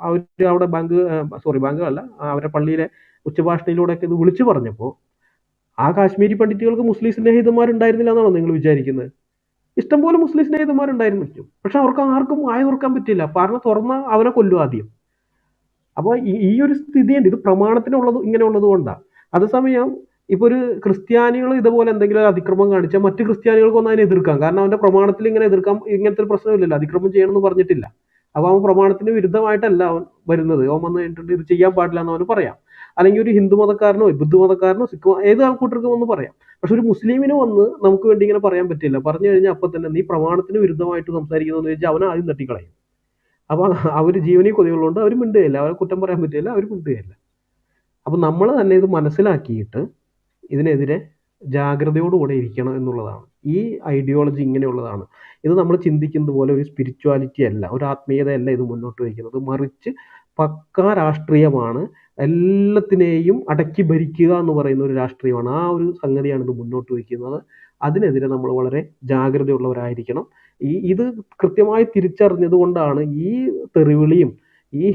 അവർ അവിടെ ബാങ്കുകളല്ല, അവരുടെ പള്ളിയിലെ ഉച്ചഭാഷണിയിലൂടെയൊക്കെ ഇത് വിളിച്ചു പറഞ്ഞപ്പോൾ ആ കാശ്മീരി പണ്ഡിറ്റുകൾക്ക് മുസ്ലിം സ്നേഹിതന്മാരുണ്ടായിരുന്നില്ല എന്നാണോ നിങ്ങൾ വിചാരിക്കുന്നത്? ഇഷ്ടംപോലെ മുസ്ലിം സ്നേഹിതന്മാരുണ്ടായിരുന്നു. പക്ഷെ അവർക്ക് ആർക്കും വായ തുറക്കാൻ പറ്റില്ല. കാരണം തുറന്ന അവനെ കൊല്ലും ആദ്യം. അപ്പോൾ ഈ ഒരു സ്ഥിതിയുണ്ട്. ഇത് പ്രമാണത്തിനുള്ളത് ഇങ്ങനെ ഉള്ളത് കൊണ്ടാണ്. അതേസമയം ഇപ്പൊ ഒരു ക്രിസ്ത്യാനികൾ ഇതുപോലെ എന്തെങ്കിലും ഒരു അതിക്രമം കാണിച്ചാൽ മറ്റു ക്രിസ്ത്യാനികൾക്കൊന്നും അതിനെ എതിർക്കാം. കാരണം അവന്റെ പ്രമാണത്തിൽ ഇങ്ങനെ എതിർക്കാം, ഇങ്ങനത്തെ ഒരു പ്രശ്നമില്ലല്ലോ, അതിക്രമം ചെയ്യണമെന്ന് പറഞ്ഞിട്ടില്ല. അപ്പോൾ അവൻ പ്രമാണത്തിന് വിരുദ്ധമായിട്ടല്ല അവൻ വരുന്നത്. അവൻ വന്ന് കഴിഞ്ഞിട്ട് ഇത് ചെയ്യാൻ പാടില്ല എന്ന് അവന് പറയാം. അല്ലെങ്കിൽ ഒരു ഹിന്ദു മതക്കാരനോ ബുദ്ധ മതക്കാരനോ സിഖ് ഏത് ആൾക്കൂട്ടർക്കും വന്ന് പറയാം. പക്ഷെ ഒരു മുസ്ലിമിന് വന്ന് നമുക്ക് വേണ്ടി ഇങ്ങനെ പറയാൻ പറ്റില്ല. പറഞ്ഞു കഴിഞ്ഞാൽ അപ്പൊ തന്നെ നീ പ്രമാണത്തിന് വിരുദ്ധമായിട്ട് സംസാരിക്കുന്നതെന്ന് വെച്ചാൽ അവനെ ആദ്യം തട്ടിക്കളയും. അപ്പൊ അവര് ജീവനീ കൊതികളുണ്ട്, അവർ മിണ്ടുകയില്ല, അവരെ കുറ്റം പറയാൻ പറ്റില്ല, അവർ മിണ്ടുകയില്ല. അപ്പൊ നമ്മൾ തന്നെ ഇത് മനസ്സിലാക്കിയിട്ട് ഇതിനെതിരെ ജാഗ്രതയോടുകൂടെ ഇരിക്കണം എന്നുള്ളതാണ്. ഈ ഐഡിയോളജി ഇങ്ങനെയുള്ളതാണ്. ഇത് നമ്മൾ ചിന്തിക്കുന്നത് പോലെ ഒരു സ്പിരിച്വാലിറ്റി അല്ല, ഒരു ആത്മീയതയല്ല ഇത് മുന്നോട്ട് വയ്ക്കുന്നത്. മറിച്ച് പക്കാ രാഷ്ട്രീയമാണ്. എല്ലാത്തിനെയും അടക്കി ഭരിക്കുക എന്ന് പറയുന്ന ഒരു രാഷ്ട്രീയമാണ്. ആ ഒരു സംഗതിയാണ് ഇത് മുന്നോട്ട് വയ്ക്കുന്നത്. അതിനെതിരെ നമ്മൾ വളരെ ജാഗ്രതയുള്ളവരായിരിക്കണം. ഇത് കൃത്യമായി തിരിച്ചറിഞ്ഞത് കൊണ്ടാണ് ഈ തെറിവിളിയും ഈ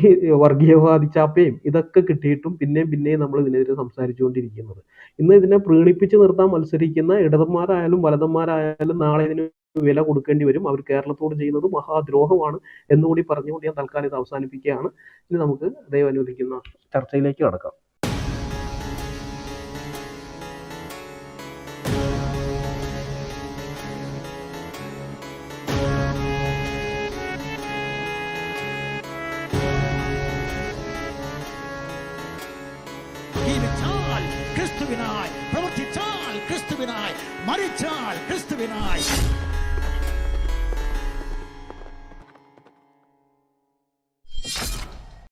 വർഗീയവാദി ചാപ്പയും ഇതൊക്കെ കിട്ടിയിട്ടും പിന്നെയും നമ്മൾ ഇതിനെതിരെ സംസാരിച്ചുകൊണ്ടിരിക്കുന്നത്. ഇന്ന് ഇതിനെ പ്രീണിപ്പിച്ച് നിർത്താൻ മത്സരിക്കുന്ന ഇടതന്മാരായാലും വലതന്മാരായാലും നാളെ ഇതിന് വില കൊടുക്കേണ്ടി വരും. അവർ കേരളത്തോട് ചെയ്യുന്നത് മഹാദ്രോഹമാണ് എന്നുകൂടി പറഞ്ഞുകൊണ്ട് ഞാൻ തൽക്കാലം ഇത് അവസാനിപ്പിക്കുകയാണ്. ഇനി നമുക്ക് ദൈവം അനുവദിക്കുന്ന ചർച്ചയിലേക്ക് കടക്കാം. ജീവിച്ചാൽ ക്രിസ്തുവിനായി, പ്രവർത്തിച്ചാൽ ക്രിസ്തുവിനായി, മരിച്ചാൽ ക്രിസ്തുവിനായി.